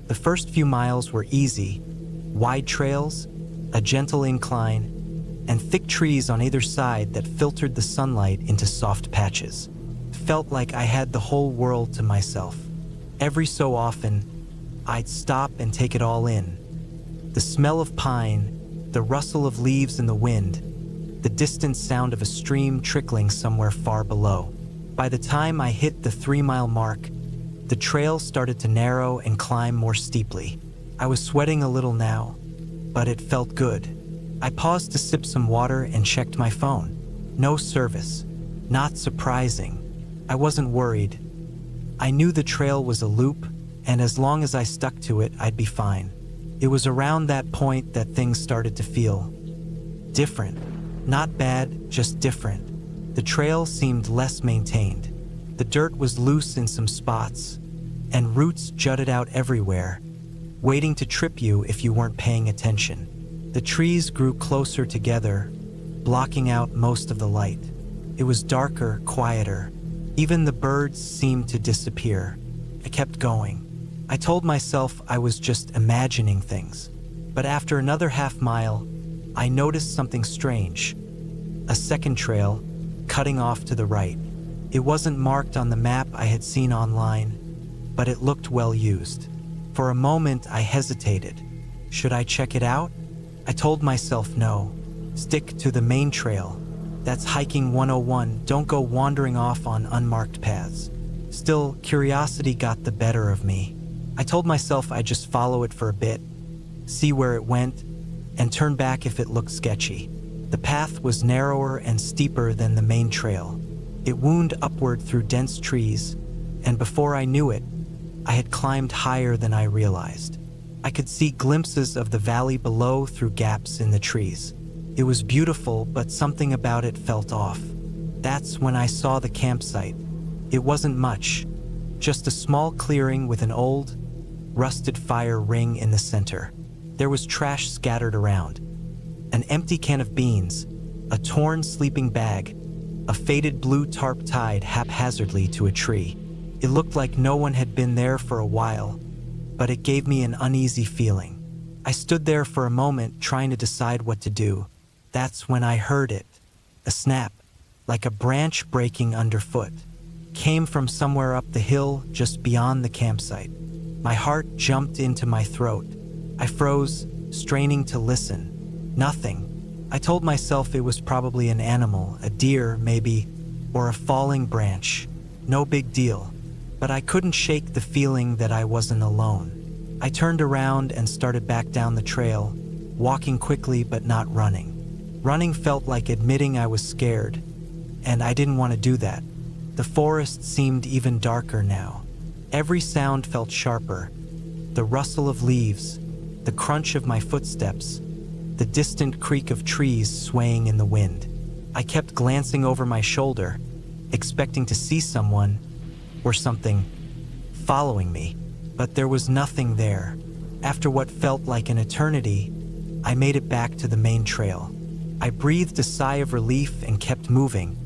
The first few miles were easy, wide trails, a gentle incline, and thick trees on either side that filtered the sunlight into soft patches. It felt like I had the whole world to myself. Every so often, I'd stop and take it all in. The smell of pine, the rustle of leaves in the wind, the distant sound of a stream trickling somewhere far below. By the time I hit the 3-mile mark, the trail started to narrow and climb more steeply. I was sweating a little now, but it felt good. I paused to sip some water and checked my phone. No service. Not surprising. I wasn't worried. I knew the trail was a loop, and as long as I stuck to it, I'd be fine. It was around that point that things started to feel different. Not bad, just different. The trail seemed less maintained. The dirt was loose in some spots, and roots jutted out everywhere, waiting to trip you if you weren't paying attention. The trees grew closer together, blocking out most of the light. It was darker, quieter. Even the birds seemed to disappear. I kept going. I told myself I was just imagining things. But after another half-mile, I noticed something strange. A second trail, cutting off to the right. It wasn't marked on the map I had seen online, but it looked well used. For a moment, I hesitated. Should I check it out? I told myself no. Stick to the main trail. That's hiking 101. Don't go wandering off on unmarked paths. Still, curiosity got the better of me. I told myself I'd just follow it for a bit, see where it went, and turn back if it looked sketchy. The path was narrower and steeper than the main trail. It wound upward through dense trees, and before I knew it, I had climbed higher than I realized. I could see glimpses of the valley below through gaps in the trees. It was beautiful, but something about it felt off. That's when I saw the campsite. It wasn't much, just a small clearing with an old, rusted fire ring in the center. There was trash scattered around. An empty can of beans, a torn sleeping bag, a faded blue tarp tied haphazardly to a tree. It looked like no one had been there for a while, but it gave me an uneasy feeling. I stood there for a moment trying to decide what to do. That's when I heard it. A snap, like a branch breaking underfoot, came from somewhere up the hill just beyond the campsite. My heart jumped into my throat. I froze, straining to listen. Nothing. I told myself it was probably an animal, a deer maybe, or a falling branch. No big deal. but I couldn't shake the feeling that I wasn't alone. I turned around and started back down the trail, walking quickly but not running. Running felt like admitting I was scared, and I didn't want to do that. The forest seemed even darker now. Every sound felt sharper. The rustle of leaves, the crunch of my footsteps, the distant creak of trees swaying in the wind. I kept glancing over my shoulder, expecting to see someone or something following me, but there was nothing there. After what felt like an eternity, I made it back to the main trail. I breathed a sigh of relief and kept moving,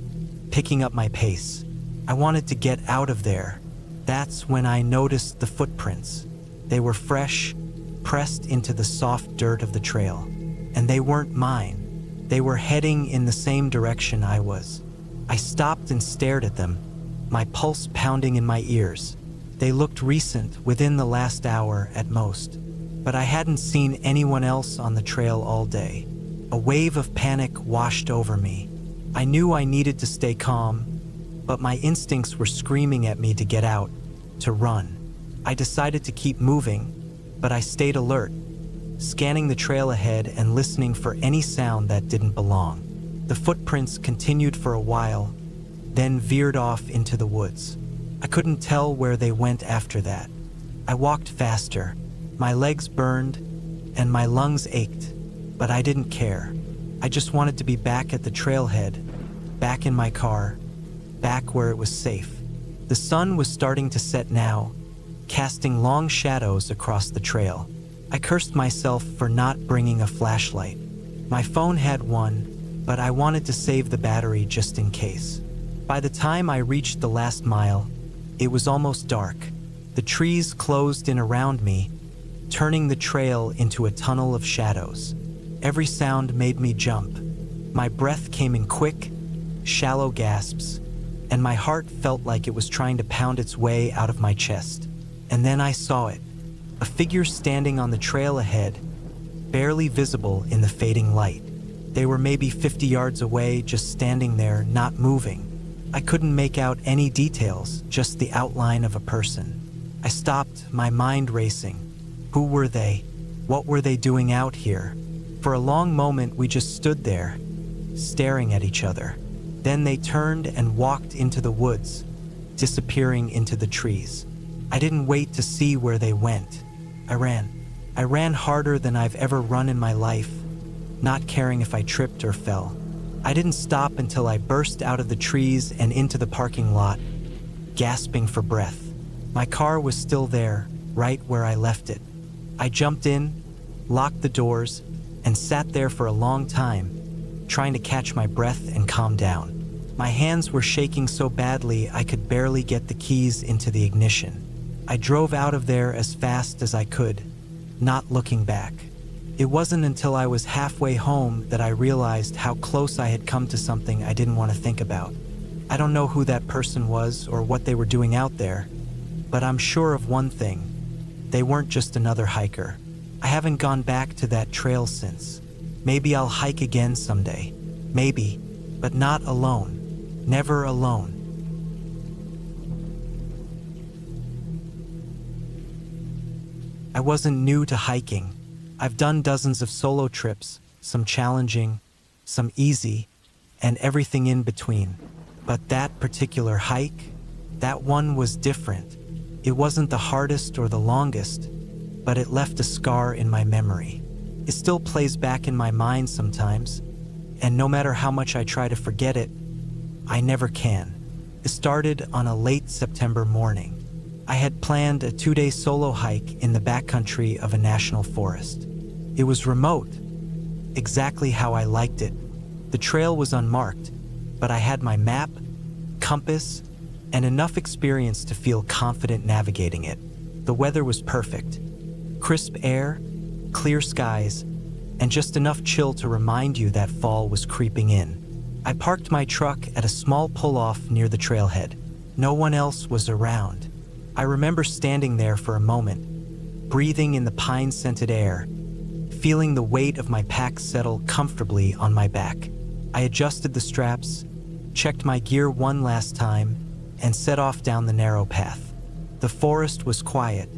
picking up my pace. I wanted to get out of there. That's when I noticed the footprints. They were fresh, pressed into the soft dirt of the trail. And they weren't mine. They were heading in the same direction I was. I stopped and stared at them, my pulse pounding in my ears. They looked recent, within the last hour at most. But I hadn't seen anyone else on the trail all day. A wave of panic washed over me. I knew I needed to stay calm, but my instincts were screaming at me to get out, to run. I decided to keep moving, but I stayed alert, scanning the trail ahead and listening for any sound that didn't belong. The footprints continued for a while, then veered off into the woods. I couldn't tell where they went after that. I walked faster. My legs burned and my lungs ached, but I didn't care. I just wanted to be back at the trailhead, back in my car, back where it was safe. The sun was starting to set now, casting long shadows across the trail. I cursed myself for not bringing a flashlight. My phone had one, but I wanted to save the battery just in case. By the time I reached the last mile, it was almost dark. The trees closed in around me, turning the trail into a tunnel of shadows. Every sound made me jump. My breath came in quick, shallow gasps, and my heart felt like it was trying to pound its way out of my chest. And then I saw it, a figure standing on the trail ahead, barely visible in the fading light. They were maybe 50 yards away, just standing there, not moving. I couldn't make out any details, just the outline of a person. I stopped, my mind racing. Who were they? What were they doing out here? For a long moment, we just stood there, staring at each other. Then they turned and walked into the woods, disappearing into the trees. I didn't wait to see where they went. I ran. I ran harder than I've ever run in my life, not caring if I tripped or fell. I didn't stop until I burst out of the trees and into the parking lot, gasping for breath. My car was still there, right where I left it. I jumped in, locked the doors, and sat there for a long time, trying to catch my breath and calm down. My hands were shaking so badly I could barely get the keys into the ignition. I drove out of there as fast as I could, not looking back. It wasn't until I was halfway home that I realized how close I had come to something I didn't want to think about. I don't know who that person was or what they were doing out there, but I'm sure of one thing. They weren't just another hiker. I haven't gone back to that trail since. Maybe I'll hike again someday. Maybe, but not alone. Never alone. I wasn't new to hiking. I've done dozens of solo trips, some challenging, some easy, and everything in between. But that particular hike, that one was different. It wasn't the hardest or the longest, but it left a scar in my memory. It still plays back in my mind sometimes, and no matter how much I try to forget it, I never can. It started on a late September morning. I had planned a 2-day solo hike in the backcountry of a national forest. It was remote, exactly how I liked it. The trail was unmarked, but I had my map, compass, and enough experience to feel confident navigating it. The weather was perfect. Crisp air, clear skies, and just enough chill to remind you that fall was creeping in. I parked my truck at a small pull-off near the trailhead. No one else was around. I remember standing there for a moment, breathing in the pine-scented air, feeling the weight of my pack settle comfortably on my back. I adjusted the straps, checked my gear one last time, and set off down the narrow path. The forest was quiet,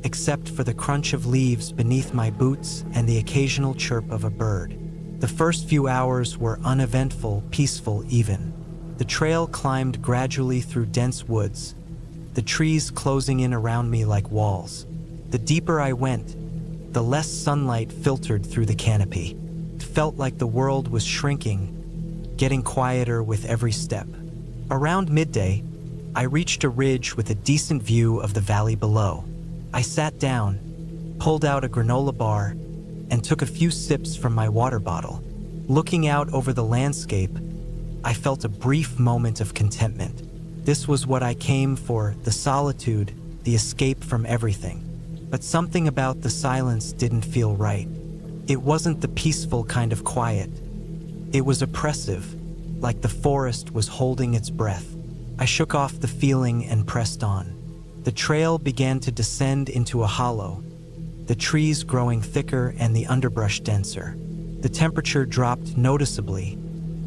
except for the crunch of leaves beneath my boots and the occasional chirp of a bird. The first few hours were uneventful, peaceful even. The trail climbed gradually through dense woods, the trees closing in around me like walls. The deeper I went, the less sunlight filtered through the canopy. It felt like the world was shrinking, getting quieter with every step. Around midday, I reached a ridge with a decent view of the valley below. I sat down, pulled out a granola bar, and took a few sips from my water bottle. Looking out over the landscape, I felt a brief moment of contentment. This was what I came for, the solitude, the escape from everything. But something about the silence didn't feel right. It wasn't the peaceful kind of quiet. It was oppressive, like the forest was holding its breath. I shook off the feeling and pressed on. The trail began to descend into a hollow, the trees growing thicker and the underbrush denser. The temperature dropped noticeably,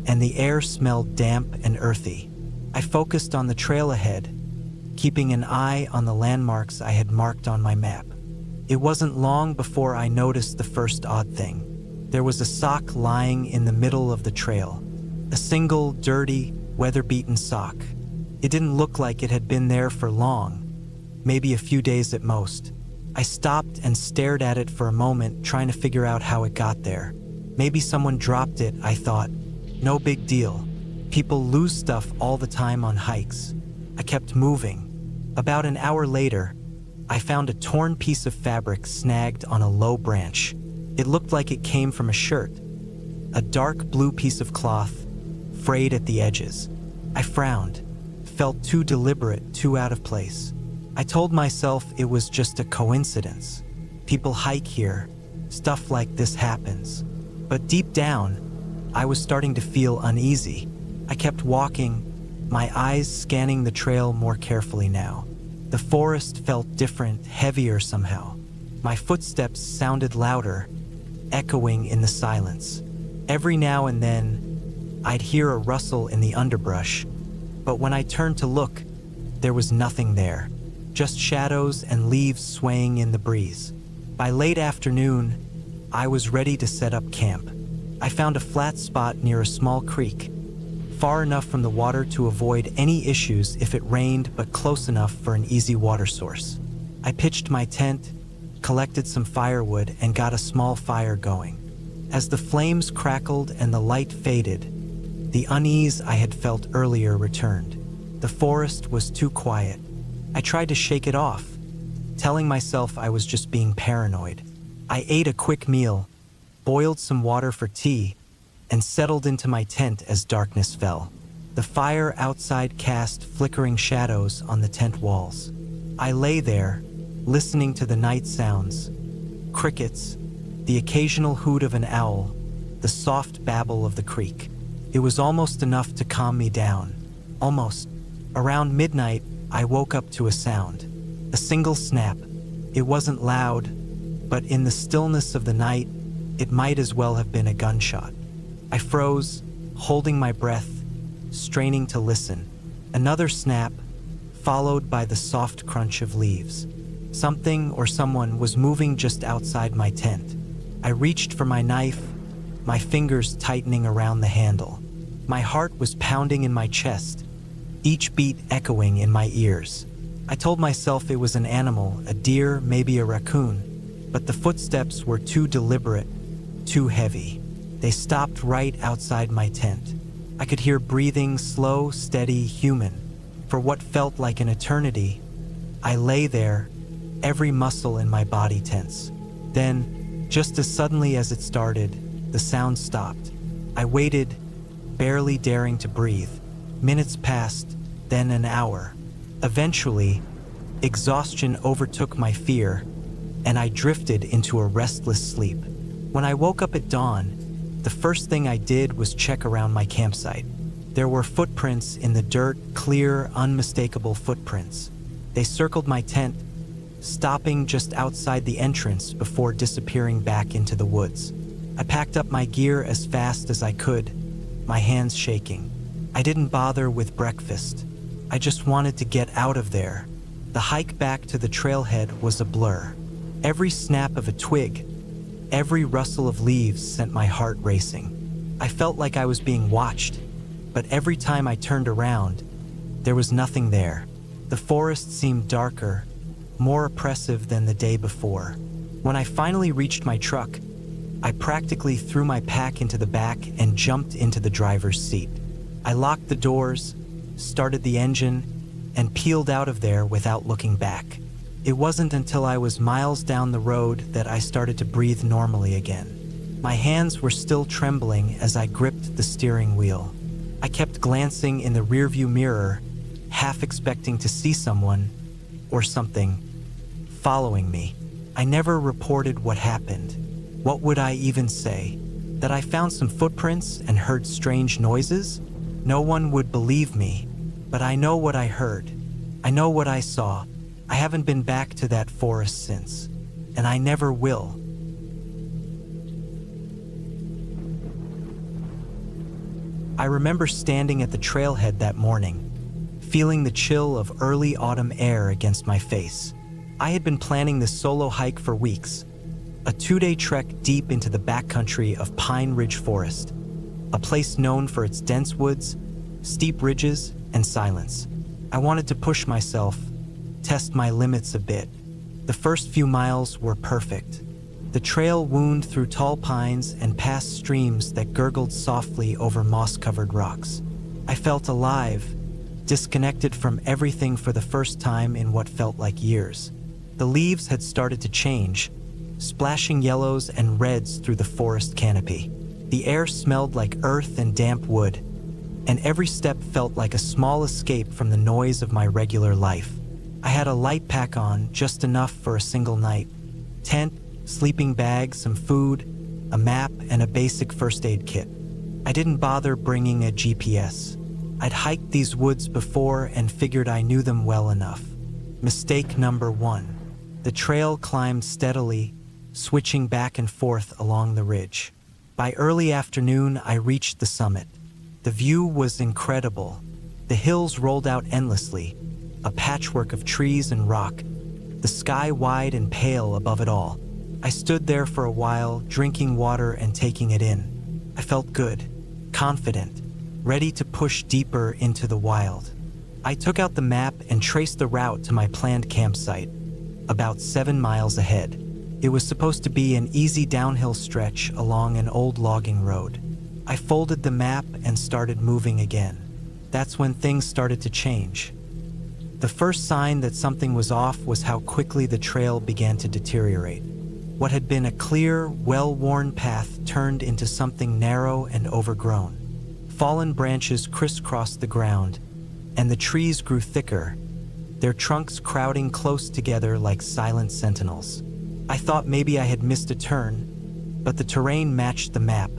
and the air smelled damp and earthy. I focused on the trail ahead, keeping an eye on the landmarks I had marked on my map. It wasn't long before I noticed the first odd thing. There was a sock lying in the middle of the trail. A single, dirty, weather-beaten sock. It didn't look like it had been there for long, maybe a few days at most. I stopped and stared at it for a moment, trying to figure out how it got there. Maybe someone dropped it, I thought. No big deal. People lose stuff all the time on hikes. I kept moving. About an hour later, I found a torn piece of fabric snagged on a low branch. It looked like it came from a shirt. A dark blue piece of cloth, frayed at the edges. I frowned, felt too deliberate, too out of place. I told myself it was just a coincidence. People hike here. Stuff like this happens. But deep down, I was starting to feel uneasy. I kept walking, my eyes scanning the trail more carefully now. The forest felt different, heavier somehow. My footsteps sounded louder, echoing in the silence. Every now and then, I'd hear a rustle in the underbrush, but when I turned to look, there was nothing there, just shadows and leaves swaying in the breeze. By late afternoon, I was ready to set up camp. I found a flat spot near a small creek, far enough from the water to avoid any issues if it rained, but close enough for an easy water source. I pitched my tent, collected some firewood, and got a small fire going. As the flames crackled and the light faded, the unease I had felt earlier returned. The forest was too quiet. I tried to shake it off, telling myself I was just being paranoid. I ate a quick meal, boiled some water for tea, and settled into my tent as darkness fell. The fire outside cast flickering shadows on the tent walls. I lay there, listening to the night sounds, crickets, the occasional hoot of an owl, the soft babble of the creek. It was almost enough to calm me down. Almost. Around midnight, I woke up to a sound. A single snap. It wasn't loud, but in the stillness of the night, it might as well have been a gunshot. I froze, holding my breath, straining to listen. Another snap, followed by the soft crunch of leaves. Something or someone was moving just outside my tent. I reached for my knife, my fingers tightening around the handle. My heart was pounding in my chest, each beat echoing in my ears. I told myself it was an animal, a deer, maybe a raccoon, but the footsteps were too deliberate, too heavy. They stopped right outside my tent. I could hear breathing, slow, steady, human. For what felt like an eternity, I lay there, every muscle in my body tense. Then, just as suddenly as it started, the sound stopped. I waited, barely daring to breathe. Minutes passed, then an hour. Eventually, exhaustion overtook my fear, and I drifted into a restless sleep. When I woke up at dawn, the first thing I did was check around my campsite. There were footprints in the dirt, clear, unmistakable footprints. They circled my tent, stopping just outside the entrance before disappearing back into the woods. I packed up my gear as fast as I could, my hands shaking. I didn't bother with breakfast. I just wanted to get out of there, The hike back to the trailhead was a blur. Every snap of a twig, every rustle of leaves sent my heart racing. I felt like I was being watched, but every time I turned around, there was nothing there. The forest seemed darker, more oppressive than the day before. When I finally reached my truck, I practically threw my pack into the back and jumped into the driver's seat. I locked the doors, started the engine, and peeled out of there without looking back. It wasn't until I was miles down the road that I started to breathe normally again. My hands were still trembling as I gripped the steering wheel. I kept glancing in the rearview mirror, half expecting to see someone, or something, following me. I never reported what happened. What would I even say? That I found some footprints and heard strange noises? No one would believe me, but I know what I heard. I know what I saw. I haven't been back to that forest since, and I never will. I remember standing at the trailhead that morning, feeling the chill of early autumn air against my face. I had been planning this solo hike for weeks, a 2-day trek deep into the backcountry of Pine Ridge Forest, a place known for its dense woods, steep ridges, and silence. I wanted to push myself, test my limits a bit. The first few miles were perfect. The trail wound through tall pines and past streams that gurgled softly over moss-covered rocks. I felt alive, disconnected from everything for the first time in what felt like years. The leaves had started to change, splashing yellows and reds through the forest canopy. The air smelled like earth and damp wood, and every step felt like a small escape from the noise of my regular life. I had a light pack on, just enough for a single night. Tent, sleeping bag, some food, a map, and a basic first aid kit. I didn't bother bringing a GPS. I'd hiked these woods before and figured I knew them well enough. Mistake number 1. The trail climbed steadily, switching back and forth along the ridge. By early afternoon, I reached the summit. The view was incredible. The hills rolled out endlessly, a patchwork of trees and rock, the sky wide and pale above it all. I stood there for a while, drinking water and taking it in. I felt good, confident, ready to push deeper into the wild. I took out the map and traced the route to my planned campsite, about 7 miles ahead. It was supposed to be an easy downhill stretch along an old logging road. I folded the map and started moving again. That's when things started to change. The first sign that something was off was how quickly the trail began to deteriorate. What had been a clear, well-worn path turned into something narrow and overgrown. Fallen branches crisscrossed the ground, and the trees grew thicker, their trunks crowding close together like silent sentinels. I thought maybe I had missed a turn, but the terrain matched the map,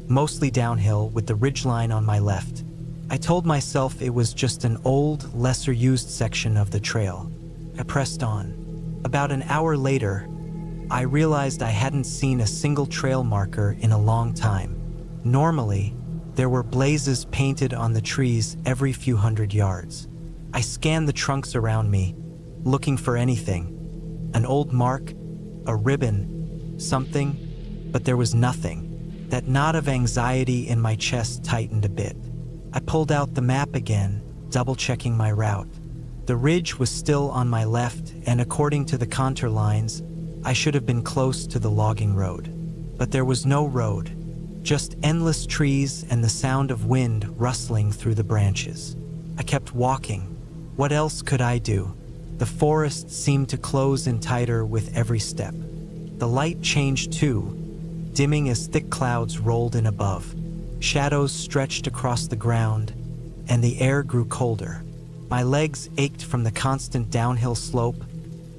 mostly downhill with the ridgeline on my left. I told myself it was just an old, lesser-used section of the trail. I pressed on. About an hour later, I realized I hadn't seen a single trail marker in a long time. Normally, there were blazes painted on the trees every few hundred yards. I scanned the trunks around me, looking for anything. An old mark, a ribbon, something, but there was nothing. That knot of anxiety in my chest tightened a bit. I pulled out the map again, double-checking my route. The ridge was still on my left, and according to the contour lines, I should have been close to the logging road. But there was no road, just endless trees and the sound of wind rustling through the branches. I kept walking. What else could I do? The forest seemed to close in tighter with every step. The light changed too, dimming as thick clouds rolled in above. Shadows stretched across the ground, and the air grew colder. My legs ached from the constant downhill slope,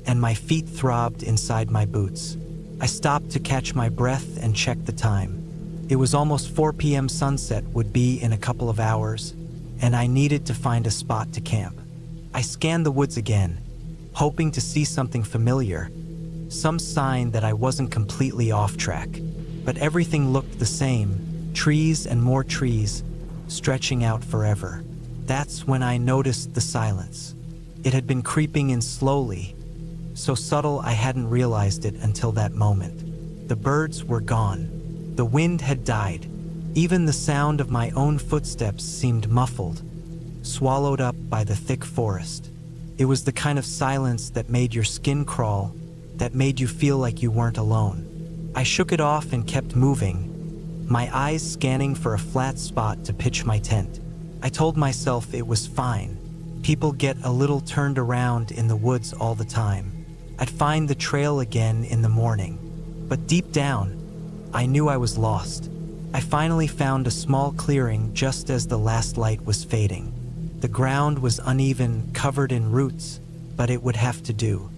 and my feet throbbed inside my boots. I stopped to catch my breath and check the time. It was almost 4 p.m. Sunset would be in a couple of hours, and I needed to find a spot to camp. I scanned the woods again, hoping to see something familiar, some sign that I wasn't completely off track. But everything looked the same, trees and more trees, stretching out forever. That's when I noticed the silence. It had been creeping in slowly, so subtle I hadn't realized it until that moment. The birds were gone. The wind had died. Even the sound of my own footsteps seemed muffled, swallowed up by the thick forest. It was the kind of silence that made your skin crawl, that made you feel like you weren't alone. I shook it off and kept moving, my eyes scanning for a flat spot to pitch my tent. I told myself it was fine. People get a little turned around in the woods all the time. I'd find the trail again in the morning. But deep down, I knew I was lost. I finally found a small clearing just as the last light was fading. The ground was uneven, covered in roots, but it would have to do.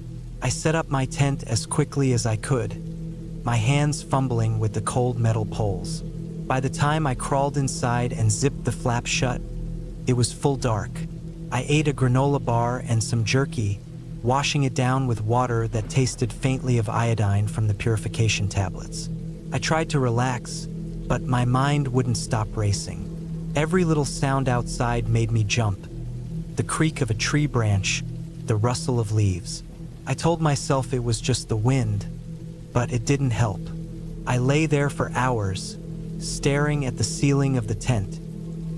I set up my tent as quickly as I could, my hands fumbling with the cold metal poles. By the time I crawled inside and zipped the flap shut, it was full dark. I ate a granola bar and some jerky, washing it down with water that tasted faintly of iodine from the purification tablets. I tried to relax, but my mind wouldn't stop racing. Every little sound outside made me jump. The creak of a tree branch, the rustle of leaves. I told myself it was just the wind, but it didn't help. I lay there for hours, staring at the ceiling of the tent,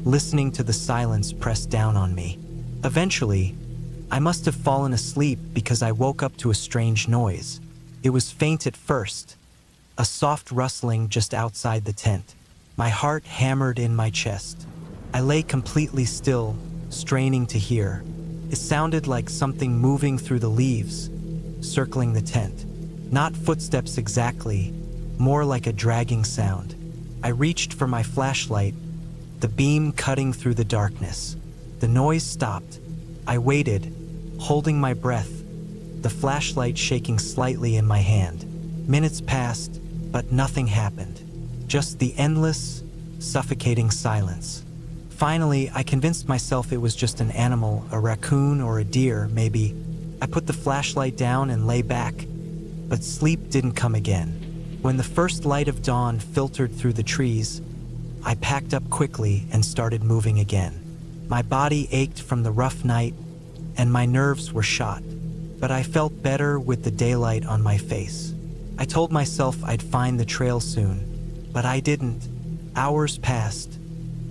listening to the silence press down on me. Eventually, I must have fallen asleep because I woke up to a strange noise. It was faint at first, a soft rustling just outside the tent. My heart hammered in my chest. I lay completely still, straining to hear. It sounded like something moving through the leaves, circling the tent. Not footsteps exactly, more like a dragging sound. I reached for my flashlight, the beam cutting through the darkness. The noise stopped. I waited, holding my breath, the flashlight shaking slightly in my hand. Minutes passed, but nothing happened. Just the endless, suffocating silence. Finally, I convinced myself it was just an animal, a raccoon or a deer, maybe. I put the flashlight down and lay back, but sleep didn't come again. When the first light of dawn filtered through the trees, I packed up quickly and started moving again. My body ached from the rough night, and my nerves were shot, but I felt better with the daylight on my face. I told myself I'd find the trail soon, but I didn't. Hours passed,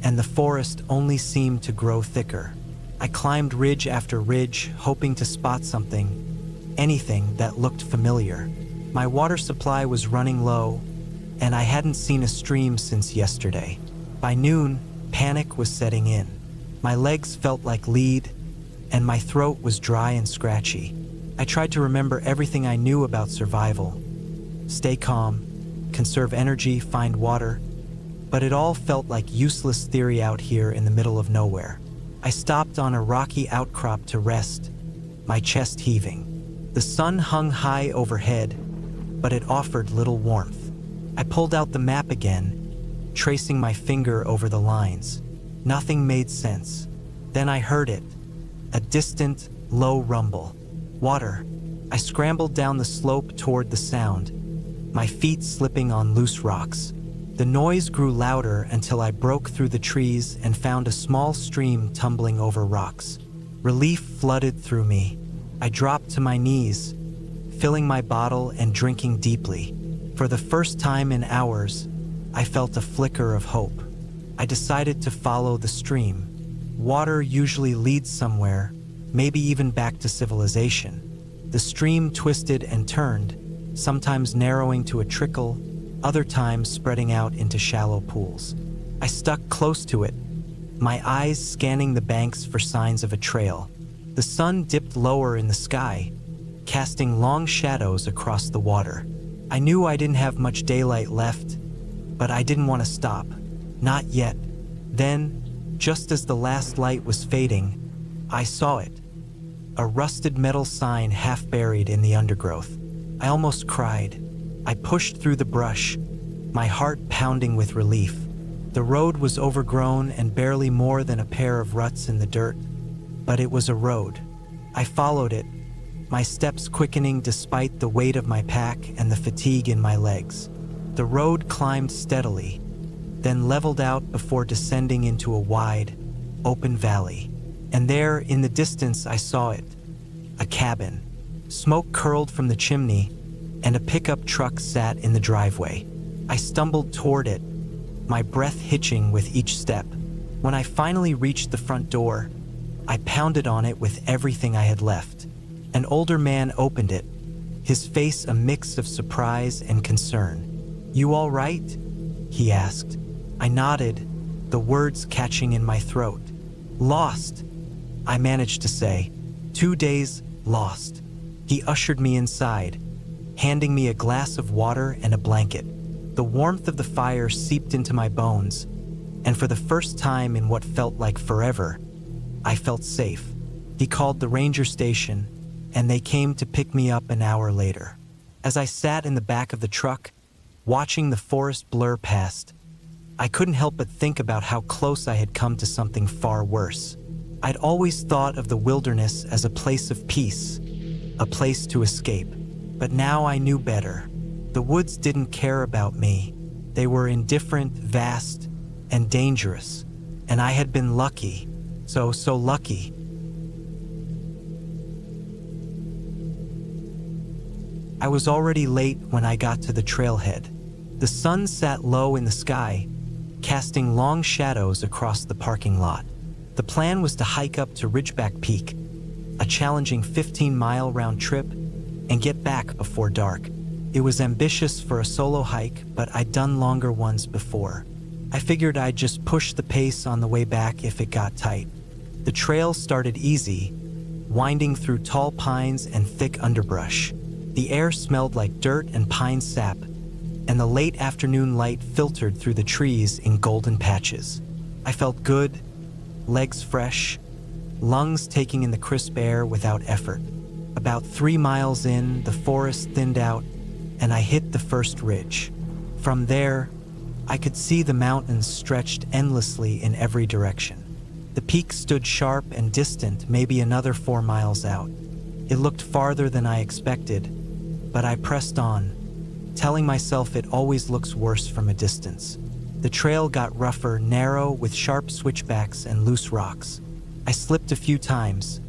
and the forest only seemed to grow thicker. I climbed ridge after ridge, hoping to spot something, anything that looked familiar. My water supply was running low, and I hadn't seen a stream since yesterday. By noon, panic was setting in. My legs felt like lead, and my throat was dry and scratchy. I tried to remember everything I knew about survival. Stay calm, conserve energy, find water, but it all felt like useless theory out here in the middle of nowhere. I stopped on a rocky outcrop to rest, my chest heaving. The sun hung high overhead, but it offered little warmth. I pulled out the map again, tracing my finger over the lines. Nothing made sense. Then I heard it, a distant, low rumble. Water. I scrambled down the slope toward the sound, my feet slipping on loose rocks. The noise grew louder until I broke through the trees and found a small stream tumbling over rocks. Relief flooded through me. I dropped to my knees, filling my bottle and drinking deeply. For the first time in hours, I felt a flicker of hope. I decided to follow the stream. Water usually leads somewhere, maybe even back to civilization. The stream twisted and turned, sometimes narrowing to a trickle, other times spreading out into shallow pools. I stuck close to it, my eyes scanning the banks for signs of a trail. The sun dipped lower in the sky, casting long shadows across the water. I knew I didn't have much daylight left, but I didn't want to stop. Not yet. Then, just as the last light was fading, I saw it. A rusted metal sign half buried in the undergrowth. I almost cried. I pushed through the brush, my heart pounding with relief. The road was overgrown and barely more than a pair of ruts in the dirt, but it was a road. I followed it, my steps quickening despite the weight of my pack and the fatigue in my legs. The road climbed steadily, then leveled out before descending into a wide, open valley. And there, in the distance, I saw it, a cabin. Smoke curled from the chimney, and a pickup truck sat in the driveway. I stumbled toward it, my breath hitching with each step. When I finally reached the front door, I pounded on it with everything I had left. An older man opened it, his face a mix of surprise and concern. "You all right?" he asked. I nodded, the words catching in my throat. "Lost," I managed to say. 2 days lost. He ushered me inside, handing me a glass of water and a blanket. The warmth of the fire seeped into my bones, and for the first time in what felt like forever, I felt safe. He called the ranger station, and they came to pick me up an hour later. As I sat in the back of the truck, watching the forest blur past, I couldn't help but think about how close I had come to something far worse. I'd always thought of the wilderness as a place of peace, a place to escape. But now I knew better. The woods didn't care about me. They were indifferent, vast, and dangerous. And I had been lucky, so lucky. I was already late when I got to the trailhead. The sun sat low in the sky, casting long shadows across the parking lot. The plan was to hike up to Ridgeback Peak, a challenging 15-mile round trip, and get back before dark. It was ambitious for a solo hike, but I'd done longer ones before. I figured I'd just push the pace on the way back if it got tight. The trail started easy, winding through tall pines and thick underbrush. The air smelled like dirt and pine sap, and the late afternoon light filtered through the trees in golden patches. I felt good, legs fresh, lungs taking in the crisp air without effort. About 3 miles in, the forest thinned out, and I hit the first ridge. From there, I could see the mountains stretched endlessly in every direction. The peak stood sharp and distant, maybe another 4 miles out. It looked farther than I expected, but I pressed on, telling myself it always looks worse from a distance. The trail got rougher, narrow, with sharp switchbacks and loose rocks. I slipped a few times,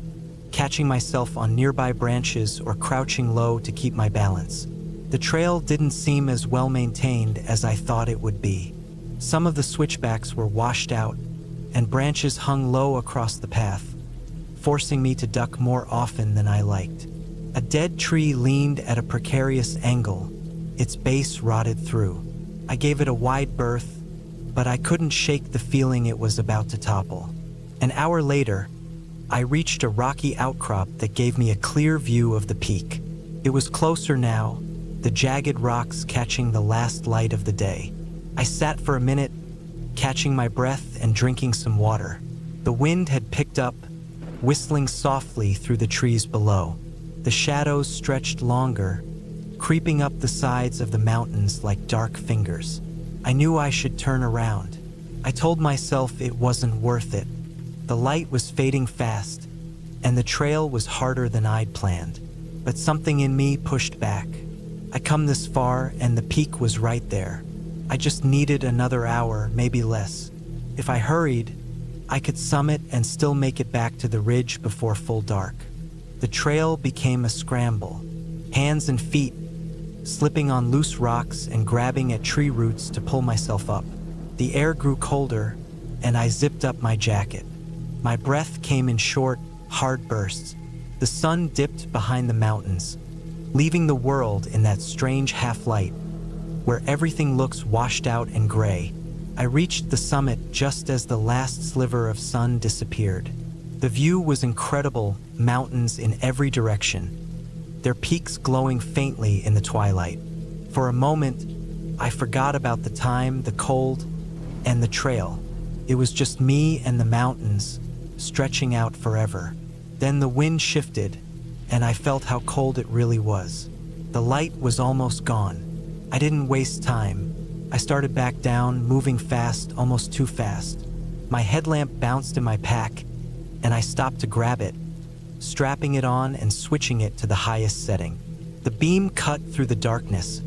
catching myself on nearby branches or crouching low to keep my balance. The trail didn't seem as well maintained as I thought it would be. Some of the switchbacks were washed out, and branches hung low across the path, forcing me to duck more often than I liked. A dead tree leaned at a precarious angle, its base rotted through. I gave it a wide berth, but I couldn't shake the feeling it was about to topple. An hour later, I reached a rocky outcrop that gave me a clear view of the peak. It was closer now, the jagged rocks catching the last light of the day. I sat for a minute, catching my breath and drinking some water. The wind had picked up, whistling softly through the trees below. The shadows stretched longer, creeping up the sides of the mountains like dark fingers. I knew I should turn around. I told myself it wasn't worth it. The light was fading fast, and the trail was harder than I'd planned. But something in me pushed back. I'd come this far, and the peak was right there. I just needed another hour, maybe less. If I hurried, I could summit and still make it back to the ridge before full dark. The trail became a scramble, hands and feet slipping on loose rocks and grabbing at tree roots to pull myself up. The air grew colder, and I zipped up my jacket. My breath came in short, hard bursts. The sun dipped behind the mountains, leaving the world in that strange half-light, where everything looks washed out and gray. I reached the summit just as the last sliver of sun disappeared. The view was incredible, mountains in every direction, their peaks glowing faintly in the twilight. For a moment, I forgot about the time, the cold, and the trail. It was just me and the mountains, stretching out forever. Then the wind shifted, and I felt how cold it really was. The light was almost gone. I didn't waste time. I started back down, moving fast, almost too fast. My headlamp bounced in my pack, and I stopped to grab it, strapping it on and switching it to the highest setting. The beam cut through the darkness,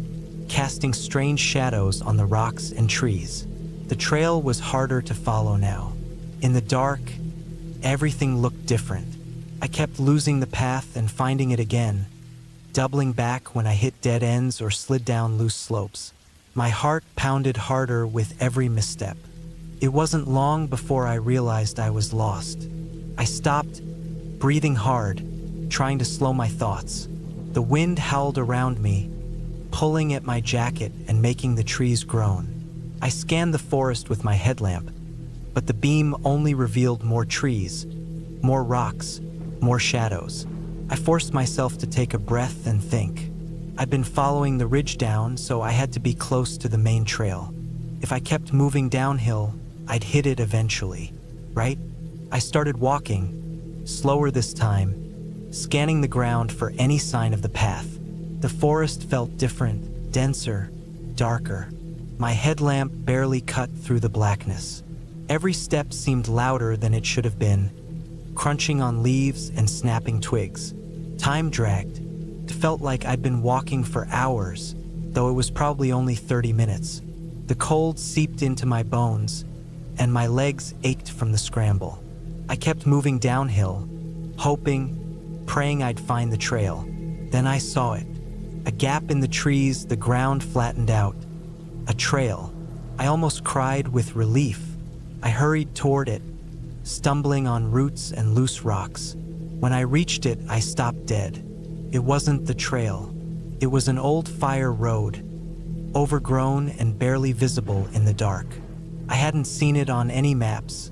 casting strange shadows on the rocks and trees. The trail was harder to follow now. In the dark, everything looked different. I kept losing the path and finding it again, doubling back when I hit dead ends or slid down loose slopes. My heart pounded harder with every misstep. It wasn't long before I realized I was lost. I stopped, breathing hard, trying to slow my thoughts. The wind howled around me, pulling at my jacket and making the trees groan. I scanned the forest with my headlamp, but the beam only revealed more trees, more rocks, more shadows. I forced myself to take a breath and think. I'd been following the ridge down, so I had to be close to the main trail. If I kept moving downhill, I'd hit it eventually, right? I started walking, slower this time, scanning the ground for any sign of the path. The forest felt different, denser, darker. My headlamp barely cut through the blackness. Every step seemed louder than it should have been, crunching on leaves and snapping twigs. Time dragged. It felt like I'd been walking for hours, though it was probably only 30 minutes. The cold seeped into my bones, and my legs ached from the scramble. I kept moving downhill, hoping, praying I'd find the trail. Then I saw it. A gap in the trees, the ground flattened out. A trail. I almost cried with relief. I hurried toward it, stumbling on roots and loose rocks. When I reached it, I stopped dead. It wasn't the trail. It was an old fire road, overgrown and barely visible in the dark. I hadn't seen it on any maps,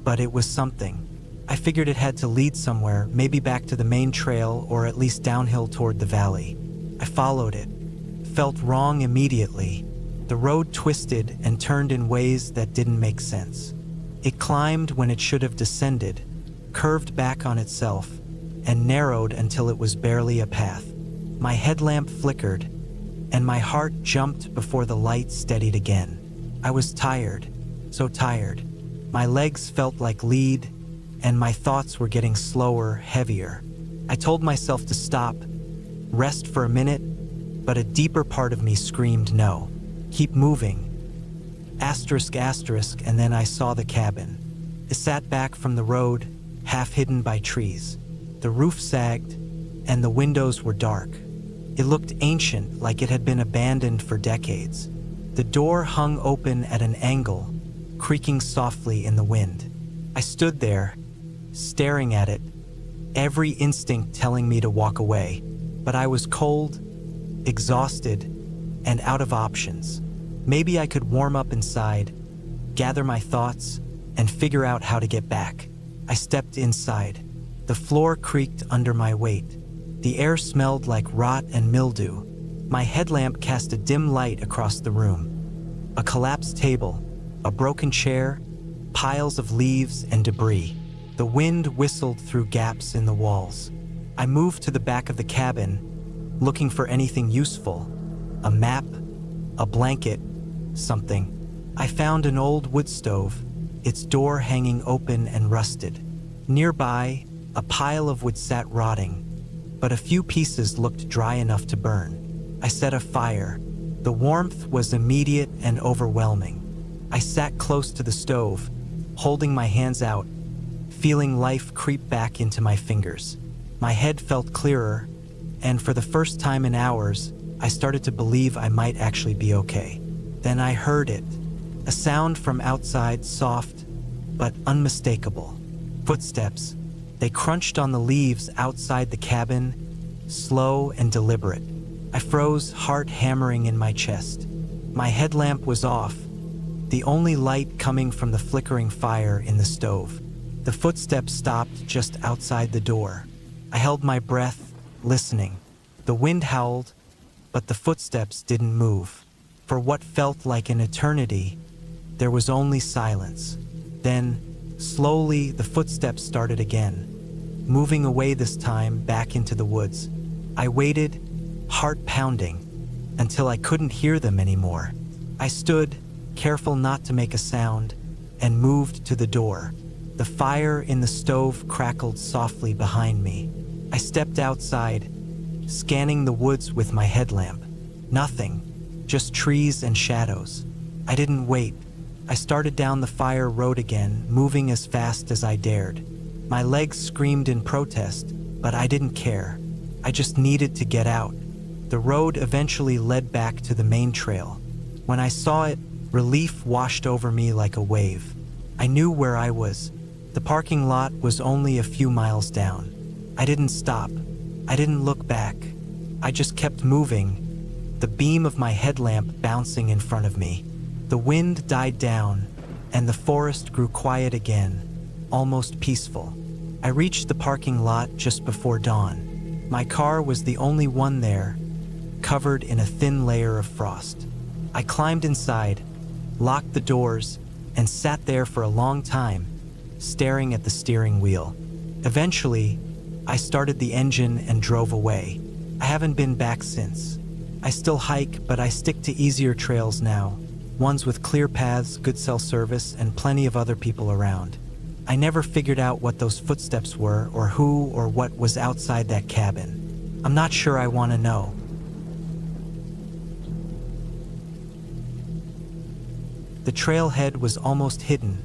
but it was something. I figured it had to lead somewhere, maybe back to the main trail or at least downhill toward the valley. I followed it. Felt wrong immediately. The road twisted and turned in ways that didn't make sense. It climbed when it should have descended, curved back on itself, and narrowed until it was barely a path. My headlamp flickered, and my heart jumped before the light steadied again. I was tired, so tired. My legs felt like lead, and my thoughts were getting slower, heavier. I told myself to stop, rest for a minute, but a deeper part of me screamed no. Keep moving. Asterisk, asterisk, and then I saw the cabin. It sat back from the road, half hidden by trees. The roof sagged, and the windows were dark. It looked ancient, like it had been abandoned for decades. The door hung open at an angle, creaking softly in the wind. I stood there, staring at it, every instinct telling me to walk away. But I was cold, exhausted, and out of options. Maybe I could warm up inside, gather my thoughts, and figure out how to get back. I stepped inside. The floor creaked under my weight. The air smelled like rot and mildew. My headlamp cast a dim light across the room. A collapsed table, a broken chair, piles of leaves and debris. The wind whistled through gaps in the walls. I moved to the back of the cabin, looking for anything useful. A map, a blanket, something. I found an old wood stove, its door hanging open and rusted. Nearby, a pile of wood sat rotting, but a few pieces looked dry enough to burn. I set a fire. The warmth was immediate and overwhelming. I sat close to the stove, holding my hands out, feeling life creep back into my fingers. My head felt clearer, and for the first time in hours, I started to believe I might actually be okay. Then I heard it, a sound from outside, soft but unmistakable. Footsteps. They crunched on the leaves outside the cabin, slow and deliberate. I froze, heart hammering in my chest. My headlamp was off, the only light coming from the flickering fire in the stove. The footsteps stopped just outside the door. I held my breath, listening. The wind howled, but the footsteps didn't move. For what felt like an eternity, there was only silence. Then, slowly, the footsteps started again, moving away this time back into the woods. I waited, heart pounding, until I couldn't hear them anymore. I stood, careful not to make a sound, and moved to the door. The fire in the stove crackled softly behind me. I stepped outside, scanning the woods with my headlamp. Nothing, just trees and shadows. I didn't wait. I started down the fire road again, moving as fast as I dared. My legs screamed in protest, but I didn't care. I just needed to get out. The road eventually led back to the main trail. When I saw it, relief washed over me like a wave. I knew where I was. The parking lot was only a few miles down. I didn't stop. I didn't look back. I just kept moving, the beam of my headlamp bouncing in front of me. The wind died down, and the forest grew quiet again, almost peaceful. I reached the parking lot just before dawn. My car was the only one there, covered in a thin layer of frost. I climbed inside, locked the doors, and sat there for a long time, staring at the steering wheel. Eventually, I started the engine and drove away. I haven't been back since. I still hike, but I stick to easier trails now, ones with clear paths, good cell service, and plenty of other people around. I never figured out what those footsteps were or who or what was outside that cabin. I'm not sure I want to know. The trailhead was almost hidden,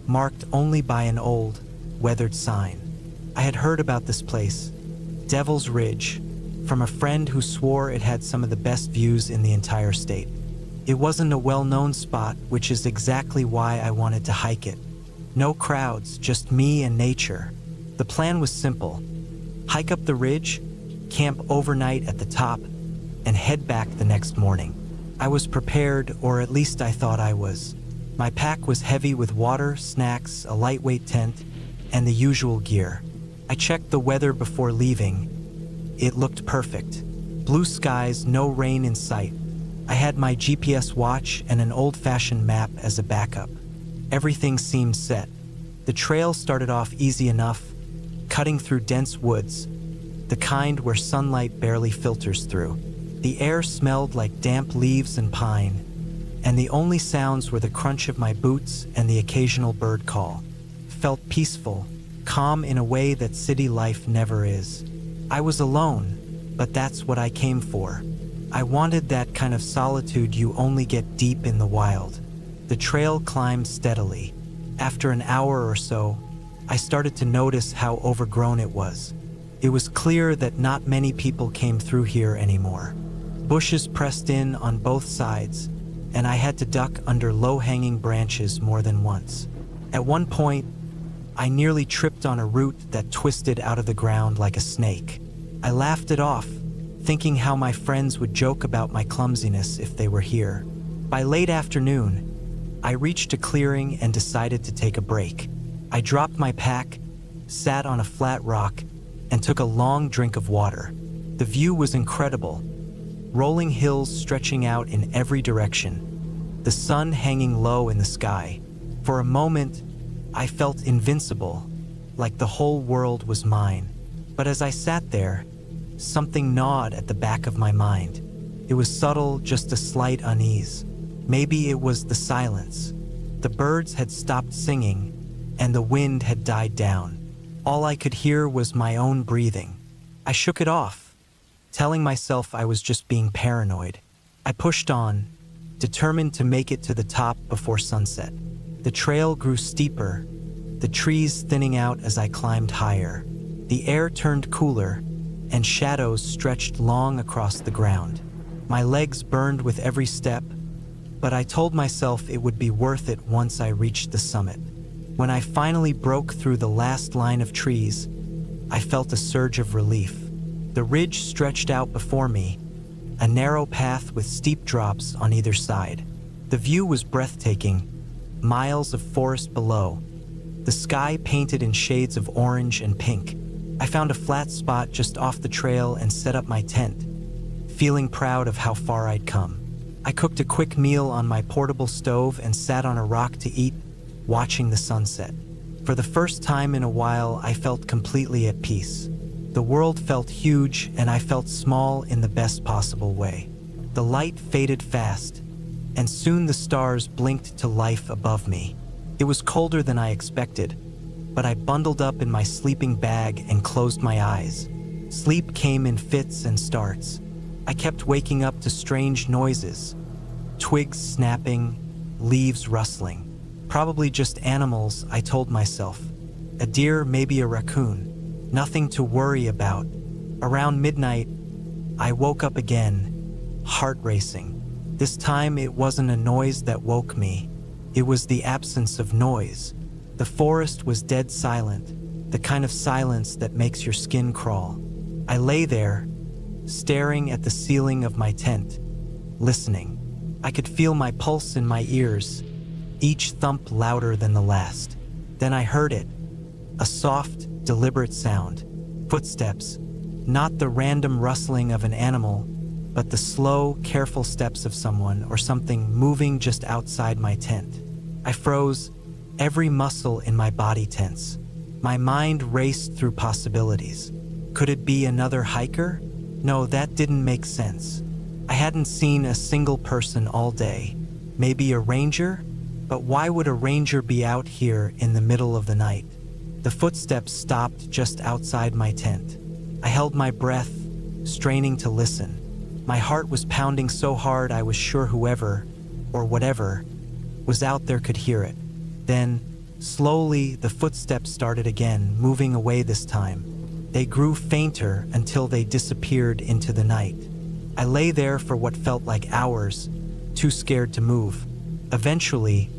marked only by an old, weathered sign. I had heard about this place, Devil's Ridge, from a friend who swore it had some of the best views in the entire state. It wasn't a well-known spot, which is exactly why I wanted to hike it. No crowds, just me and nature. The plan was simple. Hike up the ridge, camp overnight at the top, and head back the next morning. I was prepared, or at least I thought I was. My pack was heavy with water, snacks, a lightweight tent, and the usual gear. I checked the weather before leaving. It looked perfect. Blue skies, no rain in sight. I had my GPS watch and an old-fashioned map as a backup. Everything seemed set. The trail started off easy enough, cutting through dense woods, the kind where sunlight barely filters through. The air smelled like damp leaves and pine, and the only sounds were the crunch of my boots and the occasional bird call. Felt peaceful, calm in a way that city life never is. I was alone, but that's what I came for. I wanted that kind of solitude you only get deep in the wild. The trail climbed steadily. After an hour or so, I started to notice how overgrown it was. It was clear that not many people came through here anymore. Bushes pressed in on both sides, and I had to duck under low-hanging branches more than once. At one point, I nearly tripped on a root that twisted out of the ground like a snake. I laughed it off, thinking how my friends would joke about my clumsiness if they were here. By late afternoon, I reached a clearing and decided to take a break. I dropped my pack, sat on a flat rock, and took a long drink of water. The view was incredible. Rolling hills stretching out in every direction, the sun hanging low in the sky. For a moment, I felt invincible, like the whole world was mine. But as I sat there, something gnawed at the back of my mind. It was subtle, just a slight unease. Maybe it was the silence. The birds had stopped singing, and the wind had died down. All I could hear was my own breathing. I shook it off, telling myself I was just being paranoid. I pushed on, determined to make it to the top before sunset. The trail grew steeper, the trees thinning out as I climbed higher. The air turned cooler, and shadows stretched long across the ground. My legs burned with every step, but I told myself it would be worth it once I reached the summit. When I finally broke through the last line of trees, I felt a surge of relief. The ridge stretched out before me, a narrow path with steep drops on either side. The view was breathtaking, miles of forest below, the sky painted in shades of orange and pink. I found a flat spot just off the trail and set up my tent, feeling proud of how far I'd come. I cooked a quick meal on my portable stove and sat on a rock to eat, watching the sunset. For the first time in a while, I felt completely at peace. The world felt huge, and I felt small in the best possible way. The light faded fast, and soon the stars blinked to life above me. It was colder than I expected, but I bundled up in my sleeping bag and closed my eyes. Sleep came in fits and starts. I kept waking up to strange noises, twigs snapping, leaves rustling. Probably just animals, I told myself. A deer, maybe a raccoon. Nothing to worry about. Around midnight, I woke up again, heart racing. This time it wasn't a noise that woke me. It was the absence of noise. The forest was dead silent, the kind of silence that makes your skin crawl. I lay there, staring at the ceiling of my tent, listening. I could feel my pulse in my ears, each thump louder than the last. Then I heard it, a soft, deliberate sound. Footsteps, not the random rustling of an animal, but the slow, careful steps of someone or something moving just outside my tent. I froze, every muscle in my body tense. My mind raced through possibilities. Could it be another hiker? No, that didn't make sense. I hadn't seen a single person all day. Maybe a ranger? But why would a ranger be out here in the middle of the night? The footsteps stopped just outside my tent. I held my breath, straining to listen. My heart was pounding so hard I was sure whoever, or whatever, was out there could hear it. Then, slowly, the footsteps started again, moving away this time. They grew fainter until they disappeared into the night. I lay there for what felt like hours, too scared to move. Eventually,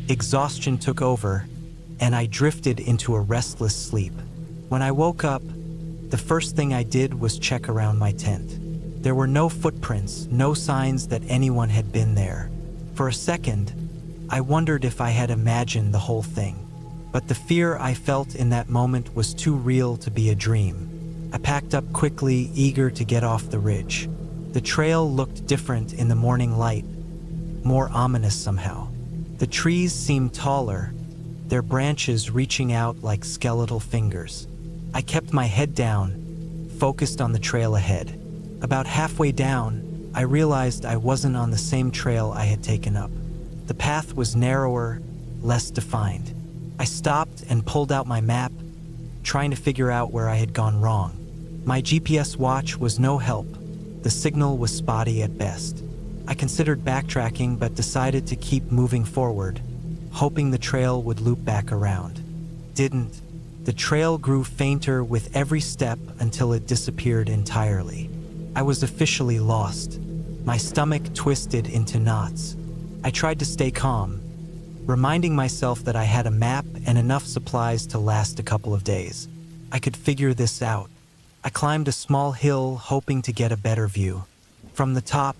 exhaustion took over, and I drifted into a restless sleep. When I woke up, the first thing I did was check around my tent. There were no footprints, no signs that anyone had been there. For a second, I wondered if I had imagined the whole thing. But the fear I felt in that moment was too real to be a dream. I packed up quickly, eager to get off the ridge. The trail looked different in the morning light, more ominous somehow. The trees seemed taller, their branches reaching out like skeletal fingers. I kept my head down, focused on the trail ahead. About halfway down, I realized I wasn't on the same trail I had taken up. The path was narrower, less defined. I stopped and pulled out my map, trying to figure out where I had gone wrong. My GPS watch was no help. The signal was spotty at best. I considered backtracking but decided to keep moving forward, hoping the trail would loop back around. Didn't. The trail grew fainter with every step until it disappeared entirely. I was officially lost. My stomach twisted into knots. I tried to stay calm, reminding myself that I had a map and enough supplies to last a couple of days. I could figure this out. I climbed a small hill, hoping to get a better view. From the top,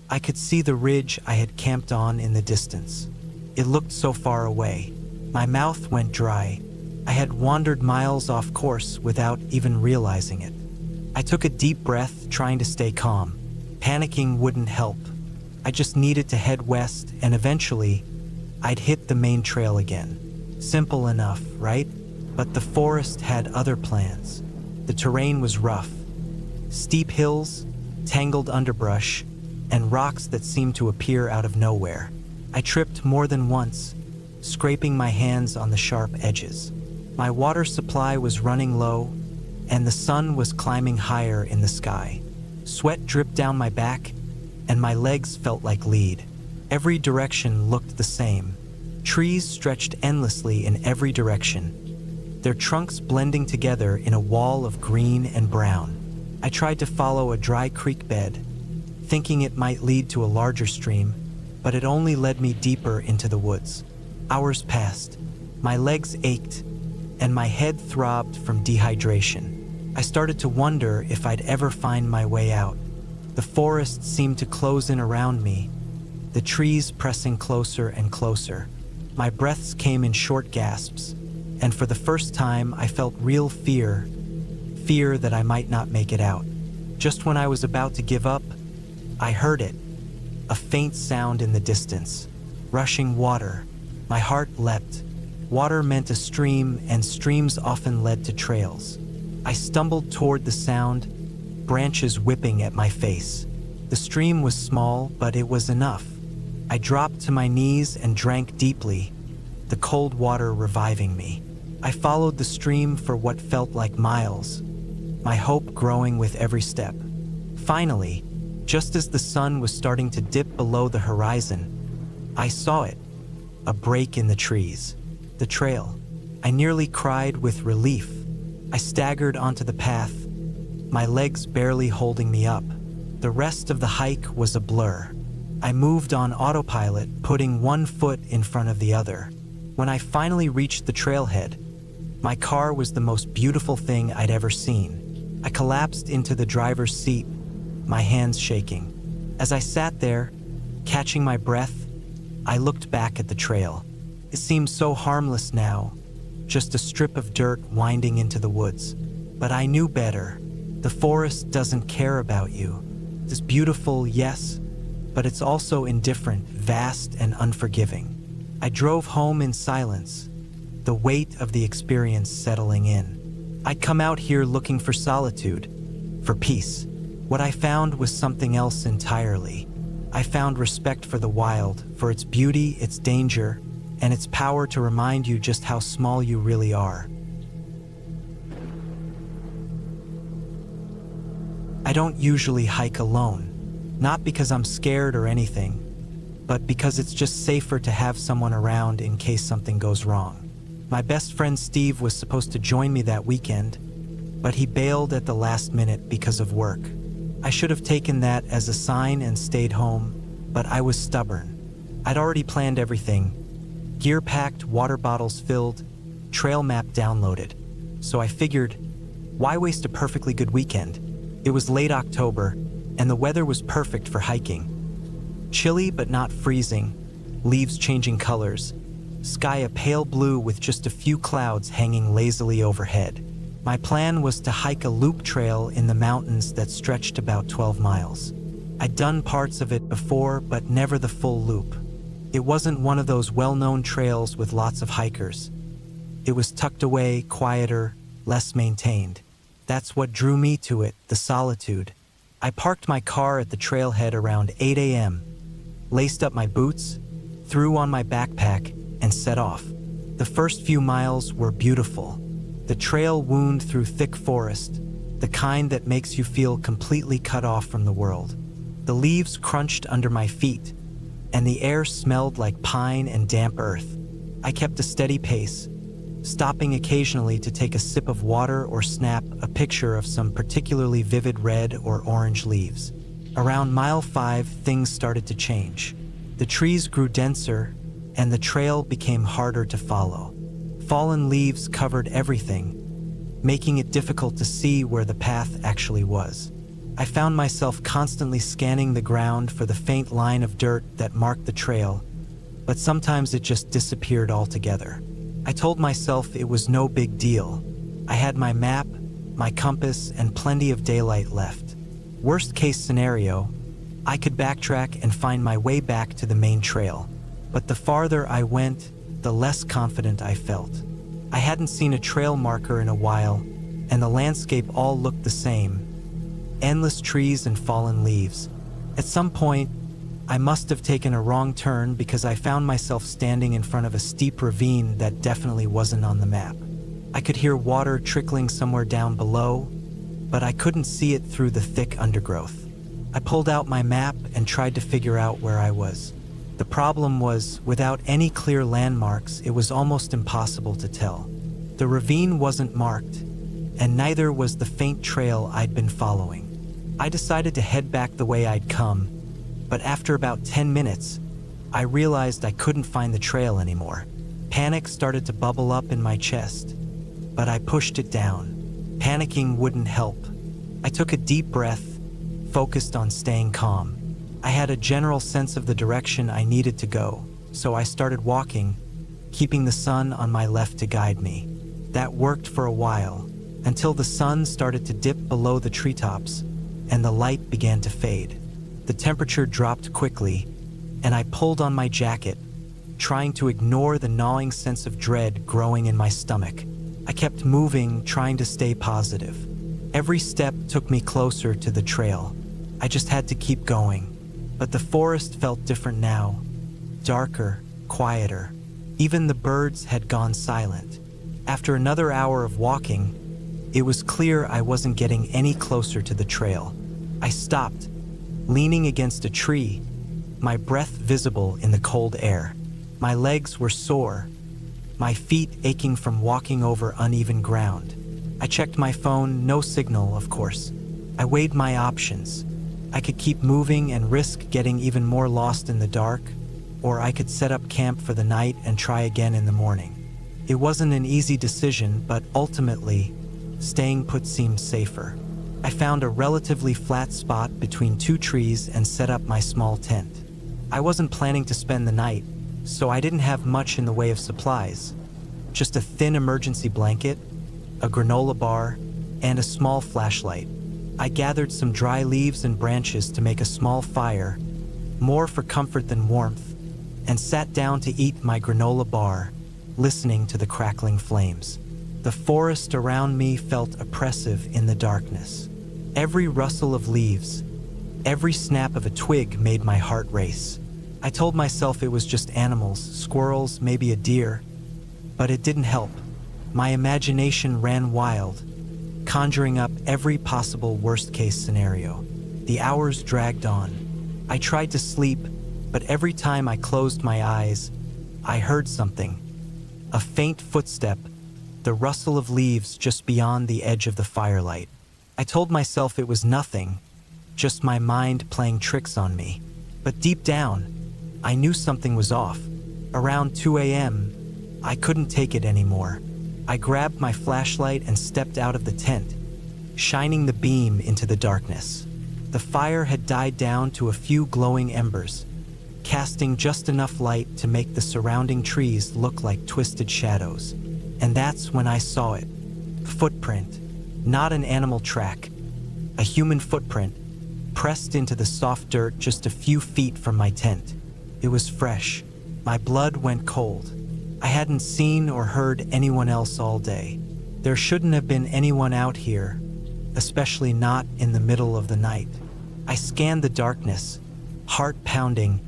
I could see the ridge I had camped on in the distance. It looked so far away. My mouth went dry. I had wandered miles off course without even realizing it. I took a deep breath, trying to stay calm. Panicking wouldn't help. I just needed to head west, and eventually, I'd hit the main trail again. Simple enough, right? But the forest had other plans. The terrain was rough. Steep hills, tangled underbrush, and rocks that seemed to appear out of nowhere. I tripped more than once, scraping my hands on the sharp edges. My water supply was running low, and the sun was climbing higher in the sky. Sweat dripped down my back, and my legs felt like lead. Every direction looked the same. Trees stretched endlessly in every direction, their trunks blending together in a wall of green and brown. I tried to follow a dry creek bed, thinking it might lead to a larger stream, but it only led me deeper into the woods. Hours passed. My legs ached, and my head throbbed from dehydration. I started to wonder if I'd ever find my way out. The forest seemed to close in around me, the trees pressing closer and closer. My breaths came in short gasps, and for the first time I felt real fear that I might not make it out. Just when I was about to give up, I heard it, a faint sound in the distance, rushing water. My heart leapt. Water meant a stream, and streams often led to trails. I stumbled toward the sound, branches whipping at my face. The stream was small, but it was enough. I dropped to my knees and drank deeply, the cold water reviving me. I followed the stream for what felt like miles, my hope growing with every step. Finally, just as the sun was starting to dip below the horizon, I saw it, a break in the trees. The trail. I nearly cried with relief. I staggered onto the path, my legs barely holding me up. The rest of the hike was a blur. I moved on autopilot, putting one foot in front of the other. When I finally reached the trailhead, my car was the most beautiful thing I'd ever seen. I collapsed into the driver's seat, my hands shaking. As I sat there, catching my breath, I looked back at the trail. It seemed so harmless now, just a strip of dirt winding into the woods. But I knew better. The forest doesn't care about you. It's beautiful, yes, but it's also indifferent, vast, and unforgiving. I drove home in silence, the weight of the experience settling in. I'd come out here looking for solitude, for peace. What I found was something else entirely. I found respect for the wild, for its beauty, its danger, and its power to remind you just how small you really are. I don't usually hike alone, not because I'm scared or anything, but because it's just safer to have someone around in case something goes wrong. My best friend Steve was supposed to join me that weekend, but he bailed at the last minute because of work. I should have taken that as a sign and stayed home, but I was stubborn. I'd already planned everything. Gear packed, water bottles filled, trail map downloaded. So I figured, why waste a perfectly good weekend? It was late October, and the weather was perfect for hiking. Chilly but not freezing, leaves changing colors, sky a pale blue with just a few clouds hanging lazily overhead. My plan was to hike a loop trail in the mountains that stretched about 12 miles. I'd done parts of it before, but never the full loop. It wasn't one of those well-known trails with lots of hikers. It was tucked away, quieter, less maintained. That's what drew me to it, the solitude. I parked my car at the trailhead around 8 a.m., laced up my boots, threw on my backpack, and set off. The first few miles were beautiful. The trail wound through thick forest, the kind that makes you feel completely cut off from the world. The leaves crunched under my feet, and the air smelled like pine and damp earth. I kept a steady pace, stopping occasionally to take a sip of water or snap a picture of some particularly vivid red or orange leaves. Around mile 5, things started to change. The trees grew denser, and the trail became harder to follow. Fallen leaves covered everything, making it difficult to see where the path actually was. I found myself constantly scanning the ground for the faint line of dirt that marked the trail, but sometimes it just disappeared altogether. I told myself it was no big deal. I had my map, my compass, and plenty of daylight left. Worst case scenario, I could backtrack and find my way back to the main trail. But the farther I went, the less confident I felt. I hadn't seen a trail marker in a while, and the landscape all looked the same. Endless trees and fallen leaves. At some point, I must have taken a wrong turn because I found myself standing in front of a steep ravine that definitely wasn't on the map. I could hear water trickling somewhere down below, but I couldn't see it through the thick undergrowth. I pulled out my map and tried to figure out where I was. The problem was, without any clear landmarks, it was almost impossible to tell. The ravine wasn't marked, and neither was the faint trail I'd been following. I decided to head back the way I'd come, but after about 10 minutes, I realized I couldn't find the trail anymore. Panic started to bubble up in my chest, but I pushed it down. Panicking wouldn't help. I took a deep breath, focused on staying calm. I had a general sense of the direction I needed to go, so I started walking, keeping the sun on my left to guide me. That worked for a while, until the sun started to dip below the treetops, and the light began to fade. The temperature dropped quickly, and I pulled on my jacket, trying to ignore the gnawing sense of dread growing in my stomach. I kept moving, trying to stay positive. Every step took me closer to the trail. I just had to keep going. But the forest felt different now, darker, quieter. Even the birds had gone silent. After another hour of walking, it was clear I wasn't getting any closer to the trail. I stopped, leaning against a tree, my breath visible in the cold air. My legs were sore, my feet aching from walking over uneven ground. I checked my phone, no signal, of course. I weighed my options. I could keep moving and risk getting even more lost in the dark, or I could set up camp for the night and try again in the morning. It wasn't an easy decision, but ultimately, staying put seemed safer. I found a relatively flat spot between two trees and set up my small tent. I wasn't planning to spend the night, so I didn't have much in the way of supplies. Just a thin emergency blanket, a granola bar, and a small flashlight. I gathered some dry leaves and branches to make a small fire, more for comfort than warmth, and sat down to eat my granola bar, listening to the crackling flames. The forest around me felt oppressive in the darkness. Every rustle of leaves, every snap of a twig made my heart race. I told myself it was just animals, squirrels, maybe a deer, but it didn't help. My imagination ran wild, conjuring up every possible worst-case scenario. The hours dragged on. I tried to sleep, but every time I closed my eyes, I heard something. A faint footstep, the rustle of leaves just beyond the edge of the firelight. I told myself it was nothing, just my mind playing tricks on me. But deep down, I knew something was off. Around 2 a.m., I couldn't take it anymore. I grabbed my flashlight and stepped out of the tent, shining the beam into the darkness. The fire had died down to a few glowing embers, casting just enough light to make the surrounding trees look like twisted shadows. And that's when I saw it. Footprint, not an animal track. A human footprint, pressed into the soft dirt just a few feet from my tent. It was fresh. My blood went cold. I hadn't seen or heard anyone else all day. There shouldn't have been anyone out here, especially not in the middle of the night. I scanned the darkness, heart pounding,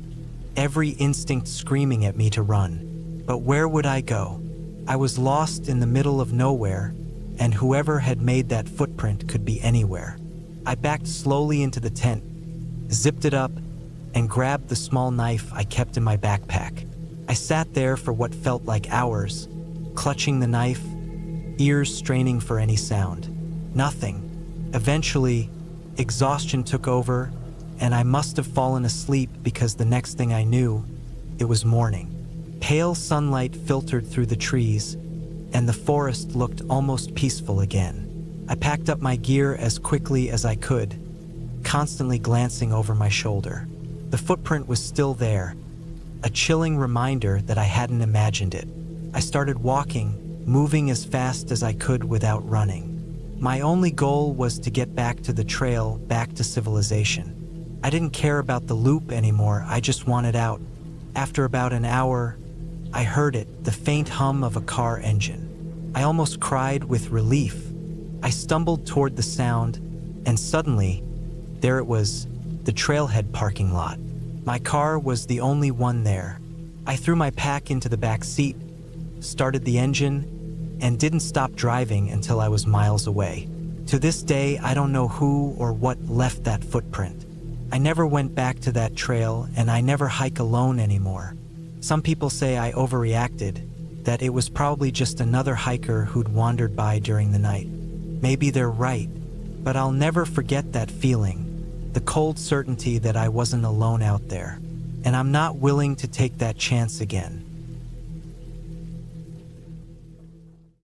every instinct screaming at me to run. But where would I go? I was lost in the middle of nowhere, and whoever had made that footprint could be anywhere. I backed slowly into the tent, zipped it up, and grabbed the small knife I kept in my backpack. I sat there for what felt like hours, clutching the knife, ears straining for any sound. Nothing. Eventually, exhaustion took over, and I must have fallen asleep because the next thing I knew, it was morning. Pale sunlight filtered through the trees, and the forest looked almost peaceful again. I packed up my gear as quickly as I could, constantly glancing over my shoulder. The footprint was still there, a chilling reminder that I hadn't imagined it. I started walking, moving as fast as I could without running. My only goal was to get back to the trail, back to civilization. I didn't care about the loop anymore, I just wanted out. After about an hour, I heard it, the faint hum of a car engine. I almost cried with relief. I stumbled toward the sound, and suddenly, there it was, the trailhead parking lot. My car was the only one there. I threw my pack into the back seat, started the engine, and didn't stop driving until I was miles away. To this day, I don't know who or what left that footprint. I never went back to that trail, and I never hike alone anymore. Some people say I overreacted, that it was probably just another hiker who'd wandered by during the night. Maybe they're right, but I'll never forget that feeling. The cold certainty that I wasn't alone out there, and I'm not willing to take that chance again.